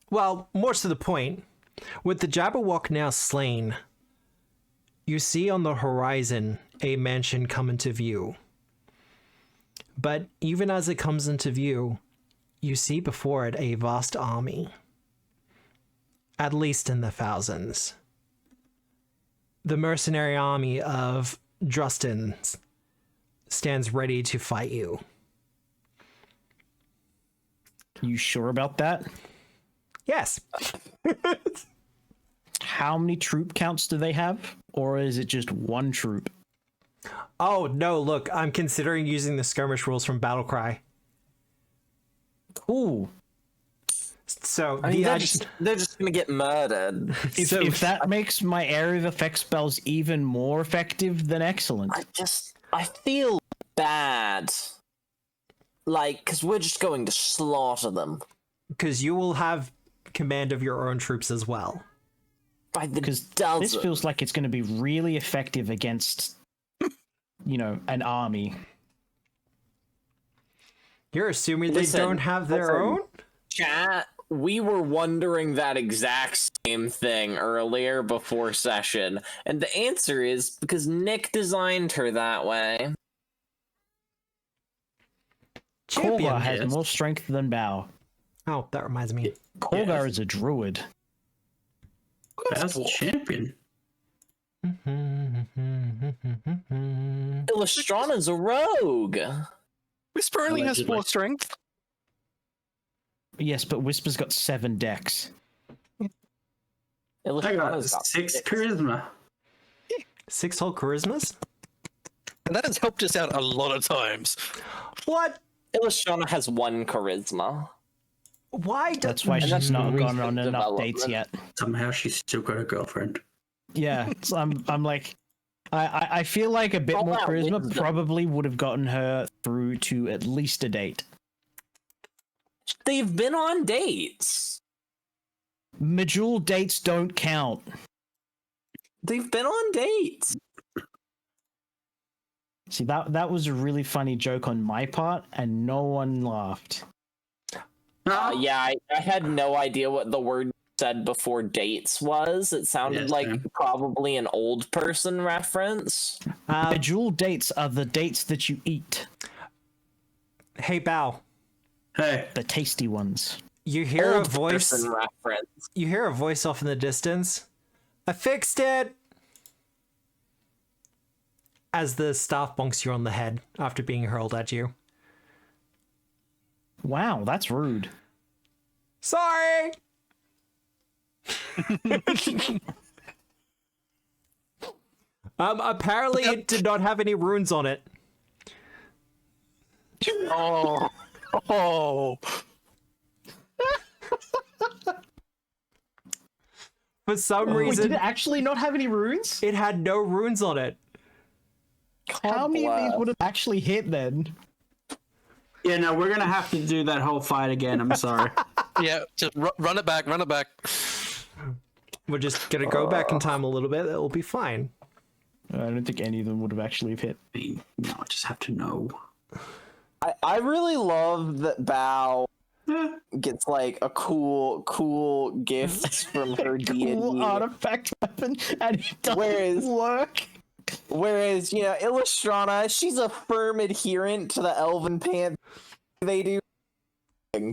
Well, more to the point, with the Jabberwock now slain, you see on the horizon a mansion come into view. But even as it comes into view, you see before it a vast army. At least in the thousands. The mercenary army of Drustins stands ready to fight you. You sure about that? Yes. How many troop counts do they have? Or is it just one troop? Oh, no, look, I'm considering using the skirmish rules from Battlecry. Cool. So, I mean, the they're just gonna get murdered. If that makes my area of effect spells even more effective, then excellent. I feel bad. Like, because we're just going to slaughter them. because you will have command of your own troops as well. By the Because dozen. this feels like it's going to be really effective against, an army. You're assuming Listen, they don't have their listen. own? Chat, we were wondering that exact same thing earlier before session, and the answer is because Nick designed her that way. Korgar has yes. more strength than Bao. Oh, that reminds me. Korgar is a druid. That's a champion. Illustrana's a rogue. Whisper only has Allegedly. 4 strength. Yes, but Whisper's got 7 decks. I got Illustrana's got 6 charisma. 6 whole charismas? And that has helped us out a lot of times. What? Illustrana has 1 charisma. Why? That's why she's that's not gone recent on enough development. dates yet. Somehow she's still got a girlfriend. Yeah, so I'm like, I feel like a bit All more that charisma wisdom. probably would have gotten her through to at least a date. They've been on dates. Majul dates don't count. They've been on dates. See, that was a really funny joke on my part, and no one laughed. Yeah, I had no idea what the word said before dates was. It sounded Yes, like ma'am. probably an old person reference. Majul dates are the dates that you eat, Hey, Bao. Hey, the tasty ones. You hear a Old voice. person reference. You hear a voice off in the distance. I fixed it! As the staff bonks you on the head after being hurled at you. Wow, that's rude. Sorry. Apparently it did not have any runes on it. Oh. Oh. For some Wait, reason, did it actually not have any runes? it had no runes on it. How many of these would have actually hit then? Yeah, no, we're gonna have to do that whole fight again. I'm sorry. Yeah, just run it back, run it back. We're just gonna go back in time a little bit. It'll be fine. I don't think any of them would have actually hit. No, I just have to know. I really love that Bao gets like a cool gift from her deity. Cool artifact weapon, and it doesn't work. Whereas, you know, Illustrana, she's a firm adherent to the Elven Pantheon. They do,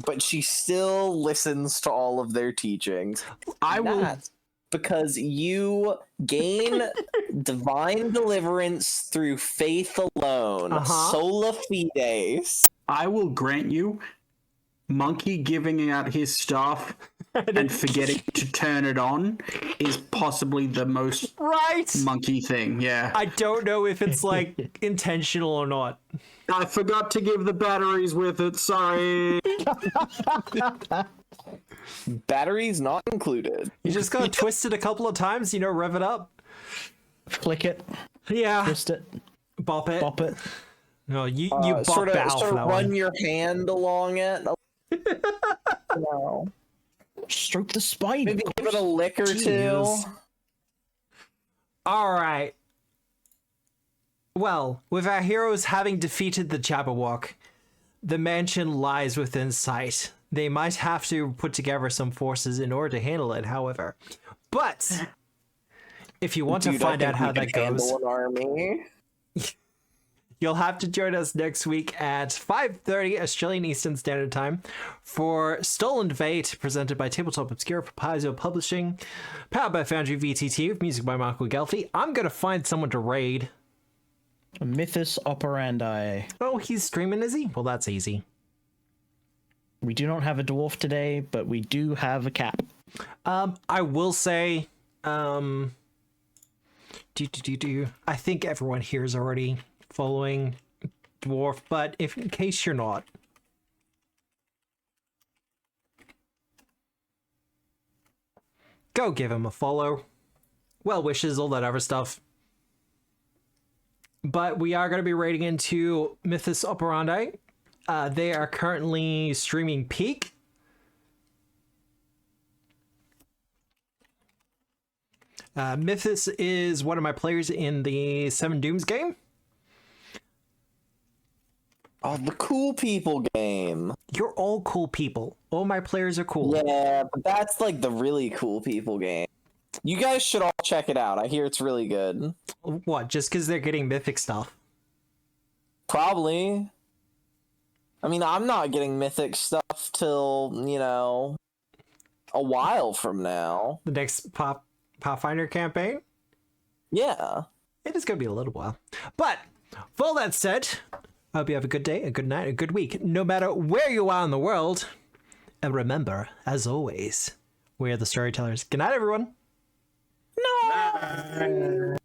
but she still listens to all of their teachings. I will. That's because you gain divine deliverance through faith alone. Sola fides. I will grant you, Monkey giving out his staff and forgetting to turn it on is possibly the most Monkey thing. Yeah. I don't know if it's like intentional or not. I forgot to give the batteries with it. Sorry. Batteries not included. You just gotta twist it a couple of times, rev it up. Flick it, Yeah. twist it, Bop it. bop it. No, you bop Sort of Bao for that run one. your hand along it. No. Stroke the spine. Maybe give it a lick or two. Jeez. All right. Well, with our heroes having defeated the Jabberwock, the mansion lies within sight. They might have to put together some forces in order to handle it, however. But if you want to find out how that goes, An army. you'll have to join us next week at 5:30 Australian Eastern Standard Time for Stolen Fate, presented by Tabletop Obscura for Paizo Publishing, powered by Foundry VTT, with music by Michael Gelfi. I'm going to find someone to raid. Mythos operandi. Oh, he's streaming, is he? Well, that's easy. We do not have a dwarf today, but we do have a cat. I will say, I think everyone here is already following Dwarf, but if in case you're not, go give him a follow. Well wishes, all that other stuff. But we are going to be raiding into Mythos Operandi. They are currently streaming Peak. Mythos is one of my players in the Seven Dooms game. Oh, the cool people game. You're all cool people. All my players are cool. Yeah, but that's like the really cool people game. You guys should all check it out. I hear it's really good. What, just because they're getting mythic stuff? Probably. I mean, I'm not getting mythic stuff till, a while from now. The next Pathfinder campaign? Yeah. It is going to be a little while. But, with all that said, I hope you have a good day, a good night, a good week, no matter where you are in the world. And remember, as always, we are the storytellers. Good night, everyone. No!